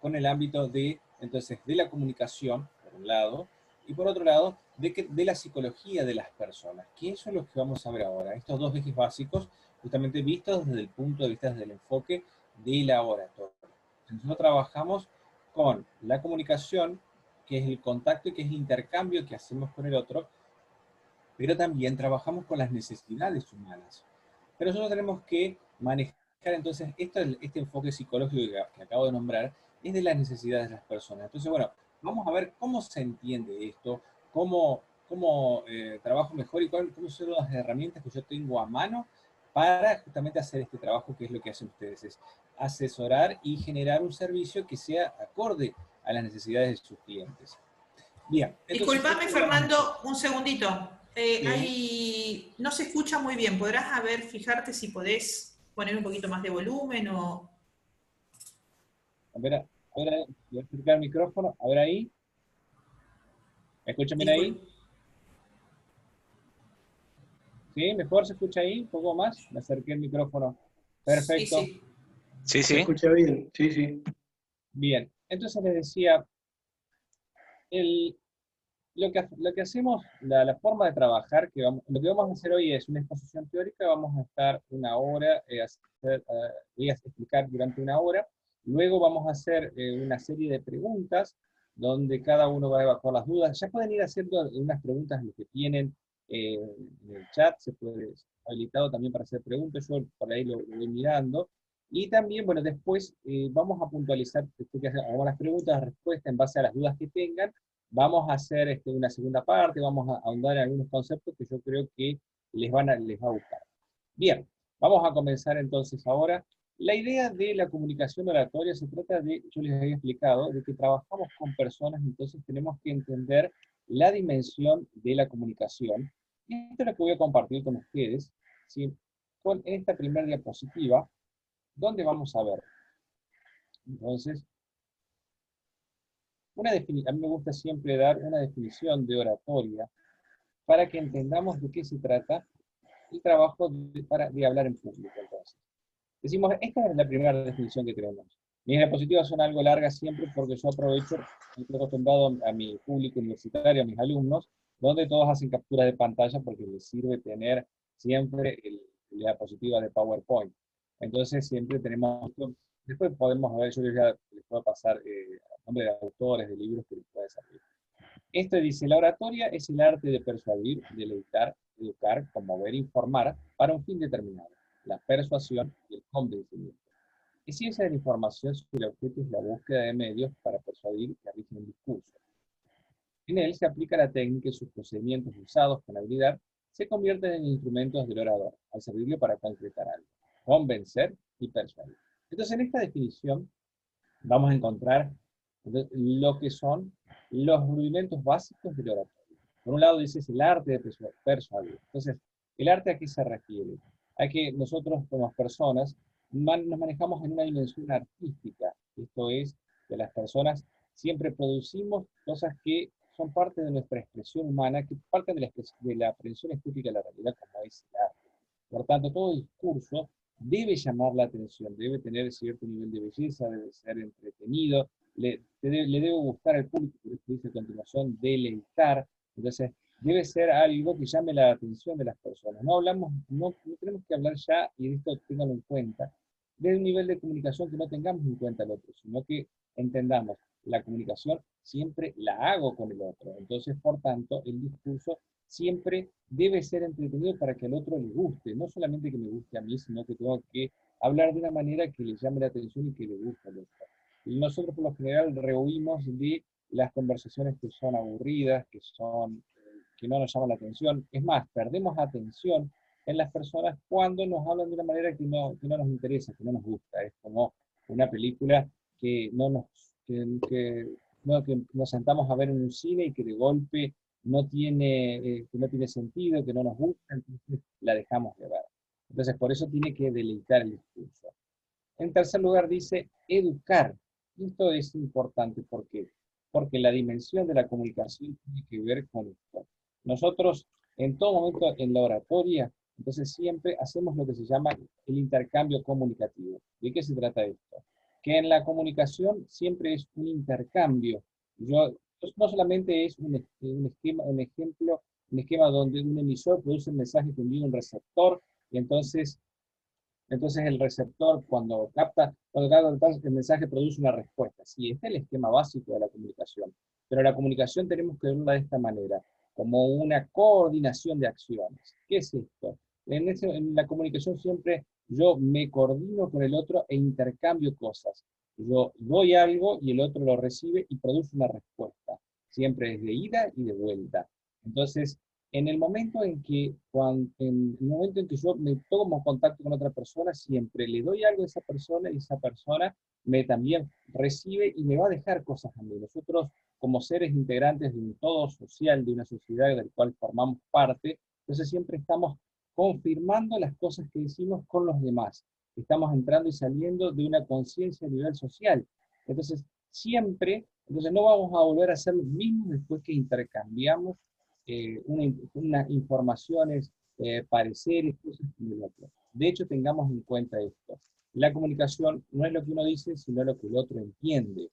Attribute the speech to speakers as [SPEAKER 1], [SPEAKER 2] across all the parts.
[SPEAKER 1] con el ámbito de, entonces, de la comunicación, por un lado, y por otro lado, de la psicología de las personas, que eso es lo que vamos a ver ahora. Estos dos ejes básicos, justamente vistos desde el punto de vista, desde el enfoque de la oratoria. Nosotros trabajamos con la comunicación, que es el contacto y que es el intercambio que hacemos con el otro, pero también trabajamos con las necesidades humanas. Pero nosotros tenemos que manejar entonces este enfoque psicológico que acabo de nombrar, es de las necesidades de las personas. Entonces, bueno, vamos a ver cómo se entiende esto, cómo trabajo mejor y cómo son las herramientas que yo tengo a mano para justamente hacer este trabajo, que es lo que hacen ustedes, es asesorar y generar un servicio que sea acorde a las necesidades de sus clientes. Bien, entonces, ¿qué es
[SPEAKER 2] Disculpame,
[SPEAKER 1] lo que vamos a hacer?
[SPEAKER 2] Fernando, un segundito.
[SPEAKER 1] Sí.
[SPEAKER 2] No se escucha muy bien. ¿Podrás fijarte si podés poner un poquito más de volumen o...?
[SPEAKER 1] A ver, voy a acercar el micrófono, a ver ahí. ¿Me escuchan bien ahí?
[SPEAKER 2] Disculpe.
[SPEAKER 1] ¿Sí? ¿Mejor se escucha ahí? ¿Un poco más? Me acerqué el micrófono.
[SPEAKER 2] Sí,
[SPEAKER 1] Perfecto.
[SPEAKER 2] sí.
[SPEAKER 3] Sí,
[SPEAKER 4] Se
[SPEAKER 3] sí.
[SPEAKER 4] escucha bien, sí, sí.
[SPEAKER 1] Bien. Entonces les decía, el, lo que hacemos, la forma de trabajar, lo que vamos a hacer hoy es una exposición teórica, vamos a estar una hora, voy a explicar durante una hora, luego vamos a hacer una serie de preguntas, donde cada uno va a evacuar las dudas. Ya pueden ir haciendo unas preguntas lo que tienen en el chat, se puede habilitado también para hacer preguntas, yo por ahí lo voy mirando. Y también, bueno, después vamos a puntualizar, después que hagamos las preguntas, las respuestas en base a las dudas que tengan, vamos a hacer una segunda parte, vamos a ahondar en algunos conceptos que yo creo que les va a gustar. Bien, vamos a comenzar entonces ahora. La idea de la comunicación oratoria se trata de, yo les había explicado, de que trabajamos con personas, entonces tenemos que entender la dimensión de la comunicación. Y esto es lo que voy a compartir con ustedes, ¿sí? En esta primera diapositiva, donde vamos a ver. Entonces, a mí me gusta siempre dar una definición de oratoria para que entendamos de qué se trata el trabajo de hablar en público. Entonces, decimos, esta es la primera definición que tenemos. Mis diapositivas son algo largas siempre porque yo aprovecho, y estoy acostumbrado a mi público universitario, a mis alumnos, donde todos hacen captura de pantalla porque les sirve tener siempre la diapositiva de PowerPoint. Entonces siempre tenemos, después podemos ver, yo les puedo pasar nombre de autores, de libros que les pueda servir. Esto dice, la oratoria es el arte de persuadir, deleitar, educar, conmover, informar para un fin determinado, la persuasión y el convencimiento. Es ciencia de la información cuyo objeto es la búsqueda de medios para persuadir que rigen el discurso. En él se aplica la técnica y sus procedimientos usados con habilidad se convierten en instrumentos del orador, al servirle para concretar algo, convencer y persuadir. Entonces, en esta definición vamos a encontrar lo que son los rudimentos básicos del oratorio. Por un lado dice es el arte de persuadir. Entonces, ¿el arte a qué se refiere? A que nosotros como personas nos manejamos en una dimensión artística. Esto es, que las personas siempre producimos cosas que son parte de nuestra expresión humana, que parten de la aprehensión estética de la realidad como es el arte. Por tanto, todo discurso debe llamar la atención, debe tener cierto nivel de belleza, debe ser entretenido, le debe gustar al público, por eso dice a continuación, deleitar. Entonces, debe ser algo que llame la atención de las personas. No tenemos que hablar ya, y esto tenganlo en cuenta, de un nivel de comunicación que no tengamos en cuenta al otro, sino que entendamos, la comunicación siempre la hago con el otro. Entonces, por tanto, el discurso siempre debe ser entretenido para que al otro le guste, no solamente que me guste a mí, sino que tengo que hablar de una manera que le llame la atención y que le guste al otro. Y nosotros por lo general rehuimos de las conversaciones que son aburridas, que no nos llaman la atención. Es más, perdemos atención en las personas cuando nos hablan de una manera que no nos interesa, que no nos gusta. Es como una película que que nos sentamos a ver en un cine y que de golpe que no tiene sentido, que no nos gusta, entonces la dejamos de ver. Entonces, por eso tiene que deleitar el discurso. En tercer lugar, dice educar. Esto es importante, ¿por qué? Porque la dimensión de la comunicación tiene que ver con esto. Nosotros, en todo momento, en la oratoria, entonces siempre hacemos lo que se llama el intercambio comunicativo. ¿De qué se trata esto? que en la comunicación siempre es un intercambio. Yo, no solamente es un esquema, un esquema donde un emisor produce un mensaje que envía un receptor, y entonces el receptor cuando capta el mensaje produce una respuesta. Sí, este es el esquema básico de la comunicación. Pero la comunicación tenemos que verla de esta manera, como una coordinación de acciones. ¿Qué es esto? En la comunicación siempre yo me coordino con el otro e intercambio cosas. Yo doy algo y el otro lo recibe y produce una respuesta. Siempre es de ida y de vuelta. Entonces, en el momento en el momento en que yo me tomo contacto con otra persona, siempre le doy algo a esa persona y esa persona me también recibe y me va a dejar cosas a mí. Nosotros, como seres integrantes de un todo social, de una sociedad del cual formamos parte, entonces siempre estamos confirmando las cosas que decimos con los demás. Estamos entrando y saliendo de una conciencia a nivel social. Entonces, entonces no vamos a volver a ser los mismos después que intercambiamos unas informaciones, pareceres, cosas como el otro. De hecho, tengamos en cuenta esto. La comunicación no es lo que uno dice, sino lo que el otro entiende.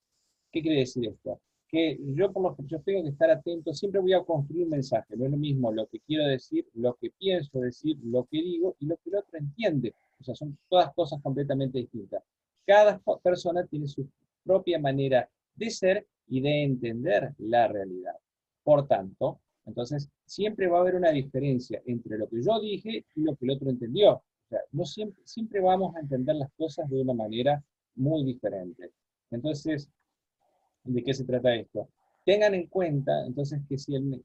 [SPEAKER 1] ¿Qué quiere decir esto? Que yo tengo que estar atento, siempre voy a construir un mensaje, no es lo mismo lo que quiero decir, lo que pienso decir, lo que digo y lo que el otro entiende. O sea, son todas cosas completamente distintas. Cada persona tiene su propia manera de ser y de entender la realidad. Por tanto, entonces, siempre va a haber una diferencia entre lo que yo dije y lo que el otro entendió. O sea, no siempre vamos a entender las cosas de una manera muy diferente. Entonces, ¿de qué se trata esto? Tengan en cuenta, entonces, que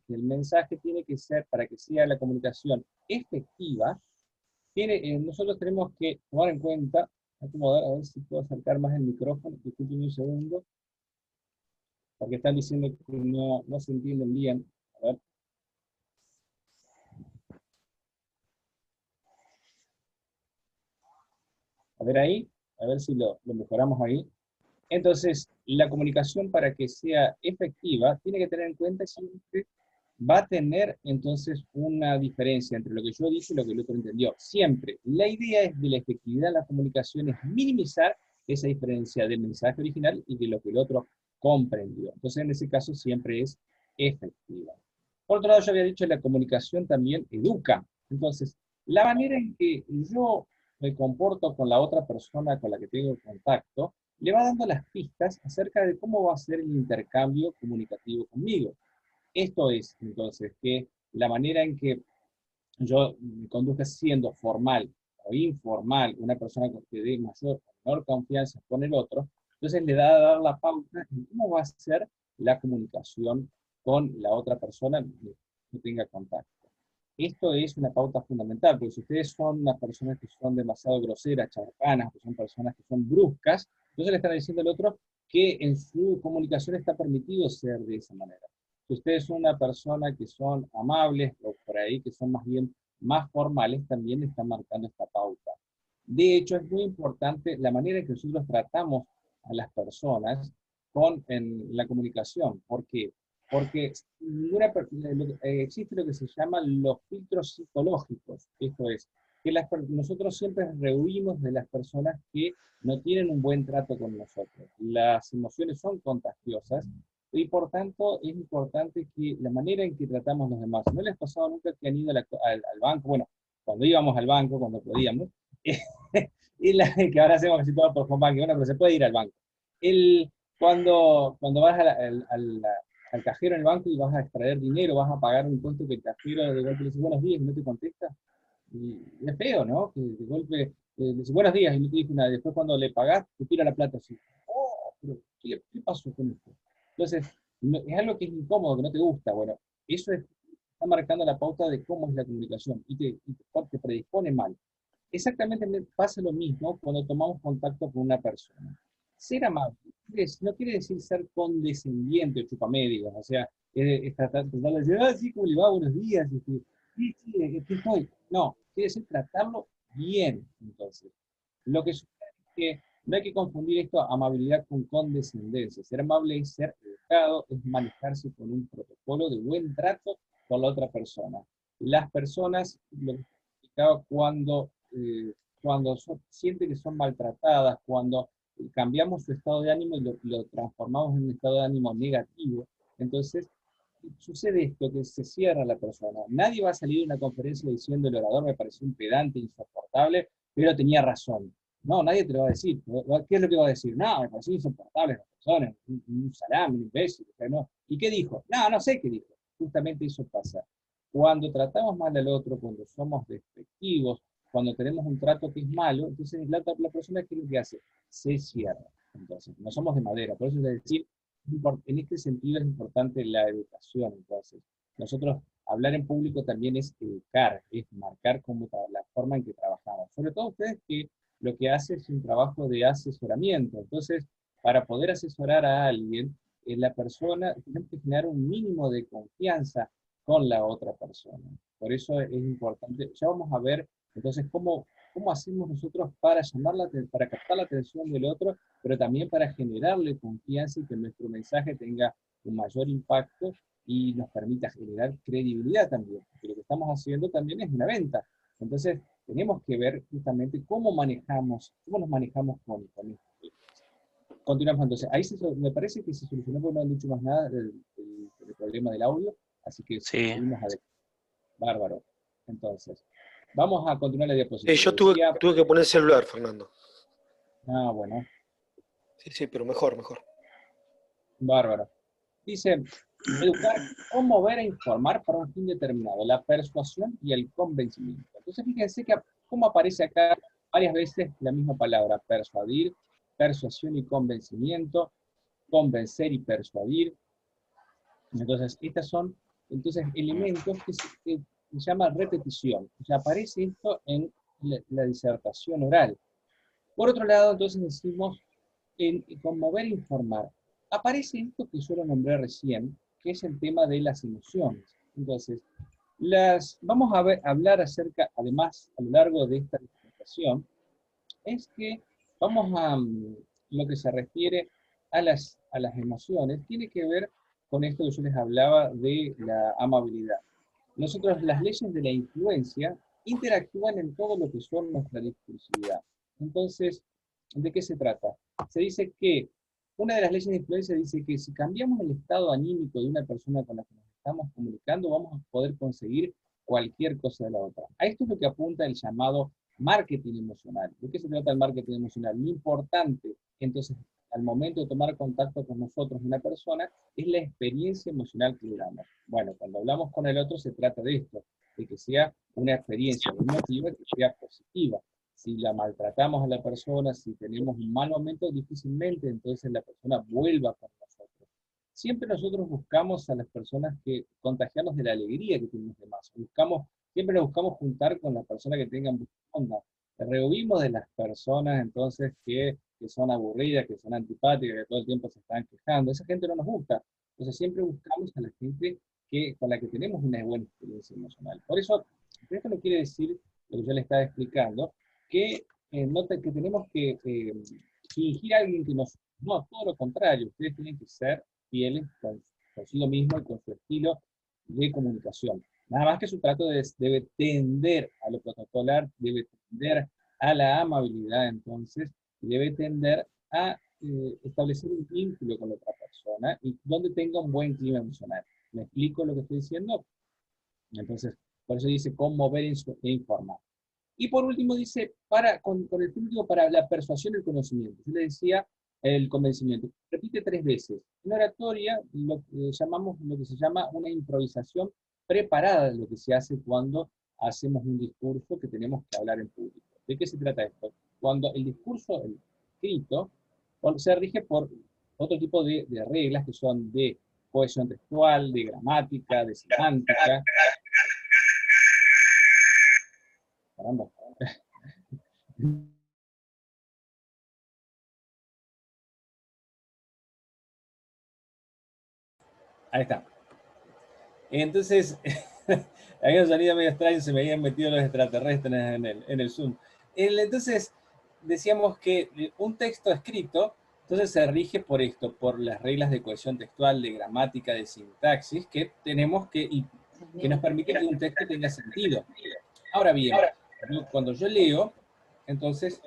[SPEAKER 1] el mensaje tiene que ser, para que sea la comunicación efectiva, nosotros tenemos que tomar en cuenta, acomodar, a ver si puedo acercar más el micrófono, disculpen un segundo, porque están diciendo que no se entienden bien. A ver. A ver ahí, a ver si lo mejoramos ahí. Entonces, la comunicación para que sea efectiva tiene que tener en cuenta siempre, va a tener entonces una diferencia entre lo que yo dije y lo que el otro entendió. Siempre. La idea es de la efectividad de la comunicación es minimizar esa diferencia del mensaje original y de lo que el otro comprendió. Entonces, en ese caso siempre es efectiva. Por otro lado, yo había dicho que la comunicación también educa. Entonces, la manera en que yo me comporto con la otra persona con la que tengo contacto, le va dando las pistas acerca de cómo va a ser el intercambio comunicativo conmigo. Esto es, entonces, que la manera en que yo me conduzca siendo formal o informal, una persona que dé menor confianza con el otro, entonces le da a dar la pauta en cómo va a ser la comunicación con la otra persona que tenga contacto. Esto es una pauta fundamental, porque si ustedes son unas personas que son demasiado groseras, charcanas, que son personas que son bruscas, entonces le están diciendo al otro que en su comunicación está permitido ser de esa manera. Si ustedes son una persona que son amables, o por ahí que son más bien más formales, también están marcando esta pauta. De hecho, es muy importante la manera en que nosotros tratamos a las personas en la comunicación. ¿Por qué? Porque existe lo que se llama los filtros psicológicos. Esto es, que nosotros siempre rehuimos de las personas que no tienen un buen trato con nosotros. Las emociones son contagiosas y por tanto es importante que la manera en que tratamos a los demás. ¿No les ha pasado nunca que han ido al banco? Bueno, cuando íbamos al banco, cuando podíamos, que ahora hacemos casi todo por home banking, bueno, pero se puede ir al banco. Cuando vas al cajero en el banco y vas a extraer dinero, vas a pagar un impuesto que el cajero de golpe le dice buenos días y no te contesta, y es feo, ¿no? Que de golpe dice buenos días y no te dice nada, después cuando le pagás, te tira la plata así. Oh, pero ¿qué pasó con esto? Entonces, es algo que es incómodo, que no te gusta. Bueno, está marcando la pauta de cómo es la comunicación y te predispone mal. Exactamente pasa lo mismo cuando tomamos contacto con una persona. Ser amable no quiere decir ser condescendiente o chupamédico, o sea, es tratar de decir, sí, ¿cómo le va? Buenos días, sí, aquí estoy. No, quiere decir tratarlo bien, entonces. Lo que sucede es que no hay que confundir esto, amabilidad con condescendencia. Ser amable es ser educado, es manejarse con un protocolo de buen trato con la otra persona. Las personas, lo que explicaba, cuando sienten que son maltratadas, cuando cambiamos su estado de ánimo y lo transformamos en un estado de ánimo negativo, entonces sucede esto, que se cierra la persona. Nadie va a salir de una conferencia diciendo el orador me pareció un pedante, insoportable, pero tenía razón. No, nadie te lo va a decir. ¿Qué es lo que va a decir? No, me pareció insoportable la persona, un salame, un imbécil. No. ¿Y qué dijo? No, no sé qué dijo. Justamente eso pasa. Cuando tratamos mal al otro, cuando somos despectivos, cuando tenemos un trato que es malo, entonces la persona, ¿qué es lo que hace? Se cierra. Entonces, no somos de madera. Por eso es decir, en este sentido es importante la educación. Entonces, nosotros hablar en público también es educar, es marcar como la forma en que trabajamos. Sobre todo ustedes que lo que hacen es un trabajo de asesoramiento. Entonces, para poder asesorar a alguien, la persona tiene que generar un mínimo de confianza con la otra persona. Por eso es importante. Ya vamos a ver entonces cómo hacemos nosotros para para captar la atención del otro, pero también para generarle confianza y que nuestro mensaje tenga un mayor impacto y nos permita generar credibilidad también, porque lo que estamos haciendo también es una venta. Entonces, tenemos que ver justamente cómo nos manejamos con esto. Continuamos entonces. Ahí me parece que se solucionó porque no han dicho más nada del problema del audio, así que
[SPEAKER 3] Sí.
[SPEAKER 1] seguimos adelante. Bárbaro. Entonces, vamos a continuar la diapositiva.
[SPEAKER 3] Yo tuve que poner el celular, Fernando.
[SPEAKER 1] Ah, bueno.
[SPEAKER 3] Sí, pero mejor.
[SPEAKER 1] Bárbaro. Dice, educar, conmover e informar para un fin determinado, la persuasión y el convencimiento. Entonces, fíjense que cómo aparece acá varias veces la misma palabra, persuadir, persuasión y convencimiento, convencer y persuadir. Entonces, estos son elementos que se llama repetición. O sea, aparece esto en la disertación oral. Por otro lado, entonces decimos, en conmover e informar, aparece esto que yo lo nombré recién, que es el tema de las emociones. Entonces, vamos a hablar acerca, además, a lo largo de esta presentación, es que vamos a lo que se refiere a las emociones, tiene que ver con esto que yo les hablaba de la amabilidad. Nosotros, las leyes de la influencia interactúan en todo lo que son nuestra discursividad. Entonces, ¿de qué se trata? Se dice que una de las leyes de influencia dice que si cambiamos el estado anímico de una persona con la que nos estamos comunicando, vamos a poder conseguir cualquier cosa de la otra. A esto es lo que apunta el llamado marketing emocional. ¿De qué se trata el marketing emocional? Lo importante, entonces, al momento de tomar contacto con nosotros, una persona, es la experiencia emocional que le damos. Bueno, cuando hablamos con el otro se trata de esto, de que sea una experiencia emotiva que sea positiva. Si la maltratamos a la persona, si tenemos un mal momento, difícilmente entonces la persona vuelva con nosotros. Siempre nosotros buscamos a las personas que contagiarnos de la alegría que tienen los demás. Siempre nos buscamos juntar con las personas que tengan buena onda. Rehuimos de las personas entonces que son aburridas, que son antipáticas, que todo el tiempo se están quejando. Esa gente no nos gusta. Entonces siempre buscamos a la gente con la que tenemos una buena experiencia emocional. Por eso, esto no quiere decir, lo que yo le estaba explicando, que tenemos que fingir a alguien que nos... No, todo lo contrario. Ustedes tienen que ser fieles consigo mismo y con su estilo de comunicación. Nada más que su trato debe tender a lo protocolar, debe tender a la amabilidad, entonces, debe tender a establecer un vínculo con la otra persona y donde tenga un buen clima emocional. ¿Me explico lo que estoy diciendo? Entonces, por eso dice conmover e informar. Y por último dice, con el último, para la persuasión y el conocimiento. Yo le decía el convencimiento. Repite 3 veces. En oratoria llamamos lo que se llama una improvisación preparada de lo que se hace cuando hacemos un discurso que tenemos que hablar en público. ¿De qué se trata esto? Cuando el discurso, el escrito, se rige por otro tipo de reglas que son de cohesión textual, de gramática, de semántica. Caramba. Ahí está. Entonces, había un sonido medio extraño, se me habían metido los extraterrestres en el Zoom. Entonces, decíamos que un texto escrito, entonces se rige por esto, por las reglas de cohesión textual, de gramática, de sintaxis, que tenemos que nos permite que un texto tenga sentido. Ahora bien, cuando yo leo, entonces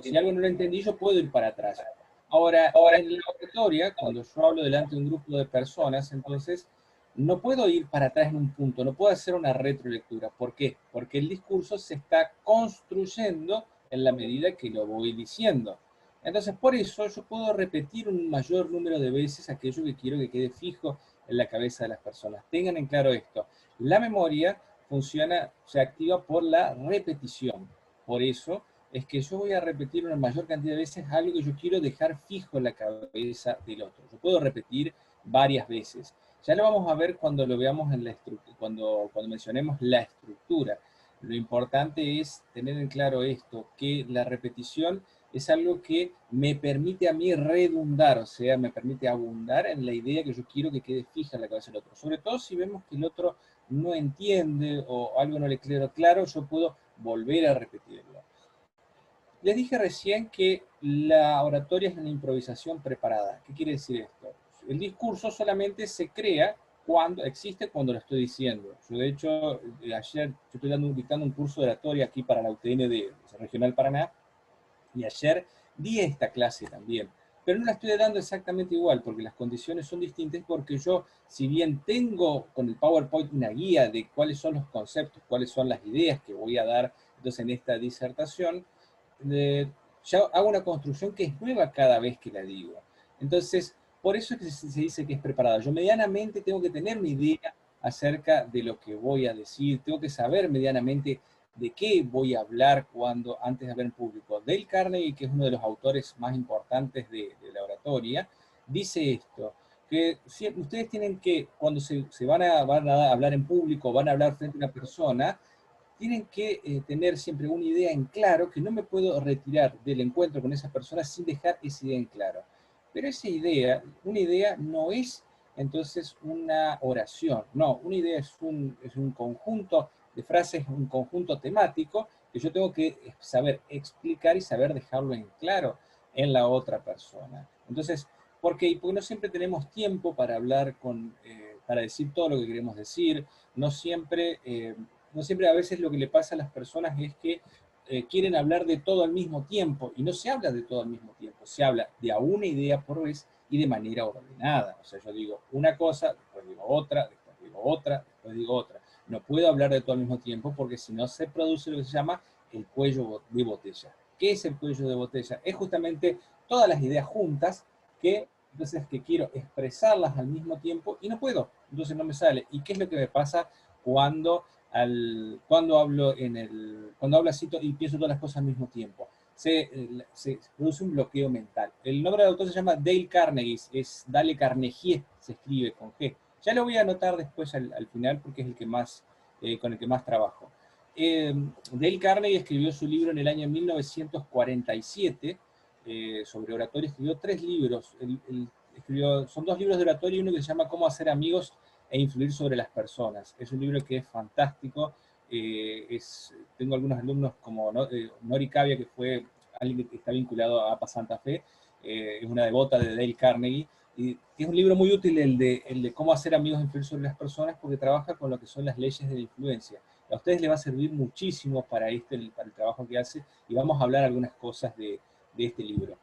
[SPEAKER 1] si algo no lo entendí, yo puedo ir para atrás. Ahora, en la oratoria, cuando yo hablo delante de un grupo de personas, entonces no puedo ir para atrás en un punto, no puedo hacer una retrolectura. ¿Por qué? Porque el discurso se está construyendo en la medida que lo voy diciendo. Entonces, por eso yo puedo repetir un mayor número de veces aquello que quiero que quede fijo en la cabeza de las personas. Tengan en claro esto. La memoria funciona, se activa por la repetición. Por eso es que yo voy a repetir una mayor cantidad de veces algo que yo quiero dejar fijo en la cabeza del otro. Yo puedo repetir varias veces. Ya lo vamos a ver cuando lo veamos en la estructura, cuando mencionemos la estructura. Lo importante es tener en claro esto, que la repetición es algo que me permite a mí redundar, o sea, me permite abundar en la idea que yo quiero que quede fija en la cabeza del otro. Sobre todo si vemos que el otro no entiende o algo no le queda claro, yo puedo volver a repetirlo. Les dije recién que la oratoria es una improvisación preparada. ¿Qué quiere decir esto? El discurso solamente se crea existe cuando lo estoy diciendo. Yo, de hecho, ayer yo estoy dictando un curso de oratoria aquí para la UTN de Regional Paraná, y ayer di esta clase también. Pero no la estoy dando exactamente igual, porque las condiciones son distintas, porque yo, si bien tengo con el PowerPoint una guía de cuáles son los conceptos, cuáles son las ideas que voy a dar entonces en esta disertación, ya hago una construcción que es nueva cada vez que la digo. Entonces, por eso es que se dice que es preparada. Yo medianamente tengo que tener una idea acerca de lo que voy a decir, tengo que saber medianamente de qué voy a hablar antes de hablar en público. Dale Carnegie, que es uno de los autores más importantes de la oratoria, dice esto, que si ustedes tienen que, cuando se van a hablar en público, van a hablar frente a una persona, tienen que tener siempre una idea en claro, que no me puedo retirar del encuentro con esa persona sin dejar esa idea en claro. Pero esa idea, una idea no es entonces una oración, no, una idea es un conjunto de frases, un conjunto temático que yo tengo que saber explicar y saber dejarlo en claro en la otra persona. Entonces, porque no siempre tenemos tiempo para hablar para decir todo lo que queremos decir, no siempre a veces lo que le pasa a las personas es que quieren hablar de todo al mismo tiempo, y no se habla de todo al mismo tiempo, se habla de a una idea por vez y de manera ordenada. O sea, yo digo una cosa, después digo otra, después digo otra, después digo otra. No puedo hablar de todo al mismo tiempo porque si no se produce lo que se llama el cuello de botella. ¿Qué es el cuello de botella? Es justamente todas las ideas juntas entonces que quiero expresarlas al mismo tiempo y no puedo, entonces no me sale. ¿Y qué es lo que me pasa cuando cuando hablo así y pienso todas las cosas al mismo tiempo? Se produce un bloqueo mental. El nombre del autor se llama Dale Carnegie, es Dale Carnegie, se escribe con G. Ya lo voy a anotar después al final porque es el que más, con el que más trabajo. Dale Carnegie escribió su libro en el año 1947 sobre oratoria. Escribió 3 libros. Son 2 libros de oratoria y uno que se llama Cómo hacer amigos e influir sobre las personas. Es un libro que es fantástico. Tengo algunos alumnos como Nori Cavia, que fue alguien que está vinculado a APA Santa Fe, es una devota de Dale Carnegie, y es un libro muy útil el de cómo hacer amigos e influir sobre las personas, porque trabaja con lo que son las leyes de la influencia. A ustedes les va a servir muchísimo para el trabajo que hace, y vamos a hablar algunas cosas de este libro.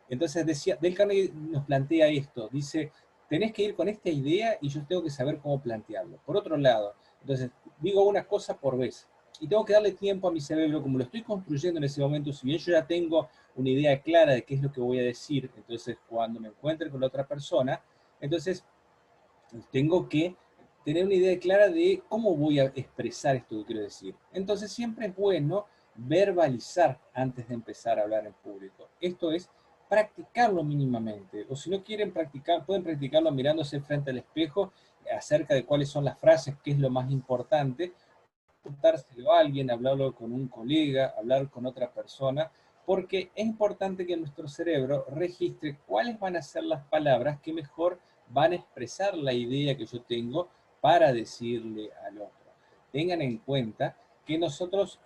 [SPEAKER 1] Entonces Dale Carnegie nos plantea esto, dice, tenés que ir con esta idea y yo tengo que saber cómo plantearlo. Por otro lado, entonces digo una cosa por vez y tengo que darle tiempo a mi cerebro, como lo estoy construyendo en ese momento, si bien yo ya tengo una idea clara de qué es lo que voy a decir, entonces cuando me encuentre con la otra persona, entonces tengo que tener una idea clara de cómo voy a expresar esto que quiero decir. Entonces siempre es bueno verbalizar antes de empezar a hablar en público. Esto es practicarlo mínimamente, o si no quieren practicar, pueden practicarlo mirándose frente al espejo acerca de cuáles son las frases, qué es lo más importante, contárselo a alguien, hablarlo con un colega, hablar con otra persona, porque es importante que nuestro cerebro registre cuáles van a ser las palabras que mejor van a expresar la idea que yo tengo para decirle al otro. Tengan en cuenta que nosotros,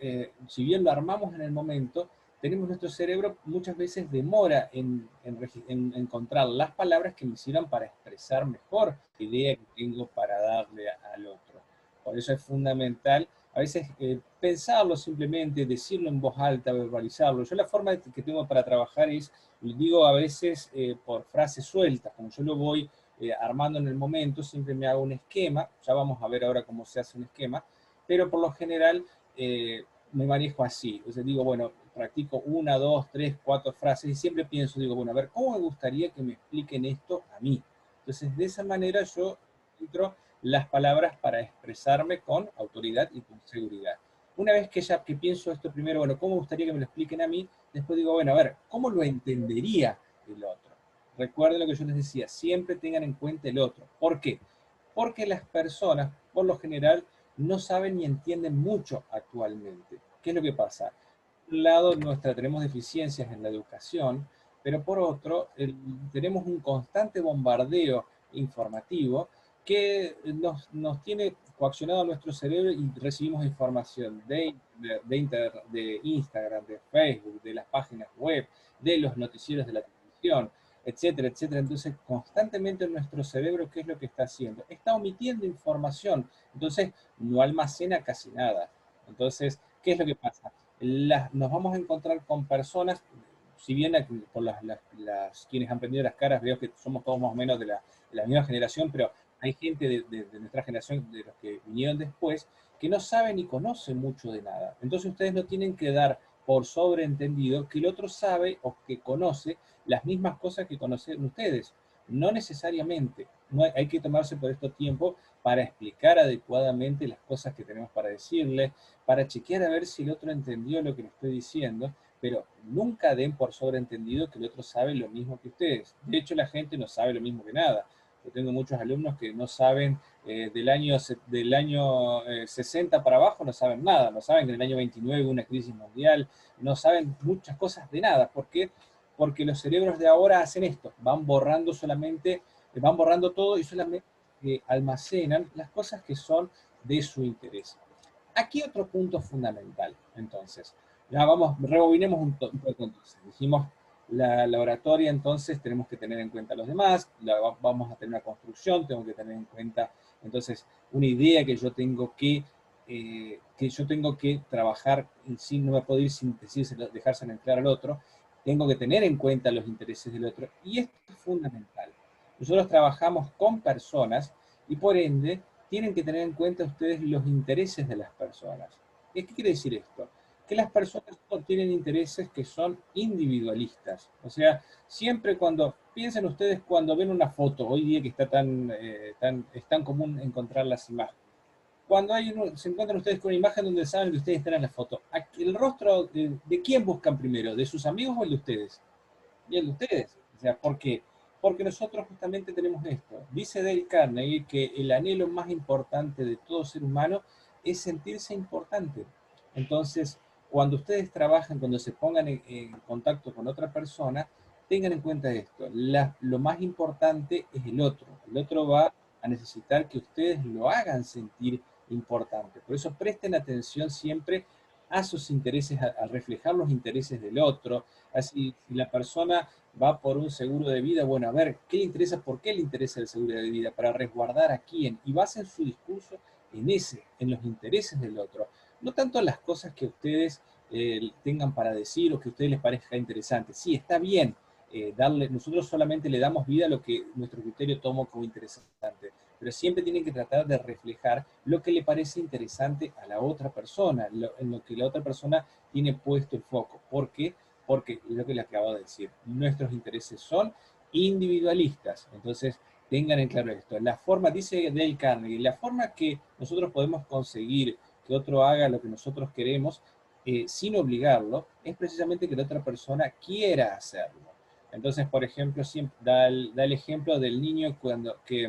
[SPEAKER 1] si bien lo armamos en el momento, nuestro cerebro muchas veces demora en encontrar las palabras que me sirvan para expresar mejor la idea que tengo para darle al otro. Por eso es fundamental a veces pensarlo simplemente, decirlo en voz alta, verbalizarlo. Yo la forma que tengo para trabajar es, digo a veces por frases sueltas, como yo lo voy armando en el momento, siempre me hago un esquema, ya vamos a ver ahora cómo se hace un esquema, pero por lo general me manejo así, o sea, digo, bueno, practico 1, 2, 3, 4 frases y siempre pienso, digo, bueno, a ver, ¿cómo me gustaría que me expliquen esto a mí? Entonces, de esa manera yo encuentro las palabras para expresarme con autoridad y con seguridad. Una vez que pienso esto primero, bueno, ¿cómo me gustaría que me lo expliquen a mí? Después digo, bueno, a ver, ¿cómo lo entendería el otro? Recuerden lo que yo les decía, siempre tengan en cuenta el otro. ¿Por qué? Porque las personas, por lo general, no saben ni entienden mucho actualmente. ¿Qué es lo que pasa? Por un lado, tenemos deficiencias en la educación, pero por otro, tenemos un constante bombardeo informativo que nos tiene coaccionado a nuestro cerebro y recibimos información de Instagram, de Facebook, de las páginas web, de los noticieros de la televisión, etcétera, etcétera. Entonces, constantemente nuestro cerebro, ¿qué es lo que está haciendo? Está omitiendo información, entonces no almacena casi nada. Entonces, ¿qué es lo que pasa? Nos vamos a encontrar con personas, si bien por quienes han prendido las caras, veo que somos todos más o menos de la misma generación, pero hay gente de nuestra generación, de los que vinieron después, que no sabe ni conoce mucho de nada. Entonces ustedes no tienen que dar por sobreentendido que el otro sabe o que conoce las mismas cosas que conocen ustedes. No necesariamente. No hay que tomarse por esto tiempo para explicar adecuadamente las cosas que tenemos para decirle, para chequear a ver si el otro entendió lo que le estoy diciendo, pero nunca den por sobreentendido que el otro sabe lo mismo que ustedes. De hecho, la gente no sabe lo mismo que nada. Yo tengo muchos alumnos que no saben del año 60 para abajo, no saben nada, no saben que en el año 29 hubo una crisis mundial, no saben muchas cosas de nada. ¿Por qué? Porque los cerebros de ahora hacen esto, van borrando todo y solamente almacenan las cosas que son de su interés. Aquí otro punto fundamental, entonces. Ya vamos, rebobinemos un poco entonces. Dijimos, la oratoria, entonces, tenemos que tener en cuenta a los demás, vamos a tener una construcción, tengo que tener en cuenta, entonces, una idea que yo tengo que trabajar, no me puedo ir sin dejárselo en claro al otro, tengo que tener en cuenta los intereses del otro, y esto es fundamental. Nosotros trabajamos con personas, y por ende, tienen que tener en cuenta ustedes los intereses de las personas. ¿Qué quiere decir esto? Que las personas tienen intereses que son individualistas. O sea, siempre piensen ustedes cuando ven una foto, hoy día que está es tan común encontrar las imágenes. Cuando se encuentran ustedes con una imagen donde saben que ustedes están en la foto, ¿el rostro de quién buscan primero? ¿De sus amigos o el de ustedes? Y el de ustedes. O sea, ¿por qué? Porque nosotros justamente tenemos esto. Dice Dale Carnegie que el anhelo más importante de todo ser humano es sentirse importante. Entonces, cuando ustedes trabajan, cuando se pongan en contacto con otra persona, tengan en cuenta esto. Lo más importante es el otro. El otro va a necesitar que ustedes lo hagan sentir importante. Por eso presten atención siempre a sus intereses, a reflejar los intereses del otro. Así, si la persona va por un seguro de vida, bueno, a ver, ¿qué le interesa? ¿Por qué le interesa el seguro de vida? Para resguardar a quién. Y basen su discurso en los intereses del otro. No tanto las cosas que ustedes tengan para decir o que a ustedes les parezca interesante. Sí, está bien nosotros solamente le damos vida a lo que nuestro criterio toma como interesante, pero siempre tienen que tratar de reflejar lo que le parece interesante a la otra persona, en lo que la otra persona tiene puesto el foco. ¿Por qué? Porque es lo que le acabo de decir, nuestros intereses son individualistas, entonces tengan en claro esto. La forma, dice Dale Carnegie, la forma que nosotros podemos conseguir que otro haga lo que nosotros queremos, sin obligarlo, es precisamente que la otra persona quiera hacerlo. Entonces, por ejemplo, da el ejemplo del niño que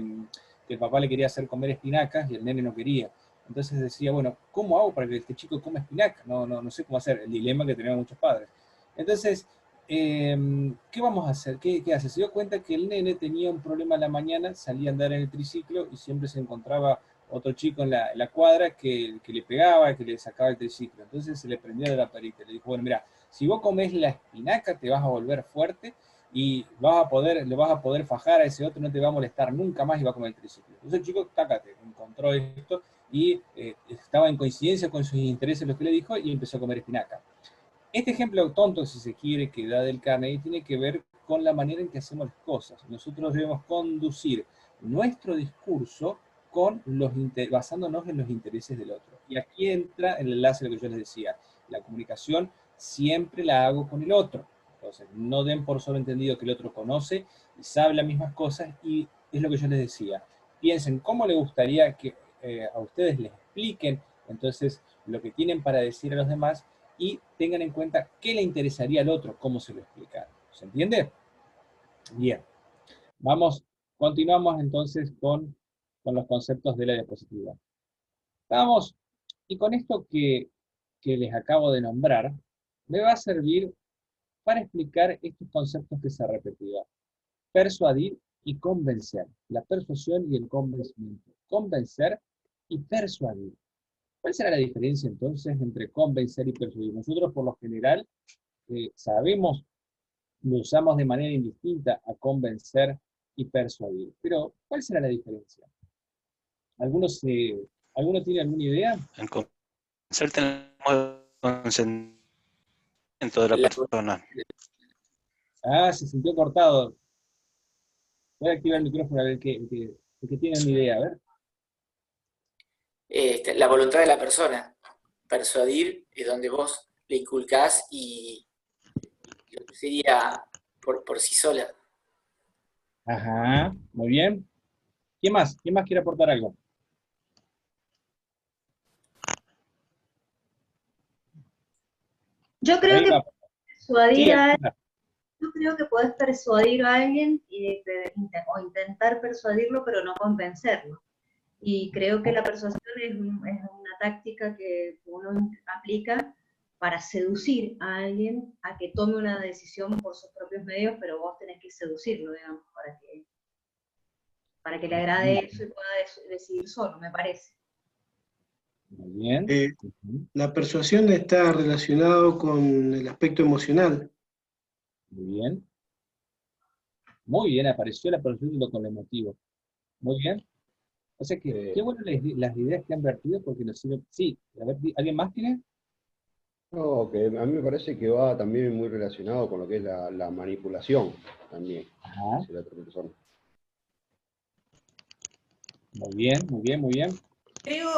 [SPEAKER 1] el papá le quería hacer comer espinacas y el nene no quería. Entonces decía, bueno, ¿cómo hago para que este chico coma espinacas? No sé cómo hacer, el dilema que tenían muchos padres. Entonces, ¿qué vamos a hacer? ¿Qué hace? Se dio cuenta que el nene tenía un problema en la mañana, salía a andar en el triciclo y siempre se encontraba otro chico en la cuadra que le pegaba, que le sacaba el triciclo. Entonces se le prendió de la perita. Le dijo, bueno, mira, si vos comés la espinaca te vas a volver fuerte y le vas a poder fajar a ese otro, no te va a molestar nunca más y va a comer el triciclo. Entonces el chico, tácate, encontró esto y estaba en coincidencia con sus intereses lo que le dijo y empezó a comer espinaca. Este ejemplo tonto, si se quiere, que da del Carnegie, tiene que ver con la manera en que hacemos las cosas. Nosotros debemos conducir nuestro discurso basándonos en los intereses del otro. Y aquí entra el enlace de lo que yo les decía. La comunicación siempre la hago con el otro. Entonces, no den por solo entendido que el otro conoce y sabe las mismas cosas, y es lo que yo les decía. Piensen cómo les gustaría que a ustedes les expliquen entonces lo que tienen para decir a los demás, y tengan en cuenta qué le interesaría al otro, cómo se lo explicaron. ¿Se entiende? Bien. Continuamos entonces con los conceptos de la diapositiva. Vamos, y con esto que les acabo de nombrar, me va a servir para explicar estos conceptos que se han repetido. Persuadir y convencer. La persuasión y el convencimiento. Convencer y persuadir. ¿Cuál será la diferencia entonces entre convencer y persuadir? Nosotros por lo general sabemos, lo usamos de manera indistinta a convencer y persuadir. Pero, ¿cuál será la diferencia? ¿Alguno tiene alguna idea?
[SPEAKER 4] En convencer tenemos consentimiento de la persona.
[SPEAKER 1] Ah, se sintió cortado. Voy a activar el micrófono a ver el que tiene una idea, a ver.
[SPEAKER 5] La voluntad de la persona. Persuadir es donde vos le inculcás y lo que sería por sí sola.
[SPEAKER 1] Ajá, muy bien. ¿Quién más? ¿Quién más quiere aportar algo?
[SPEAKER 6] Yo creo que persuadir
[SPEAKER 1] Sí,
[SPEAKER 6] a alguien, yo creo que podés persuadir a alguien o intentar persuadirlo, pero no convencerlo. Y creo que la persuasión es una táctica que uno aplica para seducir a alguien a que tome una decisión por sus propios medios, pero vos tenés que seducirlo, digamos, para que le agrade eso y pueda decidir solo, me parece.
[SPEAKER 1] muy bien.
[SPEAKER 7] La persuasión está relacionado con el aspecto emocional.
[SPEAKER 1] Muy bien. Muy bien, apareció la persuasión con lo emotivo. Muy bien. O sea que, qué bueno las ideas que han vertido porque nos sirven. Sí, a ver, ¿alguien más tiene?
[SPEAKER 8] No, que a mí me parece que va también muy relacionado con lo que es la manipulación también hacia la otra persona.
[SPEAKER 1] Muy bien, muy bien, muy bien.
[SPEAKER 2] Creo,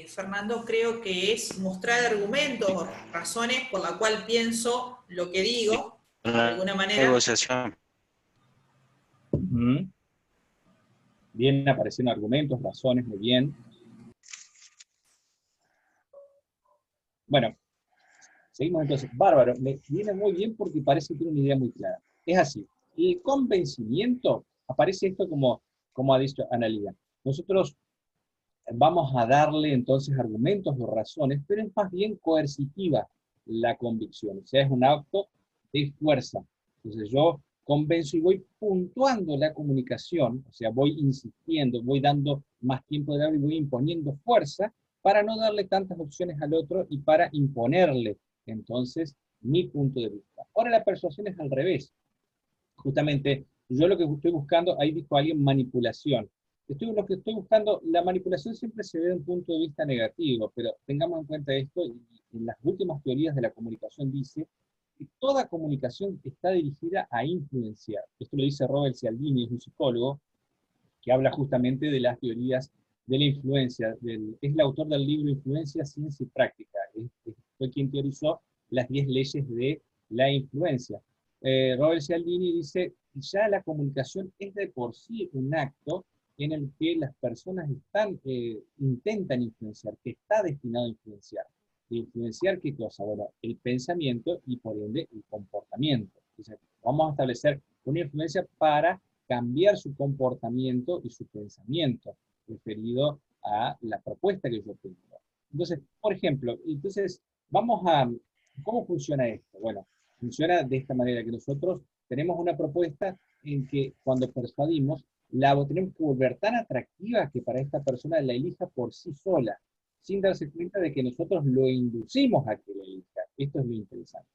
[SPEAKER 2] Fernando, creo que es mostrar argumentos o razones por la cual pienso lo que digo, de alguna manera.
[SPEAKER 4] Negociación.
[SPEAKER 1] Bien, aparecieron argumentos, razones, muy bien. Bueno, seguimos entonces. Bárbaro, me viene muy bien porque parece que tiene una idea muy clara. Es así, el convencimiento, aparece esto como ha dicho Analía. Nosotros vamos a darle entonces argumentos o razones, pero es más bien coercitiva la convicción, o sea, es un acto de fuerza. Entonces yo convenzo y voy puntuando la comunicación, o sea, voy insistiendo, voy dando más tiempo de hablar y voy imponiendo fuerza para no darle tantas opciones al otro y para imponerle entonces mi punto de vista. Ahora la persuasión es al revés. Justamente, yo lo que estoy buscando, ahí dijo alguien, manipulación. Lo que estoy buscando, la manipulación siempre se ve de un punto de vista negativo, pero tengamos en cuenta esto, y en las últimas teorías de la comunicación dice que toda comunicación está dirigida a influenciar. Esto lo dice Robert Cialdini, es un psicólogo, que habla justamente de las teorías de la influencia. Es el autor del libro Influencia, Ciencia y Práctica. Fue quien teorizó las 10 leyes de la influencia. Robert Cialdini dice, ya la comunicación es de por sí un acto en el que las personas intentan influenciar, que está destinado a influenciar. ¿Influenciar qué cosa? Bueno, el pensamiento y por ende el comportamiento. Entonces, vamos a establecer una influencia para cambiar su comportamiento y su pensamiento referido a la propuesta que yo tengo. Entonces, por ejemplo, ¿cómo funciona esto? Bueno, funciona de esta manera, que nosotros tenemos una propuesta en que cuando persuadimos, la tenemos que volver tan atractiva que para esta persona la elija por sí sola, sin darse cuenta de que nosotros lo inducimos a que la elija. Esto es lo interesante.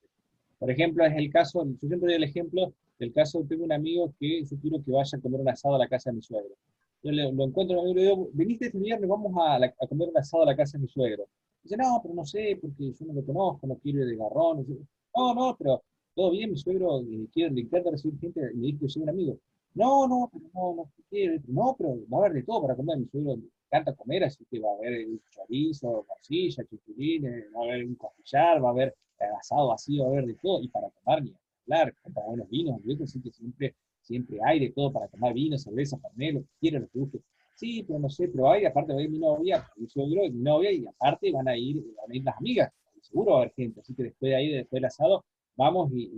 [SPEAKER 1] Por ejemplo, es el caso, yo siempre doy el ejemplo del caso, tengo un amigo que yo quiero que vaya a comer un asado a la casa de mi suegro. yo lo encuentro, y le digo, viniste este viernes, vamos a comer un asado a la casa de mi suegro. Dice, no, pero no sé, porque yo no lo conozco, no quiero ir de garrón. No, pero todo bien, mi suegro quiere intenta recibir gente, y me dijo que soy un amigo. No, pero no quiero. No, pero va a haber de todo para comer. Mi suegro le encanta comer, así que va a haber chorizo, morcilla, chipirines, va a haber un costillar, va a haber asado vacío, va a haber de todo. Y para tomar, ni hablar, compra buenos vinos, así que siempre hay de todo para tomar vino, cerveza, carmelo, quiero lo que guste. Sí, pero no sé, pero hay, aparte va a ir mi novia, mi suegro y mi novia, y aparte van a ir las amigas, seguro va a haber gente, así que después de ahí, después del asado, vamos y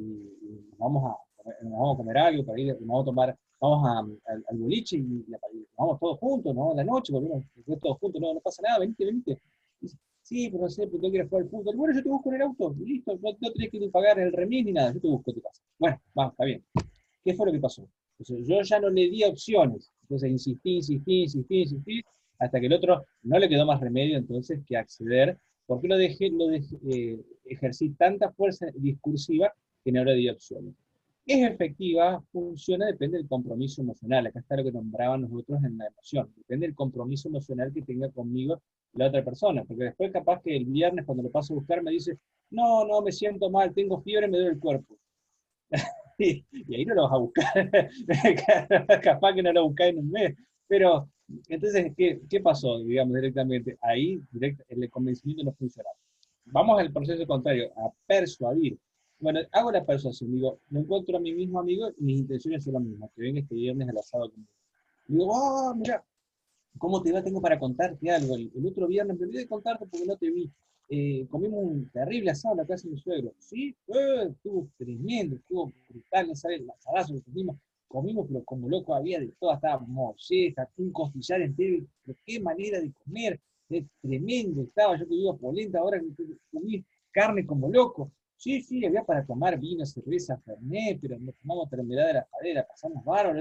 [SPEAKER 1] vamos a comer algo, para ir, al boliche y vamos todos juntos, ¿no? En la noche, volvemos todos juntos, no pasa nada, venite. Dice, sí, pero no sé, pero tengo que ir a jugar al fútbol. Bueno, yo te busco en el auto, y listo, no tenés que ni pagar el remis ni nada, yo te busco a tu casa. Bueno, vamos, está bien. ¿Qué fue lo que pasó? Entonces, yo ya no le di opciones, entonces insistí, hasta que el otro no le quedó más remedio entonces que acceder, porque ejercí tanta fuerza discursiva que no le di opciones. Es efectiva, funciona, depende del compromiso emocional. Acá está lo que nombraban nosotros en la emoción. Depende del compromiso emocional que tenga conmigo la otra persona, porque después capaz que el viernes cuando lo paso a buscar me dice, no, me siento mal, tengo fiebre, me duele el cuerpo. Y ahí no lo vas a buscar, capaz que no lo buscás en un mes, pero entonces, ¿qué pasó, digamos, directamente? Ahí el convencimiento no funcionaba. Vamos al proceso contrario, a persuadir. Bueno, hago la persuasión, digo, me encuentro a mi mismo amigo y mis intenciones son las mismas, que venga este viernes al asado conmigo. Digo, mira, ¿cómo te va? Tengo para contarte algo. El otro viernes me olvidé de contarte porque no te vi. Comimos un terrible asado en la casa de mi suegro. Sí, estuvo tremendo, estuvo brutal, ¿sabes? El asadazo que comimos, pero como loco había de todo, estaba molleja, un costillar entero, pero qué manera de comer, tremendo estaba, yo que vivo polenta, ahora que comí carne como loco. Sí, había para tomar vino, cerveza, fernet, pero nos tomamos mermelada de la padera, pasamos bárbaro.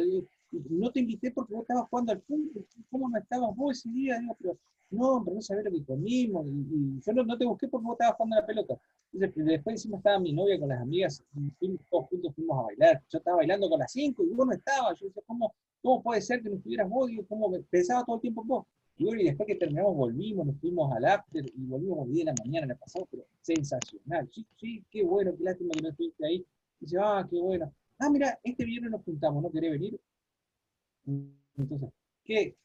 [SPEAKER 1] No te invité porque vos estabas jugando al fútbol, ¿cómo no estabas vos ese día? Digo, pero no sabés lo que comimos, y yo no te busqué porque vos estabas jugando a la pelota. Entonces, después encima estaba mi novia con las amigas, y todos juntos fuimos a bailar, yo estaba bailando con las 5 y vos no estabas, yo decía, ¿cómo puede ser que no estuvieras vos? Digo, ¿cómo pensaba todo el tiempo en vos? Y bueno, y después que terminamos volvimos, nos fuimos al after, y volvimos a 10 de la mañana, la pasamos, pero sensacional, sí, qué bueno, qué lástima que no estuviste ahí. Y dice, qué bueno. Mira, este viernes nos juntamos, ¿no querés venir? Entonces, ¿qué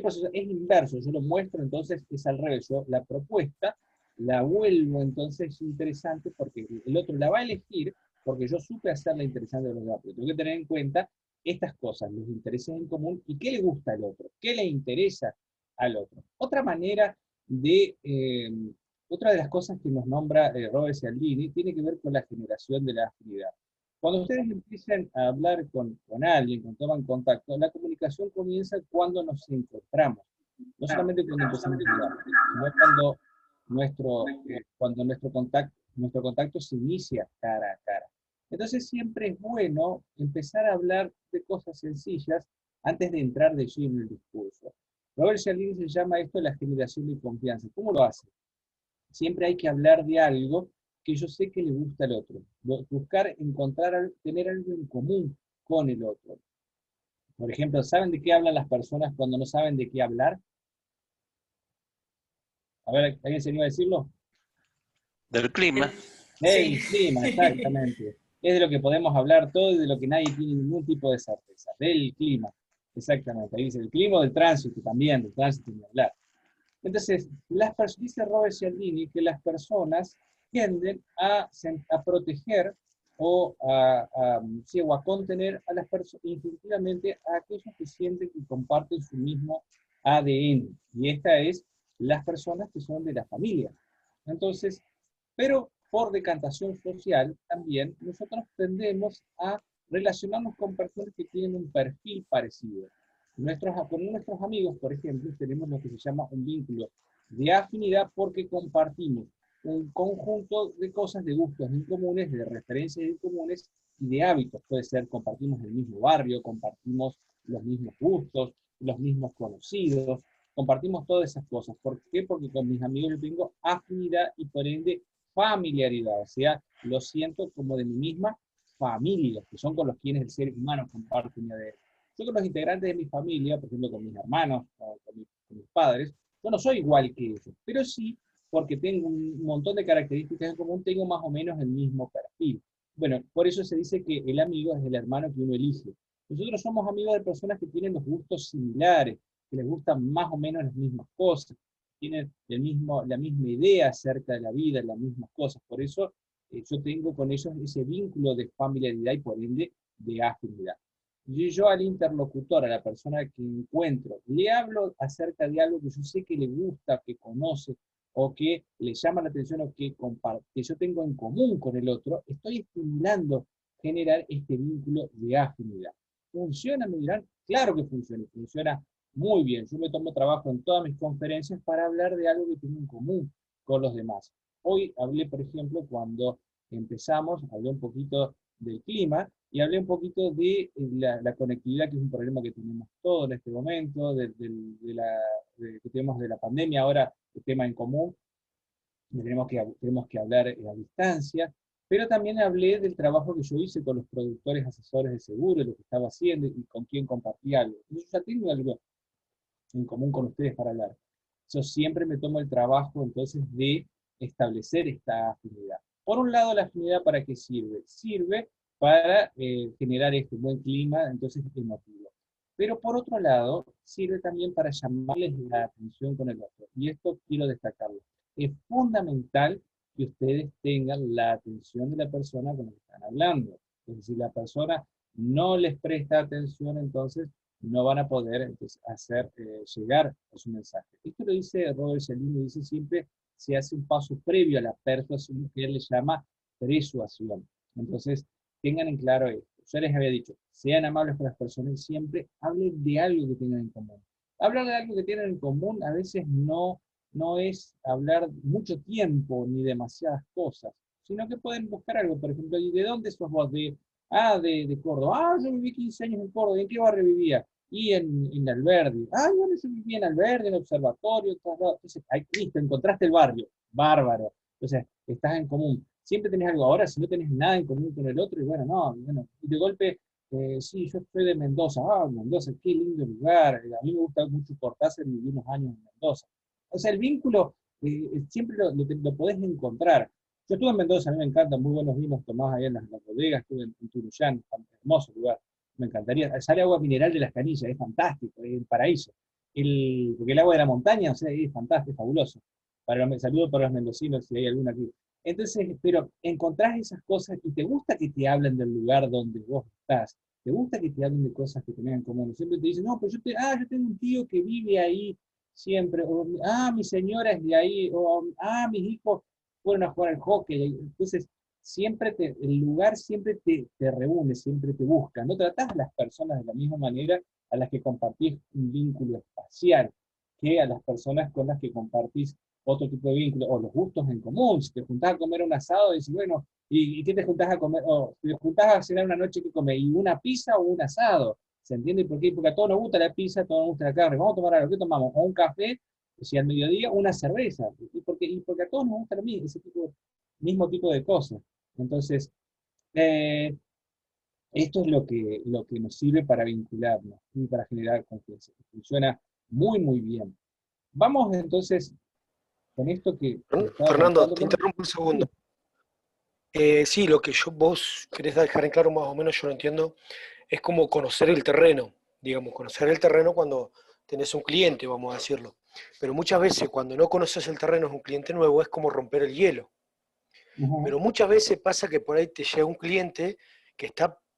[SPEAKER 1] proceso? Es inverso, yo lo muestro, entonces es al revés. Yo la propuesta la vuelvo entonces interesante porque el otro la va a elegir porque yo supe hacerla interesante de los demás. Pero tengo que tener en cuenta estas cosas, los intereses en común y qué le gusta al otro, qué le interesa al otro. Otra manera otra de las cosas que nos nombra Robert Cialdini tiene que ver con la generación de la afinidad. Cuando ustedes empiezan a hablar con alguien, cuando toman contacto, la comunicación comienza cuando nos encontramos. No solamente cuando empezamos a hablar, sino cuando nuestro contacto se inicia cara a cara. Entonces siempre es bueno empezar a hablar de cosas sencillas antes de entrar de lleno en el discurso. Robert Cialdini se llama esto la generación de confianza. ¿Cómo lo hace? Siempre hay que hablar de algo que yo sé que le gusta al otro. Buscar, tener algo en común con el otro. Por ejemplo, ¿saben de qué hablan las personas cuando no saben de qué hablar? A ver, ¿alguien se anima a decirlo?
[SPEAKER 4] Del clima.
[SPEAKER 1] El clima, exactamente. Es de lo que podemos hablar todo y de lo que nadie tiene ningún tipo de certeza. Del clima, exactamente. Ahí dice el clima o del tránsito también, del tránsito ni hablar. Entonces, dice Robert Cialdini que las personas tienden a proteger o a contener a las personas instintivamente a aquellos que sienten que comparten su mismo ADN. Y esta es las personas que son de la familia. Entonces, pero por decantación social también, nosotros tendemos a relacionarnos con personas que tienen un perfil parecido. Con nuestros amigos, por ejemplo, tenemos lo que se llama un vínculo de afinidad porque compartimos un conjunto de cosas, de gustos en comunes, de referencias en comunes y de hábitos. Puede ser, compartimos el mismo barrio, compartimos los mismos gustos, los mismos conocidos, compartimos todas esas cosas. ¿Por qué? Porque con mis amigos yo tengo afinidad y por ende familiaridad, o sea, lo siento como de mi misma familia, que son con los quienes el ser humano comparte mi ADN. Yo con los integrantes de mi familia, por ejemplo con mis hermanos, o con mis padres, yo no soy igual que ellos, pero sí, porque tengo un montón de características en común, tengo más o menos el mismo perfil. Bueno, por eso se dice que el amigo es el hermano que uno elige. Nosotros somos amigos de personas que tienen los gustos similares, que les gustan más o menos las mismas cosas, tienen la misma idea acerca de la vida, las mismas cosas. Por eso yo tengo con ellos ese vínculo de familiaridad y por ende de afinidad. Y yo al interlocutor, a la persona que encuentro, le hablo acerca de algo que yo sé que le gusta, que conoce, o que le llama la atención, o que yo tengo en común con el otro, estoy estimulando generar este vínculo de afinidad. ¿Funciona? Me dirán, claro que funciona, funciona muy bien. Yo me tomo trabajo en todas mis conferencias para hablar de algo que tengo en común con los demás. Hoy hablé, por ejemplo, cuando empezamos, hablé un poquito del clima, y hablé un poquito de la conectividad, que es un problema que tenemos todos en este momento, que tenemos de la pandemia, ahora el tema en común, tenemos que hablar a distancia, pero también hablé del trabajo que yo hice con los productores asesores de seguro, lo que estaba haciendo y con quién compartí algo. Entonces yo ya tengo algo en común con ustedes para hablar. Yo siempre me tomo el trabajo entonces de establecer esta afinidad. Por un lado, la afinidad, ¿para qué sirve? Sirve para generar este buen clima, entonces emotivo. Pero por otro lado, sirve también para llamarles la atención con el otro. Y esto quiero destacarlo. Es fundamental que ustedes tengan la atención de la persona con la que están hablando. Entonces, si la persona no les presta atención, entonces no van a poder entonces, hacer llegar a su mensaje. Esto lo dice Robert Cialdini, dice siempre se hace un paso previo a la persuasión, que él le llama persuasión. Entonces, tengan en claro esto. Yo les había dicho, sean amables con las personas y siempre hablen de algo que tengan en común. Hablar de algo que tienen en común a veces no es hablar mucho tiempo ni demasiadas cosas, sino que pueden buscar algo, por ejemplo, ¿y de dónde sos vos? De Córdoba. Yo viví 15 años en Córdoba. ¿En qué barrio vivía? Y en Alberdi. Bueno, yo vivía en Alberdi, en el observatorio. Entonces, ahí, listo, encontraste el barrio. Bárbaro. Entonces, estás en común. Siempre tenés algo. Ahora, si no tenés nada en común con el otro, y bueno, y de golpe, sí, yo soy de Mendoza. Mendoza, qué lindo lugar. A mí me gusta mucho Cortázar y viví unos años en Mendoza. O sea, el vínculo siempre lo podés encontrar. Yo estuve en Mendoza, a mí me encantan, muy buenos vinos tomados ahí en las bodegas, estuve en Tunuyán, hermoso lugar, me encantaría. Sale agua mineral de las canillas, es fantástico, es el paraíso. Porque el agua de la montaña, o sea, es fantástico, es fabuloso. Saludo para los mendocinos, si hay alguno aquí. Entonces, pero encontrás esas cosas y te gusta que te hablen del lugar donde vos estás, te gusta que te hablen de cosas que tengan en común. Siempre te dicen, no, pues yo tengo un tío que vive ahí siempre, o mi señora es de ahí, o mis hijos fueron a jugar al hockey. Entonces, el lugar siempre te reúne, siempre te busca. No tratás a las personas de la misma manera a las que compartís un vínculo espacial, que a las personas con las que compartís otro tipo de vínculo, o los gustos en común. Si te juntás a comer un asado, y decís, bueno, ¿y qué te juntás a comer? O te juntás a cenar una noche, ¿qué comés? ¿Y una pizza o un asado? ¿Se entiende por qué? Porque a todos nos gusta la pizza, a todos nos gusta la carne. Vamos a tomar algo. ¿Qué tomamos? O un café, si al mediodía, una cerveza. Y porque a todos nos gusta lo mismo, mismo tipo de cosas. Entonces, esto es lo que nos sirve para vincularnos y para generar confianza. Funciona muy, muy bien. Vamos entonces con esto que...
[SPEAKER 3] Fernando, te interrumpo un segundo. Sí, lo que vos querés dejar en claro más o menos, yo lo entiendo, es como conocer el terreno, digamos, conocer el terreno cuando tenés un cliente, vamos a decirlo. Pero muchas veces cuando no conoces el terreno, es un cliente nuevo, es como romper el hielo. Pero muchas veces pasa que por ahí te llega un cliente que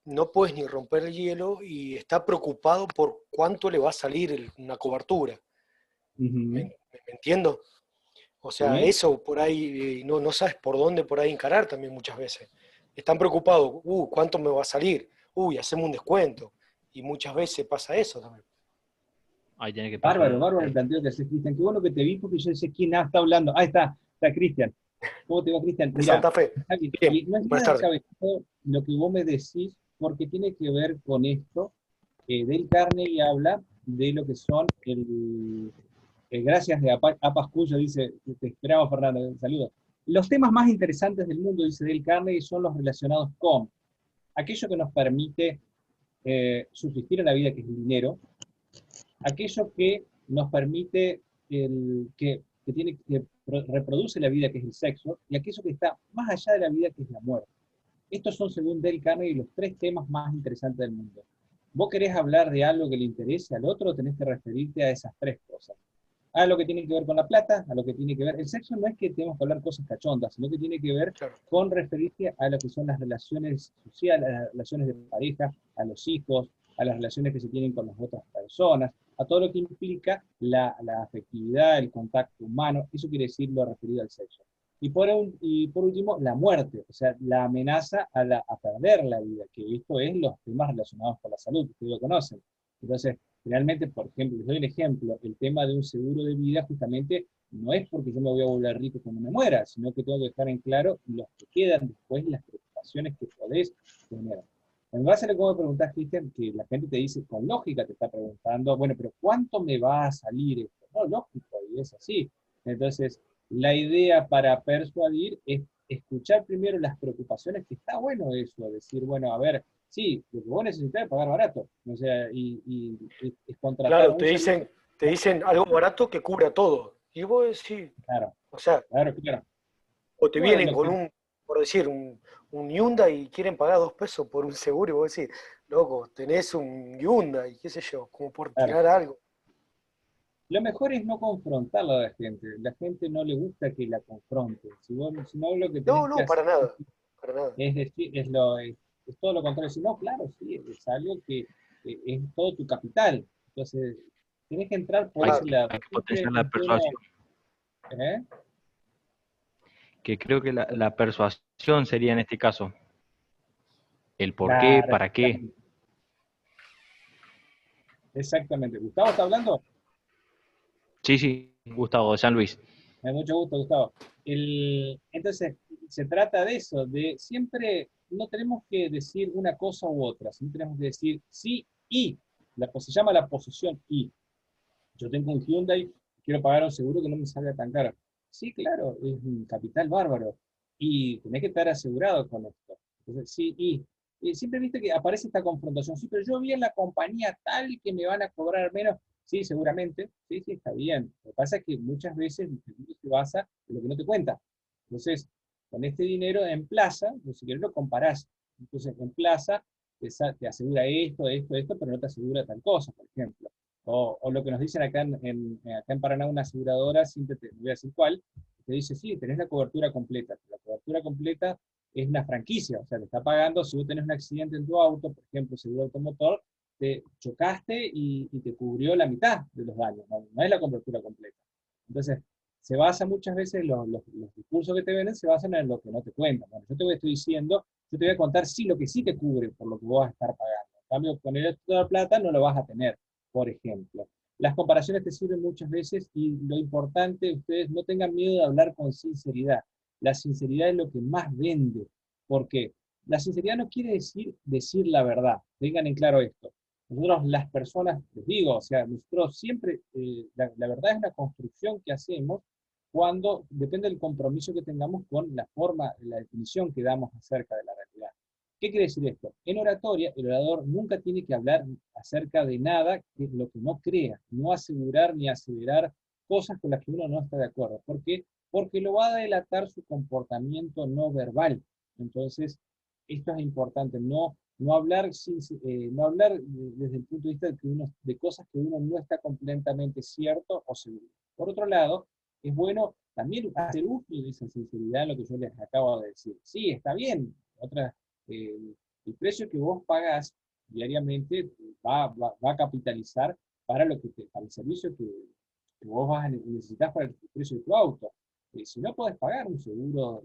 [SPEAKER 3] no puedes ni romper el hielo y está preocupado por cuánto le va a salir una cobertura. ¿Me entiendo? O sea, eso por ahí, no sabes por dónde por ahí encarar también muchas veces. Están preocupados, ¿cuánto me va a salir? Hacemos un descuento. Y muchas veces pasa eso también.
[SPEAKER 4] Ahí tiene que
[SPEAKER 1] Bárbaro el planteo que hace Cristian. Qué bueno que te vi porque yo sé quién está hablando. Ahí está Cristian. ¿Cómo te va, Cristian?
[SPEAKER 3] De Santa Fe.
[SPEAKER 1] Bien, no es nada descabellado lo que vos me decís, porque tiene que ver con esto. Dale Carnegie habla de lo que son gracias de Apas Cuyo, dice, te esperamos, Fernando, saludos. Los temas más interesantes del mundo, dice Dale Carnegie, son los relacionados con aquello que nos permite subsistir en la vida, que es el dinero, aquello que nos permite, que reproduce la vida, que es el sexo, y aquello que está más allá de la vida, que es la muerte. Estos son, según Dale Carnegie, los 3 temas más interesantes del mundo. Vos querés hablar de algo que le interese al otro, tenés que referirte a esas 3 cosas. A lo que tiene que ver con la plata, a lo que tiene que ver... El sexo no es que tenemos que hablar cosas cachondas, sino que tiene que ver con referirse a lo que son las relaciones sociales, a las relaciones de pareja, a los hijos, a las relaciones que se tienen con las otras personas, a todo lo que implica la afectividad, el contacto humano, eso quiere decir lo referido al sexo. Y por último, la muerte, o sea, la amenaza a perder la vida, que esto es los temas relacionados con la salud, que ustedes lo conocen. Entonces, realmente, por ejemplo, les doy el ejemplo, el tema de un seguro de vida justamente no es porque yo me voy a volver rico cuando me muera, sino que tengo que dejar en claro los que quedan después, las preocupaciones que podés tener. En base a lo que vos me preguntás, Cristian, que la gente te dice, con lógica te está preguntando, bueno, pero ¿cuánto me va a salir esto? No, lógico, y es así. Entonces, la idea para persuadir es escuchar primero las preocupaciones, que está bueno eso, decir, bueno, a ver, sí, lo que vos necesitas es pagar barato, o sea, y es contratar...
[SPEAKER 3] Claro, te dicen algo barato que cubra todo, y vos decís,
[SPEAKER 1] claro,
[SPEAKER 3] o sea,
[SPEAKER 1] claro.
[SPEAKER 3] o te
[SPEAKER 1] Bueno,
[SPEAKER 3] vienen con por decir, un Hyundai y quieren pagar $2 por un seguro, y vos decís, loco, tenés un Hyundai, qué sé yo, como por tirar algo.
[SPEAKER 1] Lo mejor es no confrontarlo a la gente no le gusta que la confronte, si no lo que tenés que hacer
[SPEAKER 3] para nada.
[SPEAKER 1] es decir, es todo lo contrario, si no, claro, sí, es algo que es todo tu capital, entonces tenés que entrar por ese lado.
[SPEAKER 4] Hay que potenciar la persuasión. Que creo que la persuasión sería en este caso. El por qué, para qué.
[SPEAKER 1] Exactamente. ¿Gustavo está hablando?
[SPEAKER 4] Sí, Gustavo, de San Luis.
[SPEAKER 1] Me da mucho gusto, Gustavo. Entonces, se trata de eso, de siempre, no tenemos que decir una cosa u otra, sino tenemos que decir sí y. Se llama la posición y. Yo tengo un Hyundai, quiero pagar un seguro que no me salga tan caro. Sí, claro, es un capital bárbaro. Y tenés que estar asegurado con esto. Entonces, sí, y siempre viste que aparece esta confrontación. Sí, pero yo vi en la compañía tal que me van a cobrar menos. Sí, seguramente. Sí, está bien. Lo que pasa es que muchas veces el seguro se basa en lo que no te cuenta. Entonces, con este dinero en plaza, si querés lo comparás. Entonces, en plaza te asegura esto, pero no te asegura tal cosa, por ejemplo. O lo que nos dicen acá en Paraná, una aseguradora, siempre te voy a decir cuál, te dice, sí, tenés la cobertura completa. La cobertura completa es una franquicia, o sea, te está pagando, si vos tenés un accidente en tu auto, por ejemplo, seguro automotor, te chocaste y te cubrió la mitad de los daños, no es la cobertura completa. Entonces, se basa muchas veces, los discursos que te venden se basan en lo que no te cuentan. Bueno, yo te estoy diciendo, yo te voy a contar sí lo que sí te cubre por lo que vos vas a estar pagando. En cambio, con el resto de la plata no lo vas a tener, por ejemplo. Las comparaciones te sirven muchas veces y lo importante, ustedes no tengan miedo de hablar con sinceridad. La sinceridad es lo que más vende. ¿Por qué? La sinceridad no quiere decir la verdad. Tengan en claro esto. Nosotros las personas, les digo, o sea, nosotros siempre, la verdad es una construcción que hacemos cuando depende del compromiso que tengamos con la forma, la definición que damos acerca de la realidad. ¿Qué quiere decir esto? En oratoria, el orador nunca tiene que hablar acerca de nada que lo que no crea, no asegurar ni aseverar cosas con las que uno no está de acuerdo. ¿Por qué? Porque lo va a delatar su comportamiento no verbal. Entonces, esto es importante, no hablar desde el punto de vista de cosas que uno no está completamente cierto o seguro. Por otro lado, es bueno también hacer uso de esa sinceridad en lo que yo les acabo de decir. Sí, está bien, el precio que vos pagás diariamente va a capitalizar para el servicio que vos vas a necesitar para el precio de tu auto. Si no podés pagar un seguro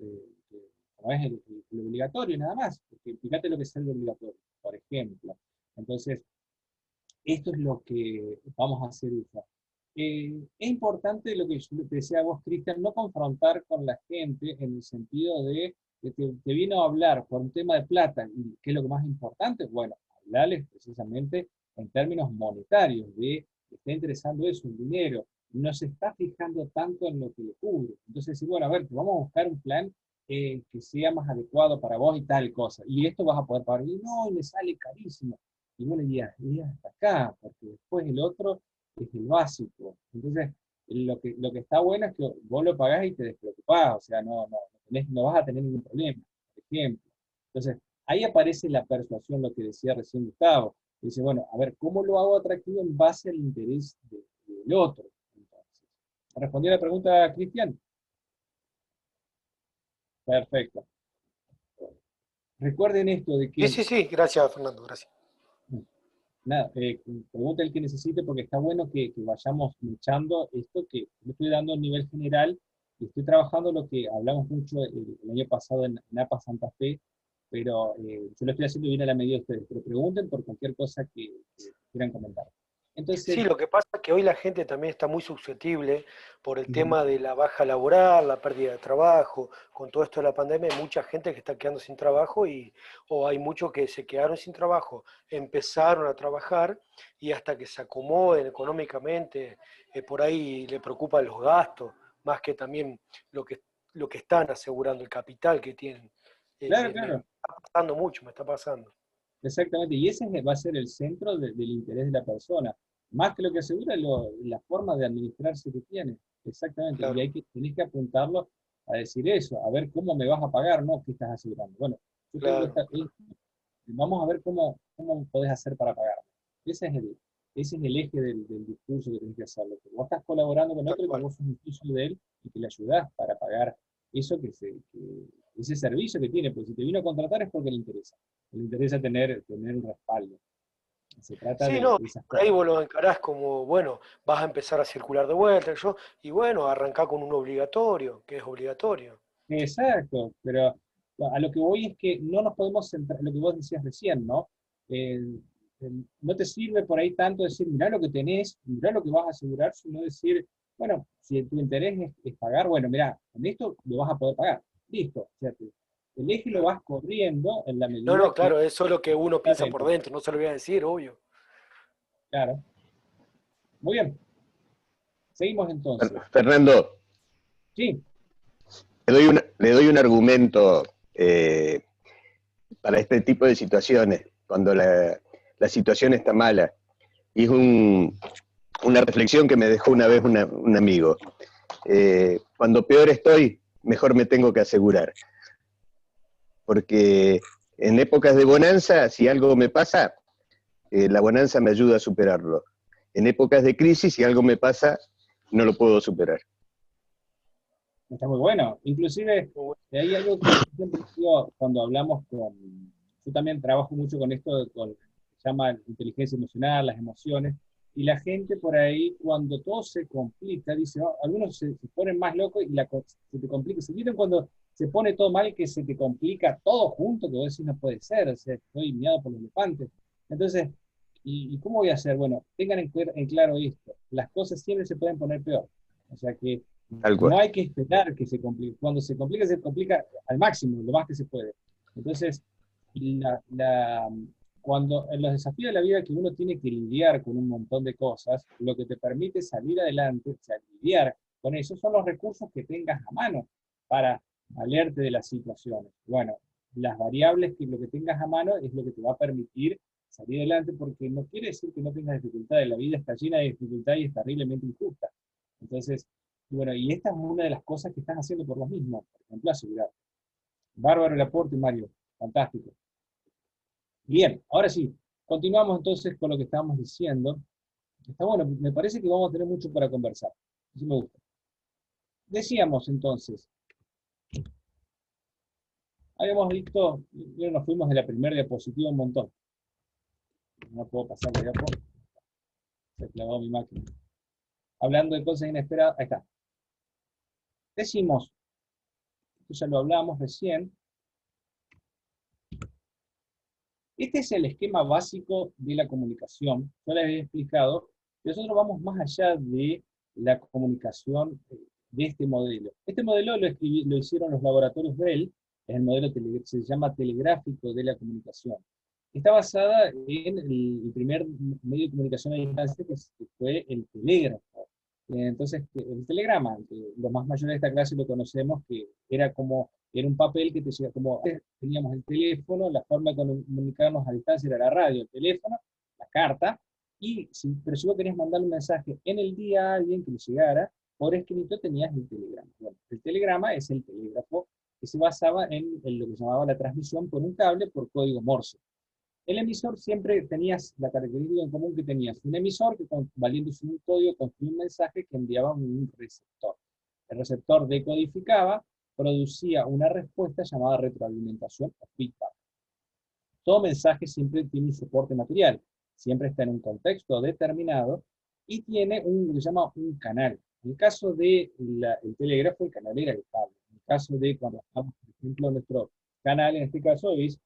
[SPEAKER 1] que no es el obligatorio nada más, porque fíjate lo que es el obligatorio, por ejemplo. Entonces, esto es lo que vamos a hacer uso. Es importante lo que yo te decía a vos, Cristian, no confrontar con la gente en el sentido de que te vino a hablar por un tema de plata, y ¿qué es lo que más importante? Bueno, hablarles precisamente en términos monetarios, de que está interesando eso, el dinero, no se está fijando tanto en lo que le cubre. Entonces, sí, bueno, a ver, vamos a buscar un plan que sea más adecuado para vos y tal cosa, y esto vas a poder pagar, y no, y me sale carísimo. y bueno, y hasta acá, porque después el otro es el básico. Entonces, lo que está bueno es que vos lo pagás y te despreocupás, o sea, no vas a tener ningún problema, por ejemplo. Entonces, ahí aparece la persuasión, lo que decía recién Gustavo. Dice, bueno, a ver, ¿cómo lo hago atractivo en base al interés del otro? Entonces, ¿respondió la pregunta, Cristian? Perfecto. Recuerden esto de que...
[SPEAKER 3] Sí, gracias, Fernando, gracias.
[SPEAKER 1] Nada, pregunta el que necesite, porque está bueno que vayamos echando esto que le estoy dando a nivel general, y estoy trabajando lo que hablamos mucho el año pasado en APA Santa Fe, pero yo lo estoy haciendo bien a la medida de ustedes, pero pregunten por cualquier cosa que quieran comentar. Entonces,
[SPEAKER 3] Sí, lo que pasa es que hoy la gente también está muy susceptible por el tema de la baja laboral, la pérdida de trabajo, con todo esto de la pandemia hay mucha gente que está quedando sin trabajo o hay muchos que se quedaron sin trabajo, empezaron a trabajar y hasta que se acomoden económicamente, por ahí le preocupan los gastos, más que también lo que están asegurando, el capital que tienen.
[SPEAKER 1] claro,
[SPEAKER 3] Me
[SPEAKER 1] claro.
[SPEAKER 3] está pasando mucho, me está pasando.
[SPEAKER 1] Exactamente, y ese va a ser el centro del interés de la persona. Más que lo que asegura, la forma de administrarse que tiene. Exactamente,
[SPEAKER 3] Claro.
[SPEAKER 1] y tenés que apuntarlo a decir eso, a ver cómo me vas a pagar, ¿no? ¿Qué estás asegurando? Bueno, yo tengo
[SPEAKER 3] Claro.
[SPEAKER 1] vamos a ver cómo podés hacer para pagar. Ese es el eje del discurso que tenés que hacerlo. Que vos estás colaborando con otro y que vos sos un socio de él y que le ayudás para pagar eso ese servicio que tiene, porque si te vino a contratar es porque le interesa tener un respaldo. Se trata
[SPEAKER 3] Sí,
[SPEAKER 1] de
[SPEAKER 3] no,
[SPEAKER 1] esas
[SPEAKER 3] por ahí
[SPEAKER 1] cosas.
[SPEAKER 3] vos lo encarás como, bueno, vas a empezar a circular de vuelta, y bueno, arrancá con un obligatorio, que es obligatorio.
[SPEAKER 1] Exacto, pero a lo que voy es que no nos podemos centrar, lo que vos decías recién, ¿no? Eh, no te sirve por ahí tanto decir, mirá lo que tenés, mirá lo que vas a asegurar, sino decir, bueno, si tu interés es pagar, bueno, mirá, con esto lo vas a poder pagar. Listo, o sea, el eje lo
[SPEAKER 3] Claro.
[SPEAKER 1] vas corriendo en la
[SPEAKER 3] No,
[SPEAKER 1] medida
[SPEAKER 3] no,
[SPEAKER 1] que...
[SPEAKER 3] claro, eso es lo que uno piensa por dentro, no se lo voy a decir, obvio.
[SPEAKER 1] Claro. Muy bien. Seguimos entonces.
[SPEAKER 8] Fernando,
[SPEAKER 1] Sí.
[SPEAKER 8] le doy un argumento para este tipo de situaciones, cuando la situación está mala. Y es una reflexión que me dejó una vez un amigo. Cuando peor estoy, mejor me tengo que asegurar. Porque en épocas de bonanza, si algo me pasa, la bonanza me ayuda a superarlo. En épocas de crisis, si algo me pasa, no lo puedo superar.
[SPEAKER 1] Está muy bueno. Inclusive, hay algo que yo siempre digo cuando hablamos yo también trabajo mucho con esto, se llama inteligencia emocional, las emociones, y la gente por ahí, cuando todo se complica, dice, oh, algunos se ponen más locos y se te complica. ¿Se vieron cuando se pone todo mal que se te complica todo junto? Que vos decís, no puede ser, o sea, estoy miado por los elefantes. Entonces, ¿y cómo voy a hacer? Bueno, tengan en claro esto, las cosas siempre se pueden poner peor. O sea que
[SPEAKER 8] Tal cual.
[SPEAKER 1] no hay que esperar que se complique. Cuando se complica al máximo, lo más que se puede. Entonces, cuando en los desafíos de la vida que uno tiene que lidiar con un montón de cosas, lo que te permite salir adelante, o sea, lidiar con eso, son los recursos que tengas a mano para valerte de las situaciones. Bueno, las variables que lo que tengas a mano es lo que te va a permitir salir adelante, porque no quiere decir que no tengas dificultades. La vida está llena de dificultades y es terriblemente injusta. Entonces, bueno, y esta es una de las cosas que estás haciendo por los mismos, por ejemplo, asegurar. Bárbaro el aporte, Mario. Fantástico. Bien, ahora sí, continuamos entonces con lo que estábamos diciendo. Está bueno, me parece que vamos a tener mucho para conversar. Eso me gusta. Decíamos entonces, habíamos visto, nos fuimos de la primera diapositiva un montón. No puedo pasar la diapositiva. Se clavó mi máquina. Hablando de cosas inesperadas, ahí está. Decimos, esto ya lo hablamos recién, este es el esquema básico de la comunicación. Yo les había explicado que nosotros vamos más allá de la comunicación de este modelo. Este modelo lo hicieron los laboratorios Bell, es el modelo que se llama telegráfico de la comunicación. Está basada en el primer medio de comunicación a distancia que fue el telégrafo. Entonces, el telegrama, que los más mayores de esta clase lo conocemos, que era un papel que te llega, como antes teníamos el teléfono, la forma de comunicarnos a distancia era la radio, el teléfono, la carta, pero si vos querías mandar un mensaje en el día a alguien que le llegara, por escrito tenías el telegrama. Bueno, el telegrama es el telégrafo que se basaba en lo que se llamaba la transmisión por un cable por código Morse. El emisor siempre tenías la característica en común que tenías un emisor que, valiéndose un código, construía un mensaje que enviaba un receptor. El receptor decodificaba, producía una respuesta llamada retroalimentación o feedback. Todo mensaje siempre tiene un soporte material, siempre está en un contexto determinado y tiene lo que se llama un canal. En el caso del telégrafo, el canal era el cable. En el caso de cuando estamos, por ejemplo, nuestro canal, en este caso, es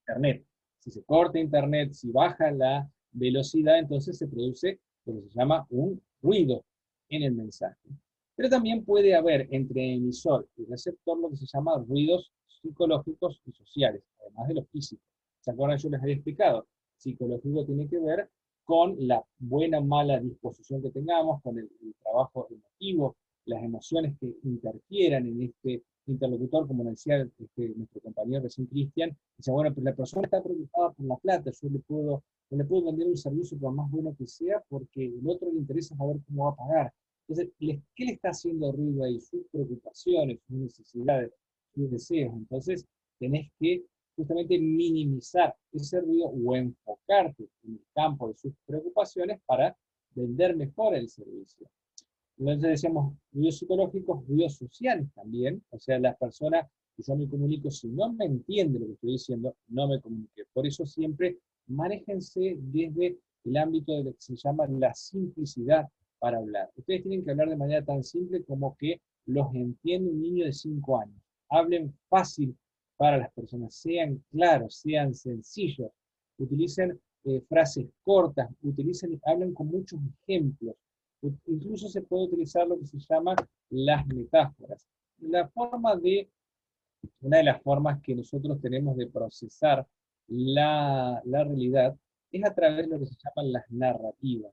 [SPEAKER 1] Internet. Si se corta Internet, si baja la velocidad, entonces se produce lo que se llama un ruido en el mensaje. Pero también puede haber entre emisor y receptor lo que se llama ruidos psicológicos y sociales, además de los físicos. ¿Se acuerdan? Yo les había explicado. Psicológico tiene que ver con la buena o mala disposición que tengamos, con el trabajo emotivo, las emociones que interfieran en este interlocutor, como decía nuestro compañero recién Cristian. Dice, bueno, pero la persona está preocupada por la plata, yo le puedo vender un servicio por más bueno que sea, porque el otro le interesa saber cómo va a pagar. Entonces, ¿qué le está haciendo ruido ahí? Sus preocupaciones, sus necesidades, sus deseos. Entonces, tenés que justamente minimizar ese ruido o enfocarte en el campo de sus preocupaciones para vender mejor el servicio. Entonces decíamos ruidos psicológicos, ruidos sociales también, o sea, las personas que yo me comunico, si no me entiende lo que estoy diciendo, no me comunique. Por eso siempre manéjense desde el ámbito de lo que se llama la simplicidad para hablar. Ustedes tienen que hablar de manera tan simple como que los entiende un niño de 5 años. Hablen fácil para las personas, sean claros, sean sencillos, utilicen frases cortas, hablen con muchos ejemplos. Incluso se puede utilizar lo que se llama las metáforas. Una de las formas que nosotros tenemos de procesar la realidad es a través de lo que se llaman las narrativas.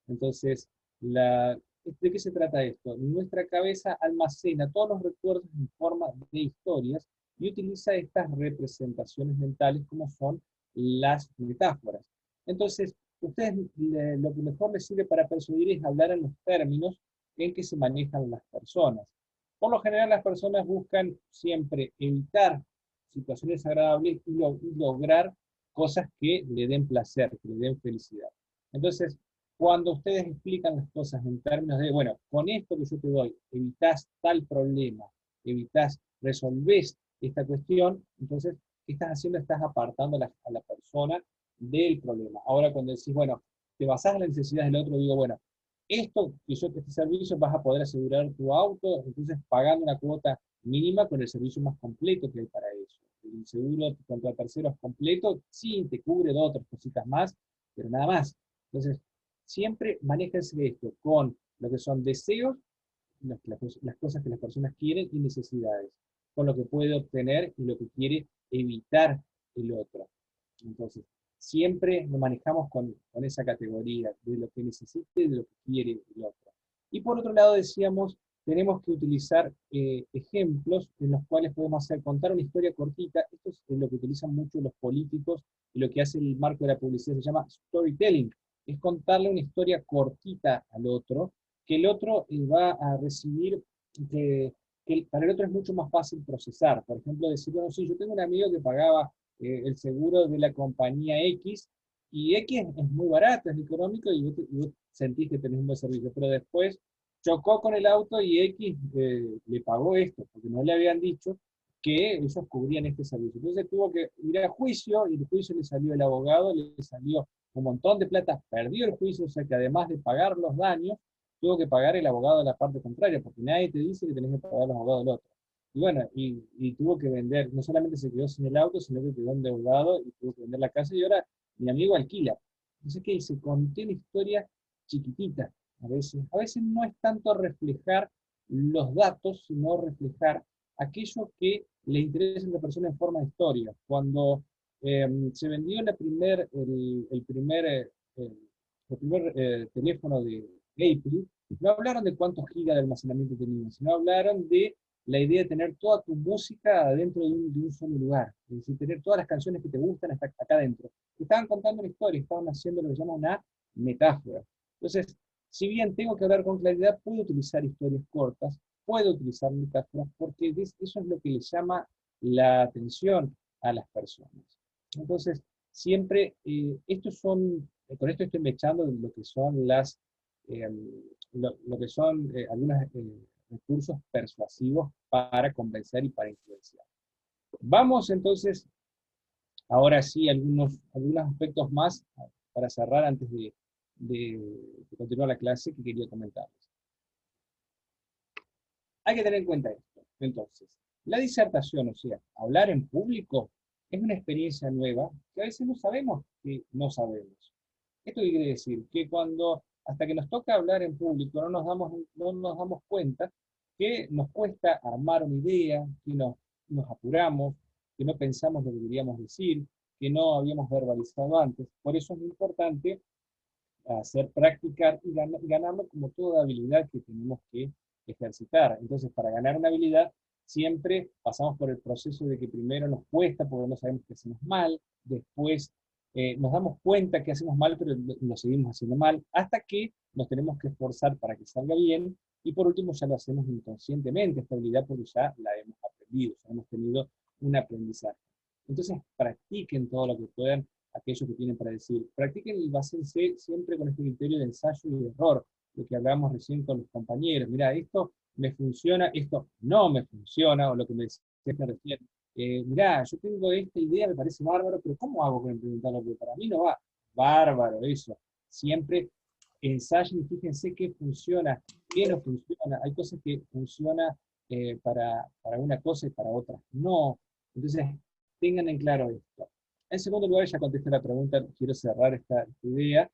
[SPEAKER 1] Entonces, ¿de qué se trata esto? Nuestra cabeza almacena todos los recuerdos en forma de historias y utiliza estas representaciones mentales como son las metáforas. Entonces, ustedes lo que mejor les sirve para persuadir es hablar en los términos en que se manejan las personas. Por lo general las personas buscan siempre evitar situaciones agradables y lograr cosas que le den placer, que le den felicidad. Entonces, cuando ustedes explican las cosas en términos de, bueno, con esto que yo te doy, evitás tal problema, resolvés esta cuestión, entonces, ¿qué estás haciendo? Estás apartando a la persona del problema. Ahora cuando decís, bueno, te basás en las necesidades del otro, digo, bueno, este servicio vas a poder asegurar tu auto, entonces pagando una cuota mínima con el servicio más completo que hay para eso. El seguro contra terceros completo, sí, te cubre 2 o 3 cositas más, pero nada más. Entonces, siempre manéjense esto con lo que son deseos, las cosas que las personas quieren y necesidades, con lo que puede obtener y lo que quiere evitar el otro. Entonces, siempre nos manejamos con esa categoría de lo que necesite y de lo que quiere el otro. Y por otro lado decíamos, tenemos que utilizar ejemplos en los cuales podemos contar una historia cortita. Esto es lo que utilizan mucho los políticos y lo que hace el marco de la publicidad se llama storytelling. Es contarle una historia cortita al otro, que el otro va a recibir, que para el otro es mucho más fácil procesar. Por ejemplo, decir, bueno, sí, yo tengo un amigo que pagaba el seguro de la compañía X, y X es muy barato, es económico, y vos sentís que tenés un buen servicio, pero después chocó con el auto y X le pagó esto, porque no le habían dicho que ellos cubrían este servicio. Entonces tuvo que ir a juicio, y el juicio le salió el abogado, le salió un montón de plata, perdió el juicio, o sea que además de pagar los daños, tuvo que pagar el abogado de la parte contraria, porque nadie te dice que tenés que pagar los abogados del otro. Y bueno, y tuvo que vender, no solamente se quedó sin el auto, sino que quedó endeudado y tuvo que vender la casa, y ahora mi amigo alquila. Entonces, ¿qué dice? Conté una historia chiquitita. A veces no es tanto reflejar los datos, sino reflejar aquello que le interesa a la persona en forma de historia. Cuando se vendió el primer teléfono de Apple, no hablaron de cuántos gigas de almacenamiento tenían, sino hablaron de la idea de tener toda tu música dentro de un solo lugar, es decir, tener todas las canciones que te gustan hasta acá adentro. Estaban contando una historia, estaban haciendo lo que se llama una metáfora. Entonces, si bien tengo que hablar con claridad, puedo utilizar historias cortas, puedo utilizar metáforas, porque eso es lo que les llama la atención a las personas. Entonces, siempre, con esto estoy mechando lo que son lo que son algunos recursos persuasivos para convencer y para influenciar. Vamos entonces, ahora sí, algunos aspectos más para cerrar antes de continuar la clase que quería comentarles. Hay que tener en cuenta esto. Entonces, la disertación, o sea, hablar en público, es una experiencia nueva que a veces no sabemos que no sabemos. Esto quiere decir que hasta que nos toca hablar en público, no nos damos cuenta que nos cuesta armar una idea, que nos apuramos, que no pensamos lo que queríamos decir, que no habíamos verbalizado antes. Por eso es muy importante practicar y ganarlo como toda habilidad que tenemos que ejercitar. Entonces, para ganar una habilidad, siempre pasamos por el proceso de que primero nos cuesta porque no sabemos que hacemos mal, después nos damos cuenta que hacemos mal, pero lo seguimos haciendo mal, hasta que nos tenemos que esforzar para que salga bien, y por último ya lo hacemos inconscientemente, esta habilidad, porque ya la hemos aprendido, ya hemos tenido un aprendizaje. Entonces, practiquen todo lo que puedan, aquellos que tienen para decir. Practiquen y básense siempre con este criterio de ensayo y de error, lo que hablábamos recién con los compañeros. Mira, esto me funciona, esto no me funciona, o lo que me decían recién. Mirá, yo tengo esta idea, me parece bárbaro, pero ¿cómo hago para implementarlo? Porque para mí no va. Bárbaro, eso. Siempre ensayen y fíjense qué funciona, qué no funciona. Hay cosas que funcionan para una cosa y para otras no. Entonces, tengan en claro esto. En segundo lugar, ya contesté la pregunta, quiero cerrar esta idea.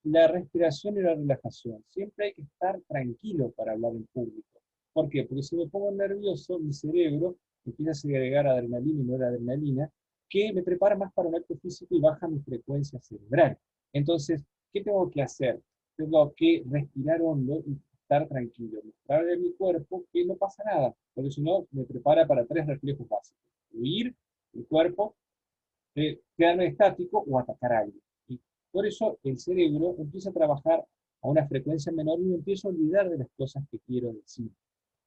[SPEAKER 1] La respiración y la relajación. Siempre hay que estar tranquilo para hablar en público. ¿Por qué? Porque si me pongo nervioso, mi cerebro empieza a segregar adrenalina y noradrenalina, que me prepara más para un acto físico y baja mi frecuencia cerebral. Entonces, ¿qué tengo que hacer? Tengo que respirar hondo y estar tranquilo, mostrarle a mi cuerpo que no pasa nada, porque si no, me prepara para 3 reflejos básicos: huir, el cuerpo, quedarme estático o atacar a alguien. Y por eso el cerebro empieza a trabajar a una frecuencia menor y me empiezo a olvidar de las cosas que quiero decir.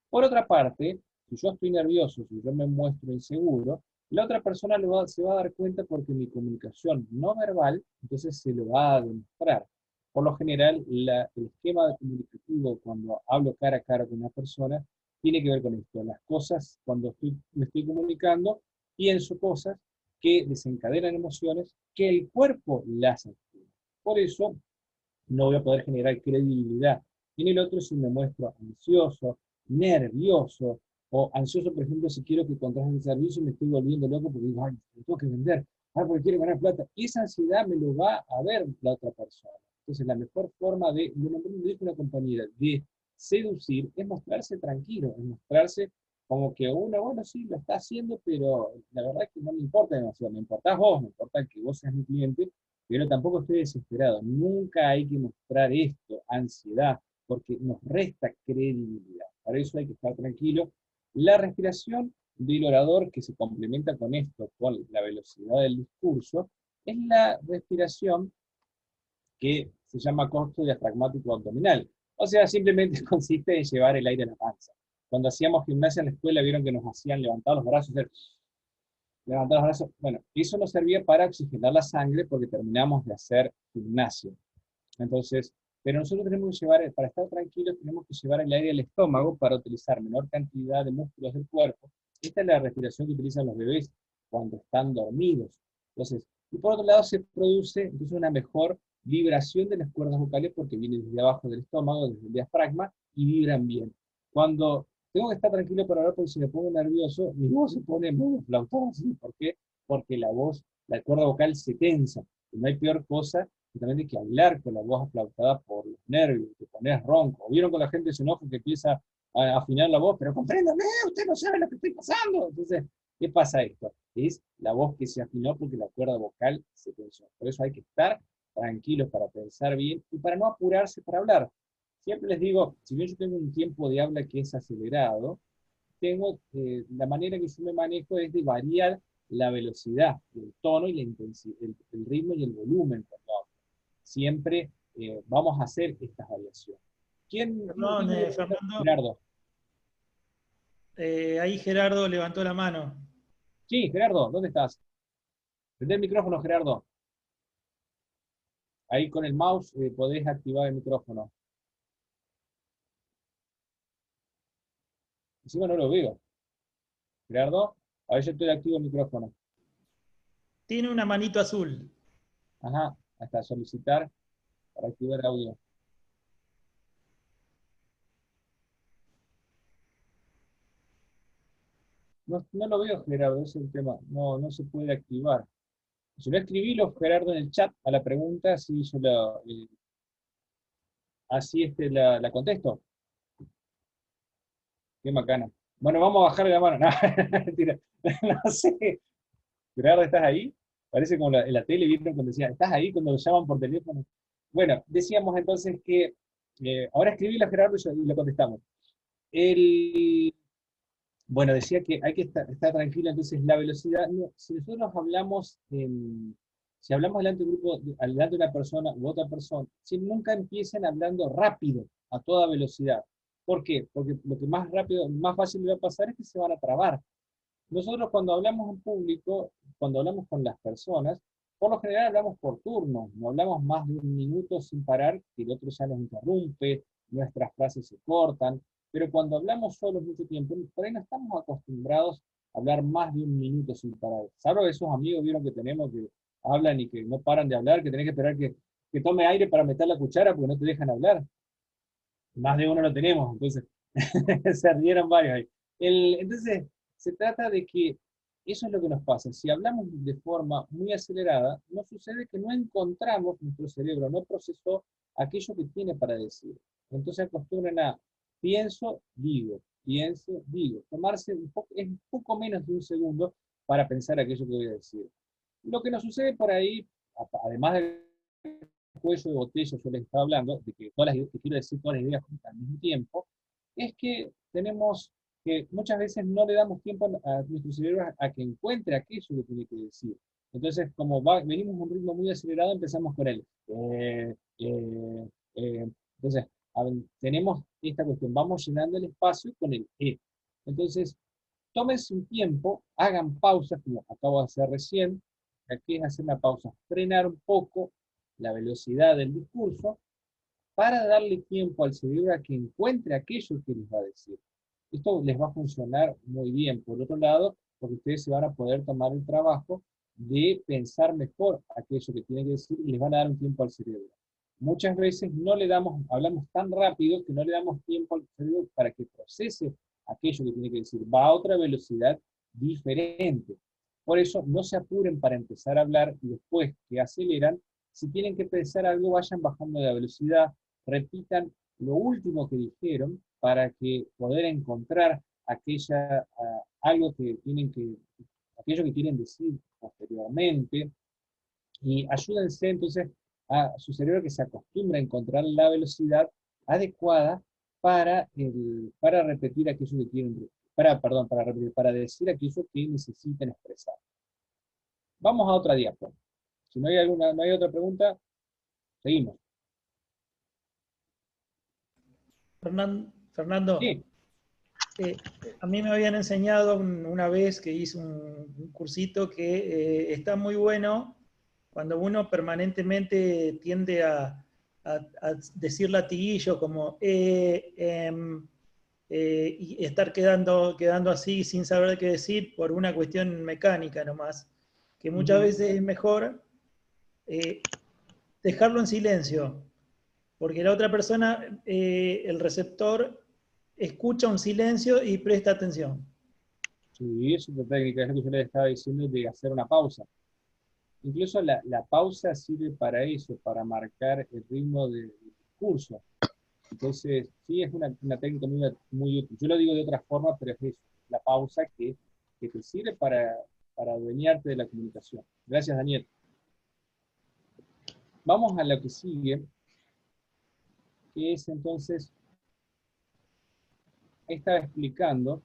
[SPEAKER 1] Por otra parte, si yo estoy nervioso, si yo me muestro inseguro, la otra persona se va a dar cuenta porque mi comunicación no verbal, entonces se lo va a demostrar. Por lo general, el esquema comunicativo cuando hablo cara a cara con una persona tiene que ver con esto. Las cosas, cuando me estoy comunicando, pienso cosas que desencadenan emociones que el cuerpo las activa. Por eso, no voy a poder generar credibilidad en el otro si me muestro ansioso, nervioso, o ansioso, por ejemplo, si quiero que contrate el servicio y me estoy volviendo loco porque digo, ay, me tengo que vender, porque quiero ganar plata. Esa ansiedad me lo va a ver la otra persona. Entonces, la mejor forma me dijo una compañera, de seducir es mostrarse tranquilo, es mostrarse como que uno, bueno, sí, lo está haciendo, pero la verdad es que no me importa demasiado, me importás vos, me importa que vos seas mi cliente, pero tampoco estoy desesperado. Nunca hay que mostrar esto, ansiedad, porque nos resta credibilidad. Para eso hay que estar tranquilo. La respiración del orador, que se complementa con esto, con la velocidad del discurso, es la respiración que se llama costo diafragmático abdominal. O sea, simplemente consiste en llevar el aire a la panza. Cuando hacíamos gimnasia en la escuela, vieron que nos hacían levantar los brazos, levantar los brazos. Bueno, eso nos servía para oxigenar la sangre porque terminamos de hacer gimnasia. Entonces, pero nosotros tenemos que llevar, para estar tranquilos, tenemos que llevar el aire al estómago para utilizar menor cantidad de músculos del cuerpo. Esta es la respiración que utilizan los bebés cuando están dormidos. Entonces, y por otro lado se produce entonces una mejor vibración de las cuerdas vocales porque vienen desde abajo del estómago, desde el diafragma, y vibran bien. Cuando tengo que estar tranquilo para hablar, porque si me pongo nervioso, mi voz se pone muy flautada. ¿Sí? ¿Por qué? Porque la cuerda vocal se tensa. Y no hay peor cosa justamente que hablar con la voz aflautada por los nervios, te pones ronco. ¿Vieron con la gente se enoja que empieza a afinar la voz? Pero compréndame, usted no sabe lo que estoy pasando. Entonces, ¿qué pasa esto? Es la voz que se afinó porque la cuerda vocal se tensó. Por eso hay que estar tranquilos para pensar bien y para no apurarse para hablar. Siempre les digo, si bien yo tengo un tiempo de habla que es acelerado, tengo, la manera que yo me manejo es de variar la velocidad, el tono y la intensidad, el ritmo y el volumen cuando hablo. Siempre vamos a hacer estas variaciones. ¿Quién?
[SPEAKER 9] Perdón, Fernando.
[SPEAKER 1] Gerardo.
[SPEAKER 9] Ahí Gerardo levantó la mano.
[SPEAKER 1] Sí, Gerardo, ¿dónde estás? Prende el micrófono, Gerardo. Ahí con el mouse podés activar el micrófono. Encima no lo veo. Gerardo, a ver, yo estoy activo el micrófono.
[SPEAKER 9] Tiene una manito azul.
[SPEAKER 1] Ajá, hasta solicitar para activar audio. No, no lo veo, Gerardo, ese es el tema. No, no se puede activar. Si lo escribí, Gerardo, en el chat a la pregunta, así yo así la contesto. Qué macana. Bueno, vamos a bajarle la mano. No, mentira. No sé. Gerardo, ¿estás ahí? Parece como en la tele, vieron cuando decía, ¿estás ahí cuando lo llaman por teléfono? Bueno, decíamos entonces que, ahora escribí a Gerardo y le contestamos. Bueno, decía que hay que estar tranquilo, entonces la velocidad, no, si nosotros hablamos, si hablamos delante de un grupo, delante de una persona u otra persona, si nunca empiecen hablando rápido, a toda velocidad. ¿Por qué? Porque lo que más rápido, más fácil le va a pasar es que se van a trabar. Nosotros cuando hablamos en público, cuando hablamos con las personas, por lo general hablamos por turno, no hablamos más de un minuto sin parar, que el otro ya nos interrumpe, nuestras frases se cortan, pero cuando hablamos solos mucho tiempo, por ahí no estamos acostumbrados a hablar más de un minuto sin parar. Salvo esos amigos vieron que tenemos que hablan y que no paran de hablar, que tenés que esperar que tome aire para meter la cuchara porque no te dejan hablar. Más de uno lo tenemos, entonces se rieron varios ahí. Entonces, se trata de que eso es lo que nos pasa. Si hablamos de forma muy acelerada, nos sucede que no encontramos, nuestro cerebro no procesó aquello que tiene para decir. Entonces acostumbran a pienso, digo, tomarse es un poco menos de un segundo para pensar aquello que voy a decir. Lo que nos sucede por ahí, además del cuello de botella, yo les estaba hablando, de que quiero decir todas las ideas al mismo tiempo, es que tenemos que muchas veces no le damos tiempo a nuestro cerebro a que encuentre aquello que tiene que decir. Entonces, como venimos a un ritmo muy acelerado, empezamos con él. Entonces, tenemos esta cuestión, vamos llenando el espacio con el Entonces, tómense un tiempo, hagan pausas, como acabo de hacer recién. Aquí es hacer una pausa, frenar un poco la velocidad del discurso para darle tiempo al cerebro a que encuentre aquello que les va a decir. Esto les va a funcionar muy bien, por otro lado, porque ustedes se van a poder tomar el trabajo de pensar mejor aquello que tienen que decir y les van a dar un tiempo al cerebro. Muchas veces hablamos tan rápido que no le damos tiempo al cerebro para que procese aquello que tiene que decir. Va a otra velocidad diferente. Por eso no se apuren para empezar a hablar y después que aceleran, si tienen que pensar algo, vayan bajando la velocidad, repitan lo último que dijeron para que poder encontrar aquello que quieren decir posteriormente, y ayúdense entonces a su cerebro que se acostumbre a encontrar la velocidad adecuada para repetir aquello que quieren, para decir aquello que necesiten expresar. Vamos a otra diapositiva. Si no hay otra pregunta, seguimos.
[SPEAKER 9] Fernando,
[SPEAKER 1] sí.
[SPEAKER 9] A mí me habían enseñado una vez que hice un cursito que está muy bueno cuando uno permanentemente tiende a decir latiguillos como y estar quedando así sin saber qué decir por una cuestión mecánica nomás, que muchas veces es mejor dejarlo en silencio, porque la otra persona, el receptor, escucha un silencio y presta atención.
[SPEAKER 1] Sí, es una técnica, es lo que yo les estaba diciendo, de hacer una pausa. Incluso la pausa sirve para eso, para marcar el ritmo del discurso. Entonces, sí, es una técnica muy útil. Yo lo digo de otra forma, pero es eso, la pausa que te sirve para adueñarte de la comunicación. Gracias, Daniel. Vamos a lo que sigue, que es entonces, estaba explicando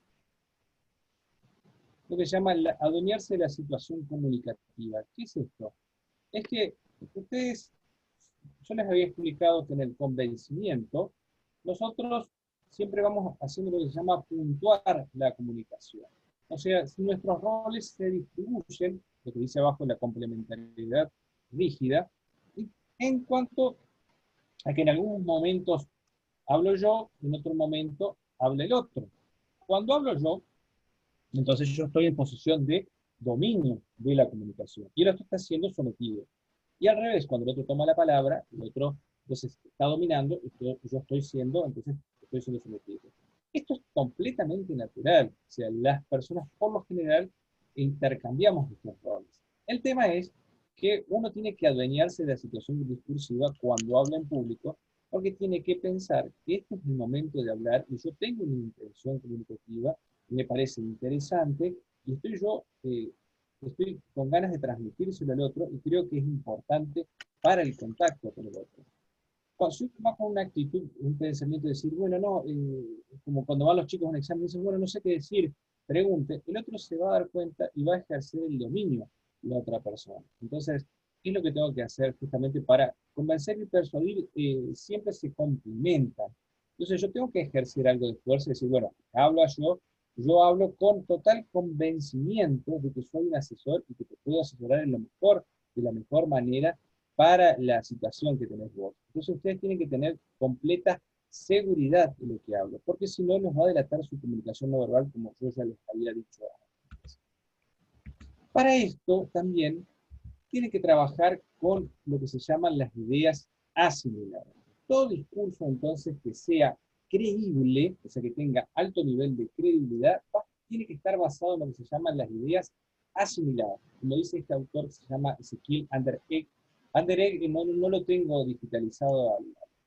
[SPEAKER 1] lo que se llama adueñarse de la situación comunicativa. ¿Qué es esto? Es que ustedes, yo les había explicado que en el convencimiento, nosotros siempre vamos haciendo lo que se llama puntuar la comunicación. O sea, si nuestros roles se distribuyen, lo que dice abajo la complementariedad rígida, en cuanto a que en algunos momentos hablo yo, en otro momento habla el otro. Cuando hablo yo, entonces yo estoy en posición de dominio de la comunicación, y el otro está siendo sometido. Y al revés, cuando el otro toma la palabra, el otro entonces está dominando, y yo estoy siendo sometido. Esto es completamente natural, o sea, las personas por lo general intercambiamos estos roles. El tema es que uno tiene que adueñarse de la situación discursiva cuando habla en público, porque tiene que pensar que este es el momento de hablar, y yo tengo una intención comunicativa, y me parece interesante, y estoy con ganas de transmitírselo al otro, y creo que es importante para el contacto con el otro. Cuando si uno va con una actitud, un pensamiento de decir, bueno, no, como cuando van los chicos a un examen y dicen, bueno, no sé qué decir, pregunte, el otro se va a dar cuenta y va a ejercer el dominio de la otra persona. Entonces, ¿qué es lo que tengo que hacer justamente para convencer y persuadir? Siempre se complementan. Entonces yo tengo que ejercer algo de fuerza y decir, bueno, yo hablo con total convencimiento de que soy un asesor y que te puedo asesorar en lo mejor, de la mejor manera, para la situación que tenés vos. Entonces ustedes tienen que tener completa seguridad de lo que hablo, porque si no, nos va a delatar su comunicación no verbal, como yo ya les había dicho antes. Para esto también tienen que trabajar con lo que se llaman las ideas asimiladas. Todo discurso entonces que sea creíble, o sea que tenga alto nivel de credibilidad, tiene que estar basado en lo que se llaman las ideas asimiladas. Como dice este autor, se llama Ezequiel Anderegg. Anderegg no lo tengo digitalizado,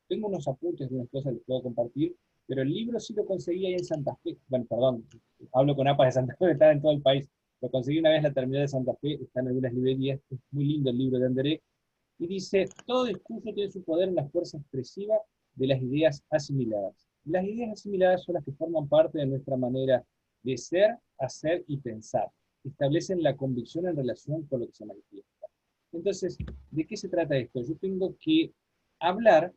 [SPEAKER 1] tengo unos apuntes de unas cosas que les puedo compartir, pero el libro sí lo conseguí ahí en Santa Fe. Bueno, perdón, hablo con APA de Santa Fe, está en todo el país. Lo conseguí una vez en la terminal de Santa Fe, está en algunas librerías, es muy lindo el libro de Anderegg, y dice, todo discurso tiene su poder en la fuerza expresiva de las ideas asimiladas. Las ideas asimiladas son las que forman parte de nuestra manera de ser, hacer y pensar. Establecen la convicción en relación con lo que se manifiesta. Entonces, ¿de qué se trata esto? Yo tengo que hablar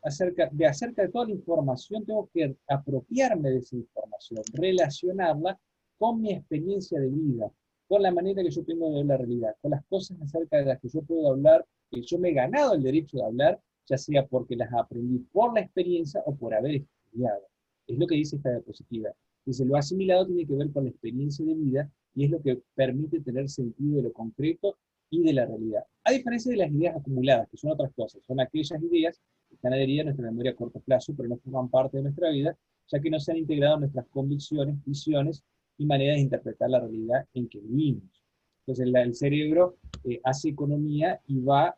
[SPEAKER 1] acerca de toda la información, tengo que apropiarme de esa información, relacionarla con mi experiencia de vida, con la manera que yo tengo de ver la realidad, con las cosas acerca de las que yo puedo hablar, que yo me he ganado el derecho de hablar, ya sea porque las aprendí por la experiencia o por haber estudiado. Es lo que dice esta diapositiva. Dice, lo asimilado tiene que ver con la experiencia de vida y es lo que permite tener sentido de lo concreto y de la realidad. A diferencia de las ideas acumuladas, que son otras cosas, son aquellas ideas que están adheridas a nuestra memoria a corto plazo, pero no forman parte de nuestra vida, ya que no se han integrado en nuestras convicciones, visiones y maneras de interpretar la realidad en que vivimos. Entonces el cerebro hace economía y va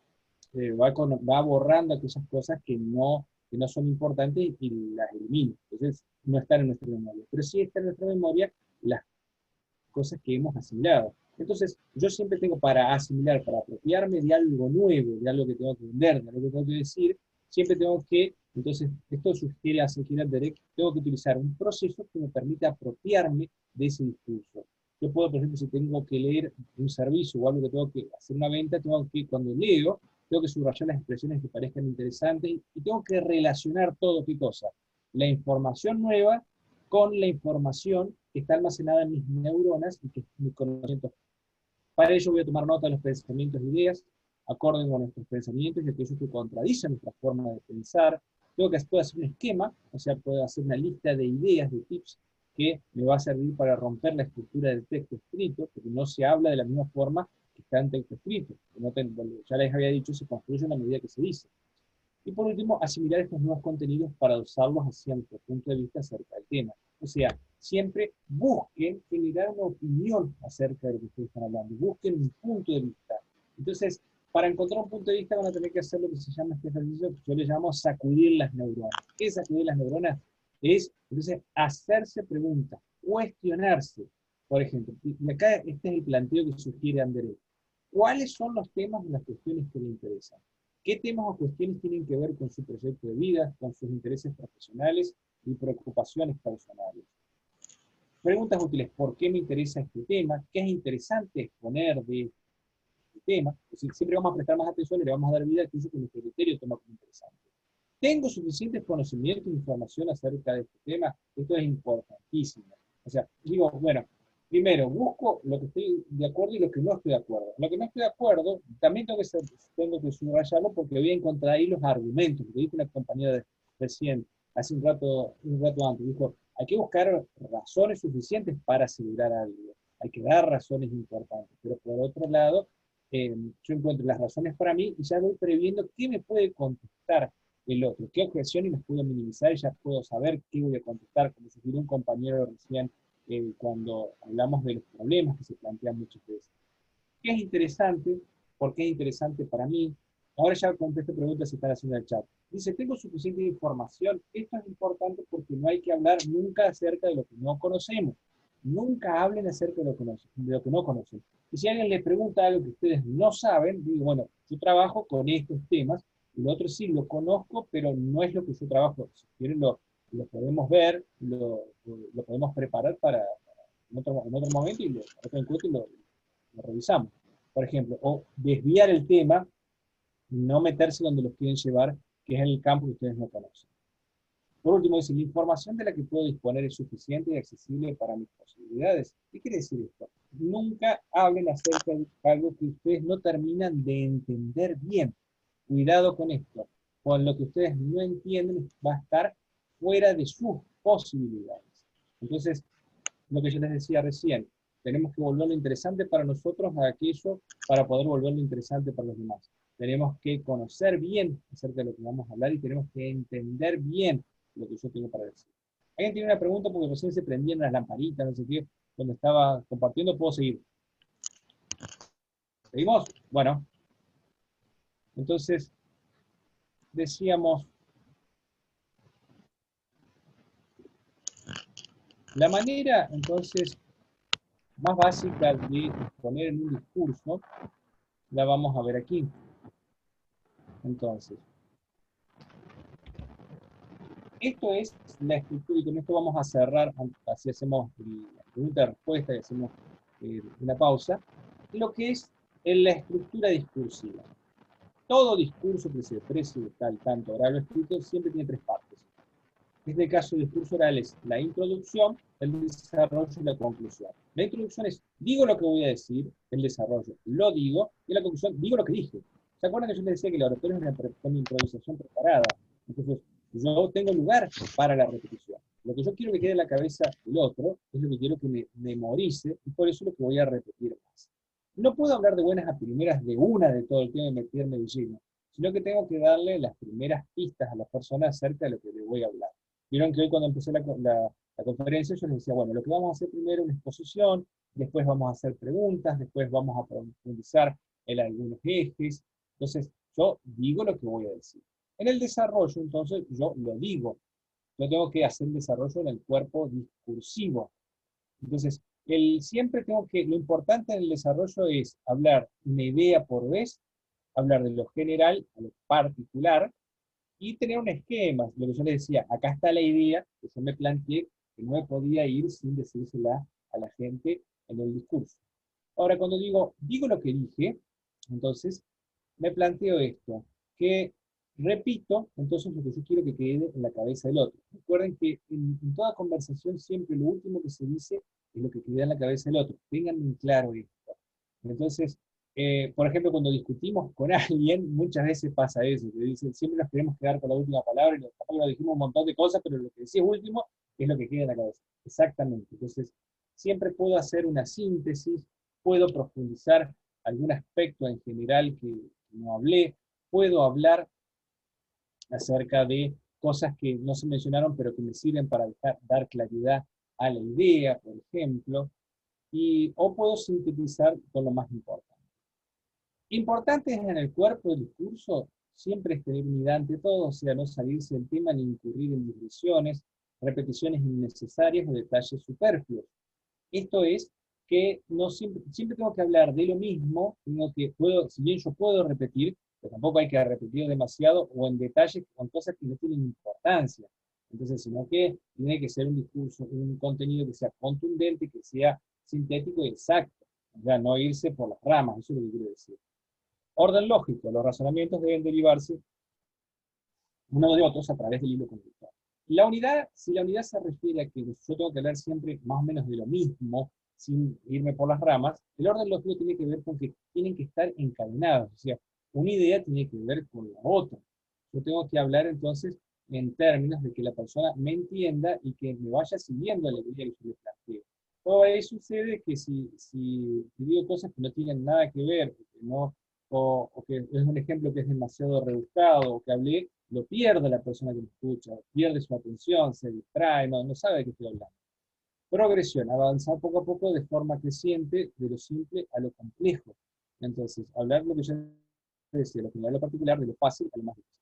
[SPEAKER 1] borrando aquellas cosas que no son importantes y las elimina. Entonces no están en nuestra memoria. Pero sí están en nuestra memoria las cosas que hemos asimilado. Entonces yo siempre tengo para asimilar, para apropiarme de algo nuevo, de algo que tengo que vender, de algo que tengo que decir, siempre tengo que, entonces esto sugiere a Ezequiel Anderegg, tengo que utilizar un proceso que me permita apropiarme de ese discurso. Yo puedo, por ejemplo, si tengo que leer un servicio o algo que tengo que hacer una venta, tengo que, cuando leo, tengo que subrayar las expresiones que parezcan interesantes y tengo que relacionar todo, ¿qué cosa? La información nueva con la información que está almacenada en mis neuronas y que es mi conocimiento. Para ello voy a tomar nota de los pensamientos e ideas, acorde con nuestros pensamientos y aquellos que contradicen nuestra forma de pensar. Puedo hacer un esquema, o sea, puedo hacer una lista de ideas, de tips, que me va a servir para romper la estructura del texto escrito, porque no se habla de la misma forma que está en texto escrito. Ya les había dicho, se construye a medida que se dice. Y por último, asimilar estos nuevos contenidos para usarlos hacia nuestro punto de vista acerca del tema. O sea, siempre busquen generar una opinión acerca de lo que ustedes están hablando. Busquen un punto de vista. Entonces, para encontrar un punto de vista van a tener que hacer lo que se llama este ejercicio, que yo le llamo sacudir las neuronas. ¿Qué es sacudir las neuronas? Es, entonces, hacerse preguntas, cuestionarse. Por ejemplo, y acá este es el planteo que sugiere Anderegg. ¿Cuáles son los temas y las cuestiones que le interesan? ¿Qué temas o cuestiones tienen que ver con su proyecto de vida, con sus intereses profesionales y preocupaciones personales? Preguntas útiles: ¿por qué me interesa este tema? ¿Qué es interesante exponer de este tema? Es decir, siempre vamos a prestar más atención y le vamos a dar vida a aquello que nuestro criterio toma como interesante. ¿Tengo suficientes conocimientos e información acerca de este tema? Esto es importantísimo. O sea, digo, bueno, primero, busco lo que estoy de acuerdo y lo que no estoy de acuerdo. Lo que no estoy de acuerdo, también tengo que subrayarlo porque voy a encontrar ahí los argumentos. Lo que dijo una compañera recién, hace un rato antes, dijo, hay que buscar razones suficientes para asegurar algo. Hay que dar razones importantes. Pero por otro lado, yo encuentro las razones para mí y ya voy previendo qué me puede contestar el otro, qué objeciones las puedo minimizar y ya puedo saber qué voy a contestar, como sugirió un compañero recién cuando hablamos de los problemas que se plantean muchas veces. ¿Qué es interesante? ¿Por qué es interesante para mí? Ahora ya contesto preguntas que están haciendo en el chat. Dice, ¿tengo suficiente información? Esto es importante porque no hay que hablar nunca acerca de lo que no conocemos. Nunca hablen acerca de lo que no conocen. Y si alguien les pregunta algo que ustedes no saben, digo, bueno, yo trabajo con estos temas, y lo otro sí lo conozco, pero no es lo que yo trabajo. Si quieren lo podemos ver, lo podemos preparar para en otro momento y otro encuentro y lo revisamos. Por ejemplo, o desviar el tema, no meterse donde los quieren llevar, que es el campo que ustedes no conocen. Por último, dice, la información de la que puedo disponer es suficiente y accesible para mis posibilidades. ¿Qué quiere decir esto? Nunca hablen acerca de algo que ustedes no terminan de entender bien. Cuidado con esto. Con lo que ustedes no entienden va a estar fuera de sus posibilidades. Entonces, lo que yo les decía recién, tenemos que volverlo interesante para nosotros a aquello para poder volverlo interesante para los demás. Tenemos que conocer bien acerca de lo que vamos a hablar y tenemos que entender bien lo que yo tengo para decir. ¿Alguien tiene una pregunta? Porque recién se prendían las lamparitas, no sé qué, cuando estaba compartiendo. ¿Puedo seguir? ¿Seguimos? Bueno. Entonces, decíamos, la manera, entonces, más básica de exponer en un discurso, la vamos a ver aquí. Entonces, esto es la estructura, y con esto vamos a cerrar, así hacemos la pregunta y respuesta y hacemos una pausa, lo que es la estructura discursiva. Todo discurso que se precie tanto oral o escrito, siempre tiene tres partes. En este caso, el discurso oral es la introducción, el desarrollo y la conclusión. La introducción es, digo lo que voy a decir, el desarrollo lo digo, y la conclusión, digo lo que dije. ¿Se acuerdan que yo les decía que la oratoria es una improvisación preparada? Entonces, yo tengo lugar para la repetición. Lo que yo quiero que quede en la cabeza del otro, es lo que quiero que me memorice, y por eso es lo que voy a repetir más. No puedo hablar de buenas a primeras de todo el tema y meterme de lleno, sino que tengo que darle las primeras pistas a las personas acerca de lo que le voy a hablar. Vieron que hoy cuando empecé la conferencia yo les decía, bueno, lo que vamos a hacer primero es una exposición, después vamos a hacer preguntas, después vamos a profundizar en algunos ejes. Entonces, yo digo lo que voy a decir. En el desarrollo, entonces, yo lo digo. Yo tengo que hacer el desarrollo en el cuerpo discursivo. Entonces, siempre lo importante en el desarrollo es hablar una idea por vez, hablar de lo general a lo particular, y tener un esquema, lo que yo les decía, acá está la idea que yo me planteé, que no me podía ir sin decírsela a la gente en el discurso. Ahora, cuando digo lo que dije, entonces me planteo esto, que repito, entonces lo que yo quiero que quede en la cabeza del otro. Recuerden que en toda conversación siempre lo último que se dice es lo que queda en la cabeza del otro. Tengan en claro esto. Entonces, por ejemplo, cuando discutimos con alguien, muchas veces pasa eso, que dicen, siempre nos queremos quedar con la última palabra, y nosotros dijimos un montón de cosas, pero lo que decís último es lo que queda en la cabeza. Exactamente. Entonces, siempre puedo hacer una síntesis, puedo profundizar algún aspecto en general que no hablé, puedo hablar acerca de cosas que no se mencionaron, pero que me sirven para dar claridad a la idea, por ejemplo, o puedo sintetizar con lo más importante. Importante es en el cuerpo del discurso, siempre es tener unidad ante todo, o sea, no salirse del tema ni incurrir en digresiones, repeticiones innecesarias o detalles superfluos. Esto es que no siempre tengo que hablar de lo mismo, sino que si bien yo puedo repetir, pero tampoco hay que repetir demasiado o en detalles con cosas que no tienen importancia. Entonces, sino que tiene que ser un discurso, un contenido que sea contundente, que sea sintético y exacto. O sea, no irse por las ramas, eso es lo que quiero decir. Orden lógico, los razonamientos deben derivarse uno de otros a través del hilo conductor. La unidad, si la unidad se refiere a que yo tengo que hablar siempre más o menos de lo mismo, sin irme por las ramas, el orden lógico tiene que ver con que tienen que estar encadenados, o sea, una idea tiene que ver con la otra. Yo tengo que hablar entonces en términos de que la persona me entienda y que me vaya siguiendo la idea que yo le planteo. Todo ahí sucede que si digo cosas que no tienen nada que ver, que no, o que es un ejemplo que es demasiado rebuscado, o que hablé, lo pierde la persona que me escucha, pierde su atención, se distrae, no sabe de qué estoy hablando. Progresión, avanzar poco a poco de forma creciente, de lo simple a lo complejo. Entonces, hablar lo que yo decía, lo general a lo particular, de lo fácil a lo más difícil.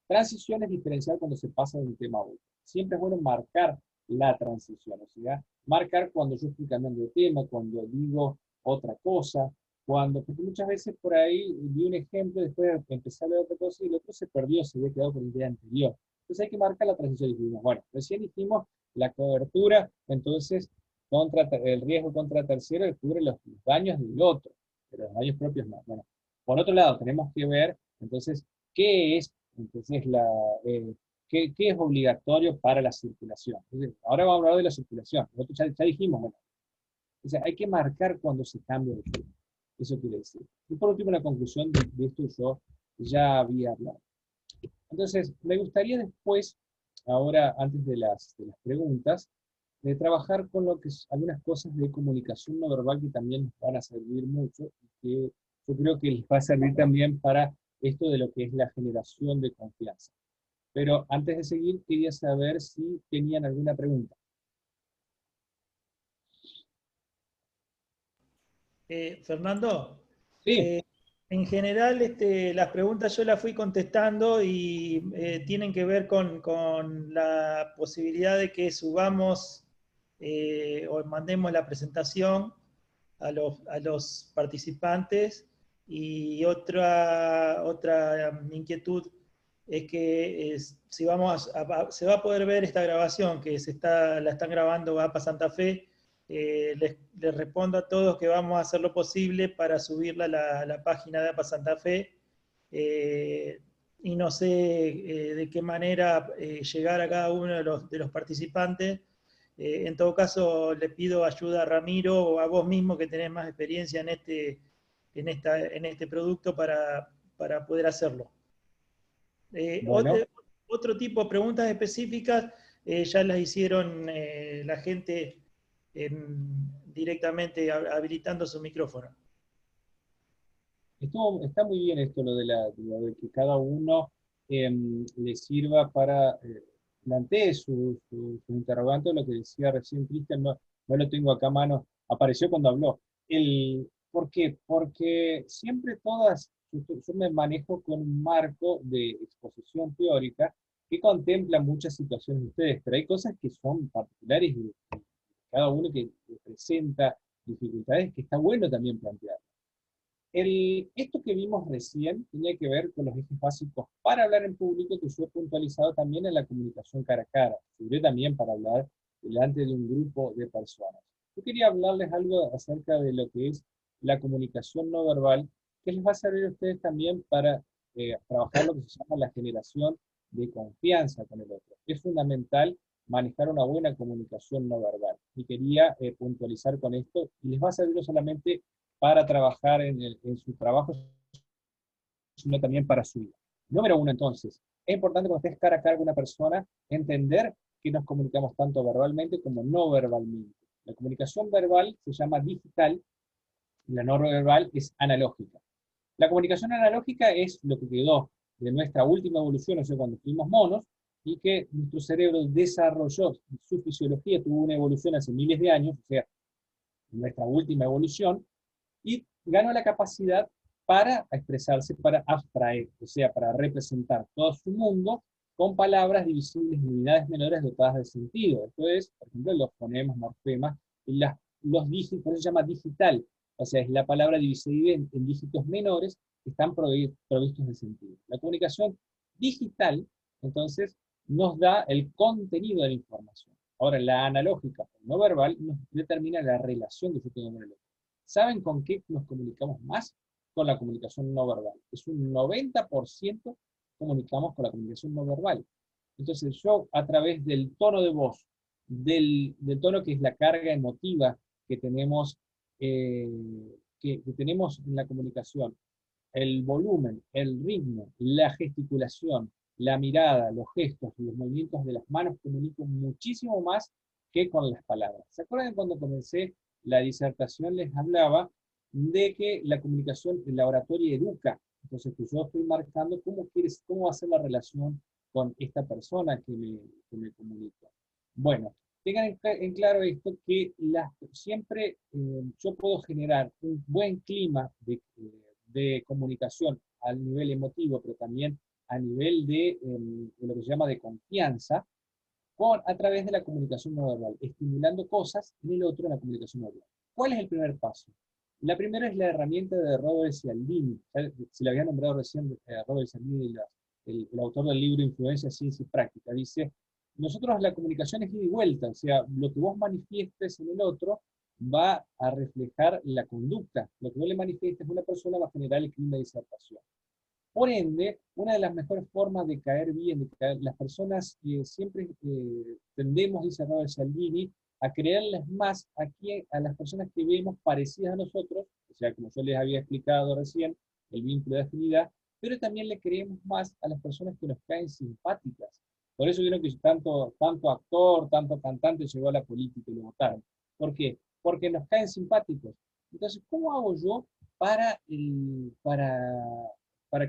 [SPEAKER 1] Transición es diferencial cuando se pasa de un tema a otro. Siempre es bueno marcar la transición, o sea, marcar cuando yo estoy cambiando de tema, cuando digo otra cosa, porque muchas veces por ahí di un ejemplo, después empecé a hablar de otra cosa y el otro se perdió, se había quedado con la idea anterior. Entonces hay que marcar la transición y dijimos, bueno, recién dijimos la cobertura, entonces el riesgo contra tercero cubre los daños del otro, pero los daños propios no. Bueno, por otro lado, tenemos que ver, entonces, ¿qué es obligatorio para la circulación? Entonces, ahora vamos a hablar de la circulación. Nosotros ya dijimos, bueno, o sea, hay que marcar cuando se cambia de tema. Eso quiere decir. Y por último, la conclusión de esto yo ya había hablado. Entonces, me gustaría después, ahora antes de las preguntas, de trabajar con algunas cosas de comunicación no verbal que también nos van a servir mucho y que yo creo que les va a servir también para esto de lo que es la generación de confianza. Pero antes de seguir, quería saber si tenían alguna pregunta.
[SPEAKER 9] Fernando,
[SPEAKER 1] Sí.
[SPEAKER 9] En general las preguntas yo las fui contestando y tienen que ver con la posibilidad de que subamos o mandemos la presentación a los participantes, y otra inquietud es que si se va a poder ver esta grabación que la están grabando APA Santa Fe. Les respondo a todos que vamos a hacer lo posible para subirla a la página de APA Santa Fe, y no sé de qué manera llegar a cada uno de los participantes. En todo caso, le pido ayuda a Ramiro o a vos mismo, que tenés más experiencia en este producto, para poder hacerlo.
[SPEAKER 1] Bueno.
[SPEAKER 9] Otro tipo de preguntas específicas ya las hicieron la gente directamente habilitando su micrófono.
[SPEAKER 1] Está muy bien esto, lo de que cada uno le sirva para plantee su interrogante. Lo que decía recién Cristian, no lo tengo acá a mano, apareció cuando habló. ¿Por qué? Porque siempre yo me manejo con un marco de exposición teórica que contempla muchas situaciones de ustedes, pero hay cosas que son particulares de cada uno, que presenta dificultades que está bueno también plantear. Esto que vimos recién tenía que ver con los ejes básicos para hablar en público, que yo he puntualizado también en la comunicación cara a cara, sirve también para hablar delante de un grupo de personas. Yo quería hablarles algo acerca de lo que es la comunicación no verbal, que les va a servir a ustedes también para trabajar lo que se llama la generación de confianza con el otro. Es fundamental manejar una buena comunicación no verbal. Y quería puntualizar con esto, y les va a servir no solamente para trabajar en su trabajo, sino también para su vida. Número uno, entonces, es importante cuando estés cara a cara con una persona, entender que nos comunicamos tanto verbalmente como no verbalmente. La comunicación verbal se llama digital, y la no verbal es analógica. La comunicación analógica es lo que quedó de nuestra última evolución, o sea, cuando fuimos monos, y que nuestro cerebro desarrolló, su fisiología tuvo una evolución hace miles de años, o sea, nuestra última evolución, y ganó la capacidad para expresarse, para abstraer, o sea, para representar todo su mundo con palabras divisibles en unidades menores dotadas de sentido. Esto es, por ejemplo, los fonemas, morfemas, los dígitos, por eso se llama digital, o sea, es la palabra dividida en dígitos menores que están provistos de sentido. La comunicación digital, entonces, nos da el contenido de la información. Ahora, la analógica, no verbal, nos determina la relación que yo tengo con el otro. ¿Saben con qué nos comunicamos más? Con la comunicación no verbal. Es un 90% comunicamos con la comunicación no verbal. Entonces yo, a través del tono de voz, del tono que es la carga emotiva que tenemos, que tenemos en la comunicación, el volumen, el ritmo, la gesticulación, la mirada, los gestos y los movimientos de las manos comunico muchísimo más que con las palabras. ¿Se acuerdan cuando comencé la disertación les hablaba de que la comunicación, la oratoria educa? Entonces que yo estoy marcando cómo va a ser la relación con esta persona que me comunica. Bueno, tengan en claro esto, que siempre yo puedo generar un buen clima de comunicación al nivel emotivo, pero también a nivel de lo que se llama de confianza, a través de la comunicación no verbal, estimulando cosas en el otro en la comunicación no verbal. ¿Cuál es el primer paso? La primera es la herramienta de Robert Cialdini. Se le había nombrado recién Robert Cialdini, el autor del libro Influencia, Ciencia y Práctica. Dice, nosotros la comunicación es ida y vuelta, o sea, lo que vos manifiestes en el otro va a reflejar la conducta. Lo que vos le manifiestes a una persona va a generar el clima de disertación. Por ende, una de las mejores formas de caer bien, las personas siempre tendemos, dice Robert Cialdini, a creerles más a las personas que vemos parecidas a nosotros, o sea, como yo les había explicado recién, el vínculo de afinidad, pero también le creemos más a las personas que nos caen simpáticas. Por eso vieron que tanto actor, tanto cantante llegó a la política y lo votaron. ¿Por qué? Porque nos caen simpáticos. Entonces, ¿cómo hago yo para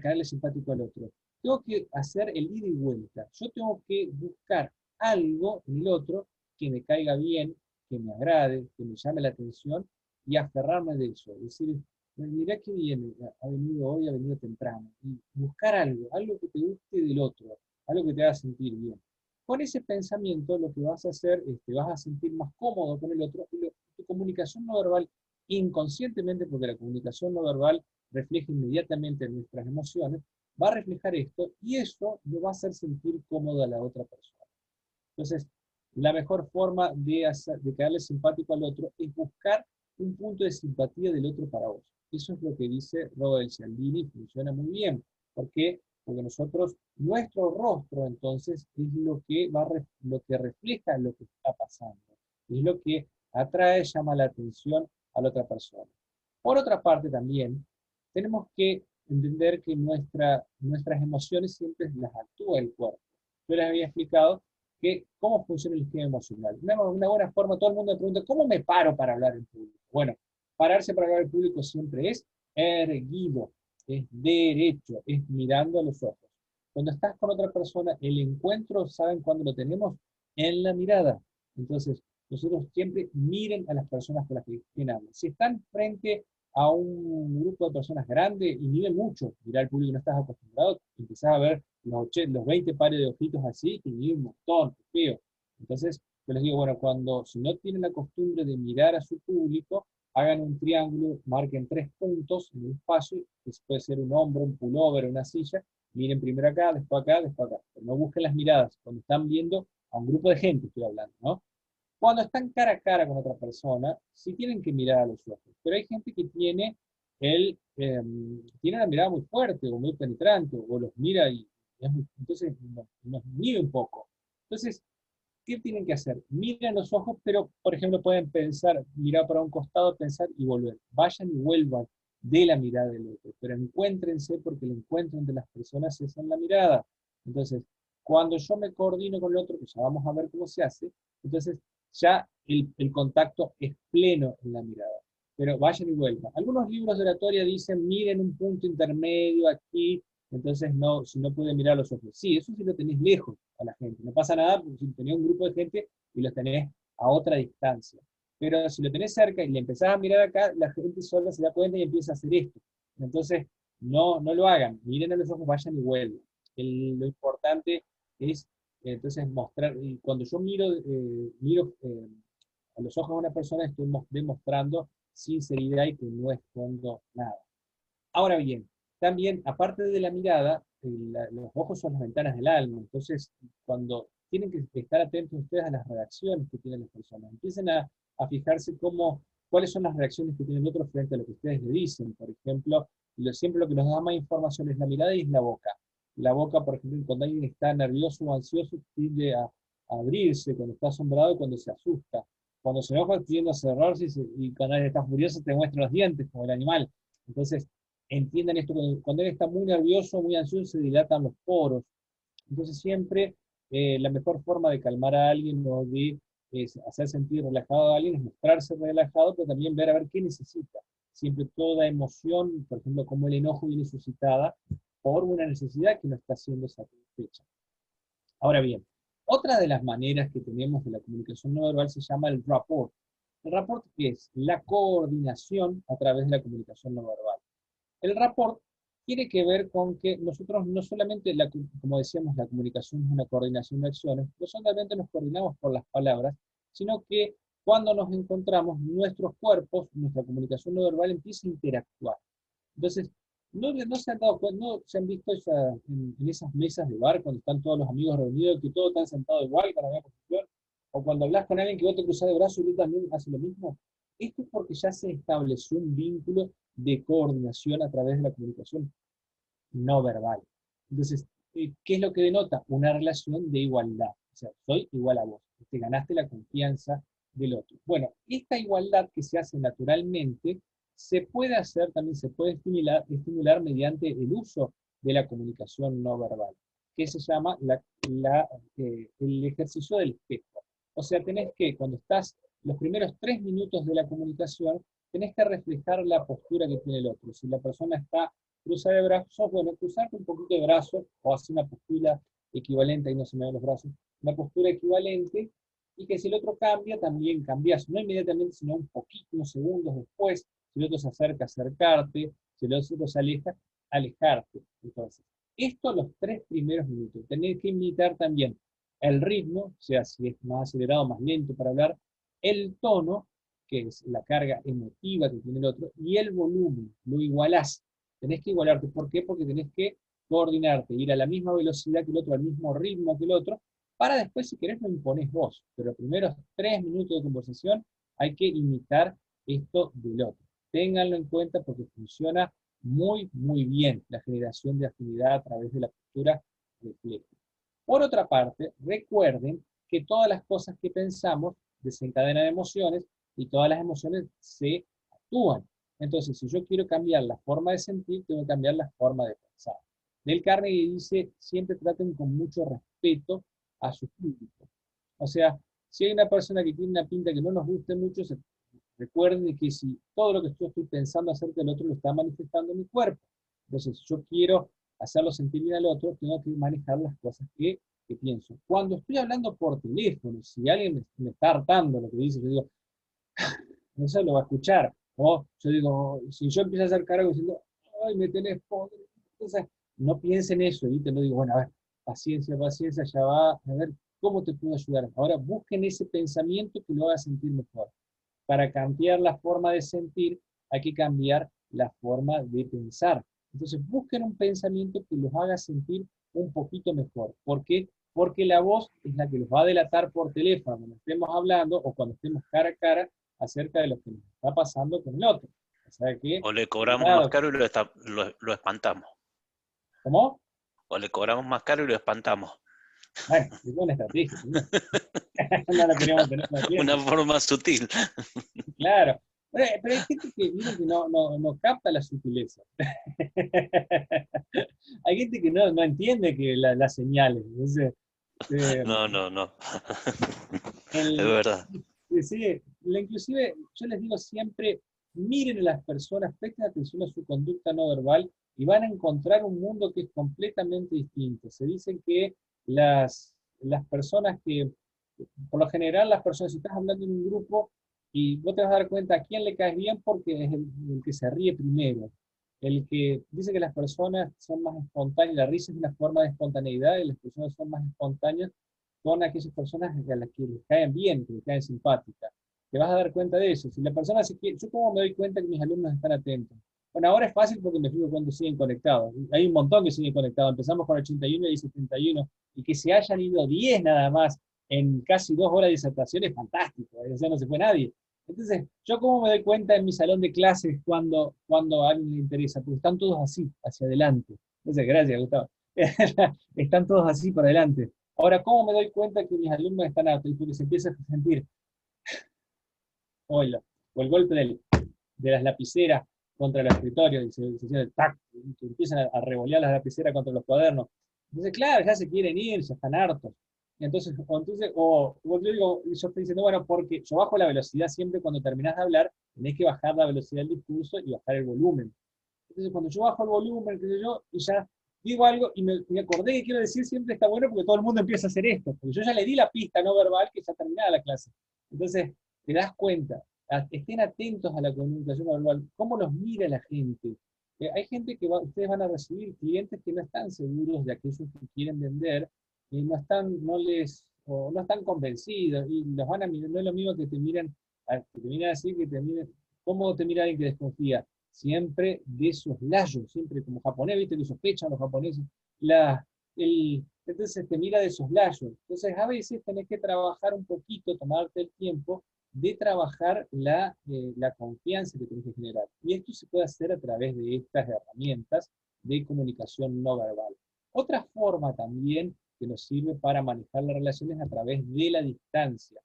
[SPEAKER 1] caerle simpático al otro? Tengo que hacer el ida y vuelta. Yo tengo que buscar algo en el otro que me caiga bien, que me agrade, que me llame la atención y aferrarme de eso. Es decir, mirá que bien, ha venido hoy, ha venido temprano. Y buscar algo que te guste del otro, algo que te haga sentir bien. Con ese pensamiento lo que vas a hacer es que vas a sentir más cómodo con el otro y tu comunicación no verbal inconscientemente, porque la comunicación no verbal refleja inmediatamente nuestras emociones, va a reflejar esto y eso lo va a hacer sentir cómodo a la otra persona. Entonces, la mejor forma de caerle simpático al otro es buscar un punto de simpatía del otro para vos. Eso es lo que dice Robert Cialdini, funciona muy bien. ¿Por qué? Porque nosotros, nuestro rostro entonces es lo que refleja lo que está pasando. Es lo que atrae, llama la atención a la otra persona. Por otra parte también, tenemos que entender que nuestras emociones siempre las actúa el cuerpo. Yo les había explicado cómo funciona el esquema emocional. Una buena forma, todo el mundo me pregunta, ¿cómo me paro para hablar en público? Bueno, pararse para hablar en público siempre es erguido, es derecho, es mirando a los ojos. Cuando estás con otra persona, el encuentro, ¿saben cuándo lo tenemos? En la mirada. Entonces, nosotros siempre miren a las personas con las que hablan. Si están frente a un grupo de personas grandes y miren mucho, mirá al público, no estás acostumbrado, empezás a ver los 20 pares de ojitos así, y miren un montón, feo. Entonces, yo les digo, bueno, si no tienen la costumbre de mirar a su público, hagan un triángulo, marquen 3 puntos en el espacio, que puede ser un hombro, un pullover, una silla, miren primero acá, después acá, después acá. Pero no busquen las miradas, cuando están viendo a un grupo de gente, estoy hablando, ¿no? Cuando están cara a cara con otra persona, sí tienen que mirar a los ojos, pero hay gente que tiene una mirada muy fuerte o muy penetrante, o los mira y entonces nos mide un poco. Entonces, ¿qué tienen que hacer? Miren los ojos, pero por ejemplo pueden pensar, mirar para un costado, pensar y volver. Vayan y vuelvan de la mirada del otro, pero encuéntrense, porque el encuentro entre las personas es en la mirada. Entonces, cuando yo me coordino con el otro, que ya vamos a ver cómo se hace, entonces ya el contacto es pleno en la mirada. Pero vayan y vuelvan. Algunos libros de oratoria dicen, miren un punto intermedio aquí, entonces si no pueden mirar los ojos. Sí, eso sí lo tenés lejos a la gente. No pasa nada porque si tenés un grupo de gente y los tenés a otra distancia. Pero si lo tenés cerca y le empezás a mirar acá, la gente sola se da cuenta y empieza a hacer esto. Entonces, no lo hagan. Miren a los ojos, vayan y vuelvan. Lo importante es entonces mostrar, y cuando yo miro a los ojos de una persona, estoy demostrando sinceridad y que no escondo nada. Ahora bien, también, aparte de la mirada, los ojos son las ventanas del alma. Entonces, cuando tienen que estar atentos ustedes a las reacciones que tienen las personas, empiecen a fijarse cuáles son las reacciones que tienen otros frente a lo que ustedes le dicen. Por ejemplo, siempre lo que nos da más información es la mirada y es la boca. La boca, por ejemplo, cuando alguien está nervioso o ansioso, tiende a abrirse, cuando está asombrado, cuando se asusta. Cuando se enoja, tiende a cerrarse, y cuando alguien está furioso, te muestra los dientes, como el animal. Entonces, entiendan esto, cuando él está muy nervioso, muy ansioso, se dilatan los poros. Entonces siempre la mejor forma de calmar a alguien o de hacer sentir relajado a alguien es mostrarse relajado, pero también ver a ver qué necesita. Siempre toda emoción, por ejemplo, como el enojo, viene suscitada por una necesidad que no está siendo satisfecha. Ahora bien, otra de las maneras que tenemos de la comunicación no verbal se llama el rapport. El rapport, ¿qué es? La coordinación a través de la comunicación no verbal. El rapport tiene que ver con que nosotros no solamente, como decíamos, la comunicación es una coordinación de acciones, no solamente nos coordinamos por las palabras, sino que cuando nos encontramos, nuestros cuerpos, nuestra comunicación no verbal empieza a interactuar. Entonces, no se han dado cuenta, no se han visto en esas mesas de bar, cuando están todos los amigos reunidos, que todos están sentados igual para la posición, o cuando hablas con alguien que vos te cruzás de brazos y él también hace lo mismo. Esto es porque ya se estableció un vínculo de coordinación a través de la comunicación no verbal. Entonces, ¿qué es lo que denota? Una relación de igualdad. O sea, soy igual a vos. Te ganaste la confianza del otro. Bueno, esta igualdad que se hace naturalmente, se puede hacer, también se puede estimular mediante el uso de la comunicación no verbal, que se llama el ejercicio del espejo. O sea, tenés que, cuando estás los primeros 3 minutos de la comunicación, tenés que reflejar la postura que tiene el otro. Si la persona está cruzada de brazos, bueno, cruzarte un poquito de brazos, o hacer una postura equivalente, ahí no se me ven los brazos, una postura equivalente, y que si el otro cambia, también cambias, no inmediatamente, sino un poquito, unos segundos después. Si el otro se acerca, acercarte, si el otro se aleja, alejarte. Entonces, esto a los 3 primeros minutos. Tenés que imitar también el ritmo, o sea, si es más acelerado, más lento para hablar, el tono, que es la carga emotiva que tiene el otro, y el volumen, lo igualás. Tenés que igualarte. ¿Por qué? Porque tenés que coordinarte, ir a la misma velocidad que el otro, al mismo ritmo que el otro, para después, si querés, lo imponés vos. Pero los primeros 3 minutos de conversación hay que imitar esto del otro. Ténganlo en cuenta porque funciona muy, muy bien la generación de afinidad a través de la postura refleja. Por otra parte, recuerden que todas las cosas que pensamos desencadenan emociones y todas las emociones se actúan. Entonces, si yo quiero cambiar la forma de sentir, tengo que cambiar la forma de pensar. Del Carnegie dice, siempre traten con mucho respeto a su público. O sea, si hay una persona que tiene una pinta que no nos guste mucho, recuerden que si todo lo que yo estoy pensando acerca del otro lo está manifestando mi cuerpo. Entonces, si yo quiero hacerlo sentir bien al otro, tengo que manejar las cosas que pienso. Cuando estoy hablando por teléfono, si alguien me está hartando lo que dice, yo digo, eso lo va a escuchar. O yo digo, si yo empiezo a hacer cargo diciendo, ay, me tenés pobre, entonces no piensen eso, y te lo digo, bueno, a ver, paciencia, paciencia, ya va, a ver, ¿cómo te puedo ayudar? Ahora busquen ese pensamiento que lo haga sentir mejor. Para cambiar la forma de sentir, hay que cambiar la forma de pensar. Entonces busquen un pensamiento que los haga sentir un poquito mejor. ¿Por qué? Porque la voz es la que los va a delatar por teléfono cuando estemos hablando o cuando estemos cara a cara acerca de lo que nos está pasando con el otro.
[SPEAKER 10] O le cobramos más caro y lo espantamos.
[SPEAKER 1] ¿Cómo?
[SPEAKER 10] O le cobramos más caro y lo espantamos.
[SPEAKER 1] Bueno, es buena estrategia. No la queríamos tener
[SPEAKER 10] una forma sutil.
[SPEAKER 1] Claro. Pero hay gente que, no capta la sutileza. Hay gente que no entiende que las señales. Entonces,
[SPEAKER 10] no. Es verdad.
[SPEAKER 1] Sí, inclusive yo les digo siempre, miren a las personas, presten atención a su conducta no verbal y van a encontrar un mundo que es completamente distinto. Se dicen que las personas por lo general las personas, si estás hablando en un grupo, y vos te vas a dar cuenta a quién le caes bien porque es el que se ríe primero. El que dice que las personas son más espontáneas, la risa es una forma de espontaneidad, y las personas son más espontáneas con aquellas personas a las que les caen bien, que les caen simpáticas. Te vas a dar cuenta de eso. Si la persona se quiere, yo como me doy cuenta que mis alumnos están atentos. Bueno, ahora es fácil porque me fijo cuando siguen conectados. Hay un montón que siguen conectados. Empezamos con 81 y 71, y que se hayan ido 10 nada más en casi 2 horas de disertación es fantástico. O sea, no se fue nadie. Entonces, ¿yo cómo me doy cuenta en mi salón de clases cuando a alguien le interesa? Porque están todos así, hacia adelante. Entonces, gracias, Gustavo. Están todos así para adelante. Ahora, ¿cómo me doy cuenta que mis alumnos están aptos? Porque se empieza a sentir o el golpe de las lapiceras contra el escritorio, y se siente el tac, y que empiezan a revolear las lapiceras contra los cuadernos. Entonces, claro, ya se quieren ir, ya están hartos. Entonces, yo digo, yo estoy diciendo, bueno, porque yo bajo la velocidad siempre cuando terminás de hablar, tenés que bajar la velocidad del discurso y bajar el volumen. Entonces, cuando yo bajo el volumen, qué sé yo, y ya digo algo, y me acordé que quiero decir, siempre está bueno porque todo el mundo empieza a hacer esto, porque yo ya le di la pista no verbal que ya terminaba la clase. Entonces, te das cuenta, estén atentos a la comunicación no verbal, cómo los mira la gente. Hay gente que ustedes van a recibir clientes que no están seguros de aquello que quieren vender, y no están convencidos, y los van a mirar, no es lo mismo que te miren así, que te miren, ¿cómo te mira alguien que desconfía? Siempre de soslayos, siempre como japonés, viste que sospechan los japoneses, entonces te mira de soslayos. Entonces a veces tenés que trabajar un poquito, tomarte el tiempo de trabajar la confianza que tenés que generar. Y esto se puede hacer a través de estas herramientas de comunicación no verbal. Otra forma también que nos sirve para manejar las relaciones a través de la distancia.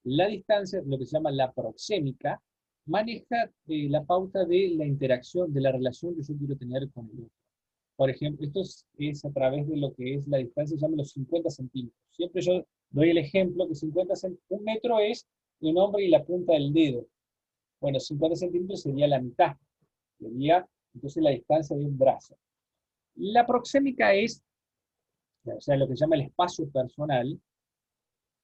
[SPEAKER 1] La distancia, lo que se llama la proxémica, maneja la pauta de la interacción, de la relación que yo quiero tener con el otro. Por ejemplo, esto es a través de lo que es la distancia, se llama los 50 centímetros. Siempre yo doy el ejemplo que 1 metro es un hombre y la punta del dedo. Bueno, 50 centímetros sería la mitad. Sería entonces la distancia de un brazo. La proxémica es, o sea, lo que se llama el espacio personal,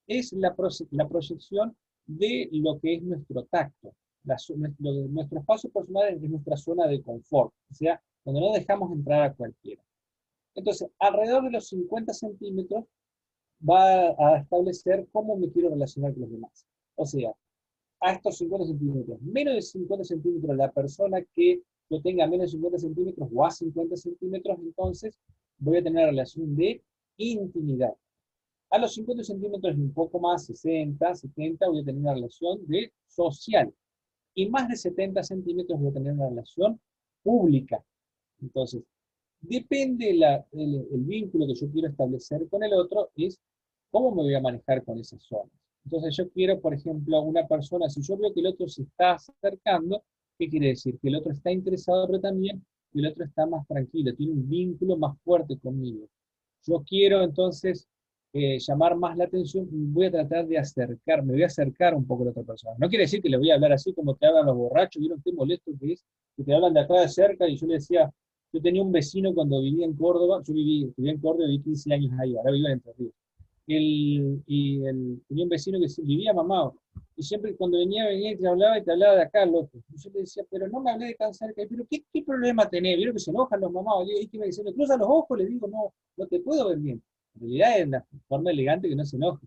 [SPEAKER 1] es la proyección de lo que es nuestro tacto. Nuestro espacio personal es nuestra zona de confort, o sea, donde no dejamos entrar a cualquiera. Entonces, alrededor de los 50 centímetros va a establecer cómo me quiero relacionar con los demás. O sea, a estos 50 centímetros, menos de 50 centímetros, la persona que yo tenga menos de 50 centímetros o a 50 centímetros, entonces voy a tener una relación de intimidad. A los 50 centímetros y un poco más, 60, 70, voy a tener una relación de social. Y más de 70 centímetros voy a tener una relación pública. Entonces, depende el vínculo que yo quiero establecer con el otro, es cómo me voy a manejar con esas zonas. Entonces yo quiero, por ejemplo, una persona, si yo veo que el otro se está acercando, ¿qué quiere decir? Que el otro está interesado, pero también que el otro está más tranquilo, tiene un vínculo más fuerte conmigo. Yo quiero entonces llamar más la atención, voy a tratar de acercarme, voy a acercar un poco a la otra persona. No quiere decir que le voy a hablar así como te hablan los borrachos, ¿vieron qué molesto que es? Que te hablan de acá de cerca, y yo le decía, yo tenía un vecino cuando vivía en Córdoba, yo vivía en Córdoba y viví 15 años ahí, ahora vivo en Entre Ríos. Tenía un vecino que vivía mamado, y siempre cuando venía y te hablaba de acá, loco. Y yo le decía, pero no me hablé de tan cerca, pero ¿qué problema tenés? ¿Vieron que se enojan los mamados? Y que me dicen, me cruzan los ojos, le digo, no te puedo ver bien. En realidad es una forma elegante que no se enoje.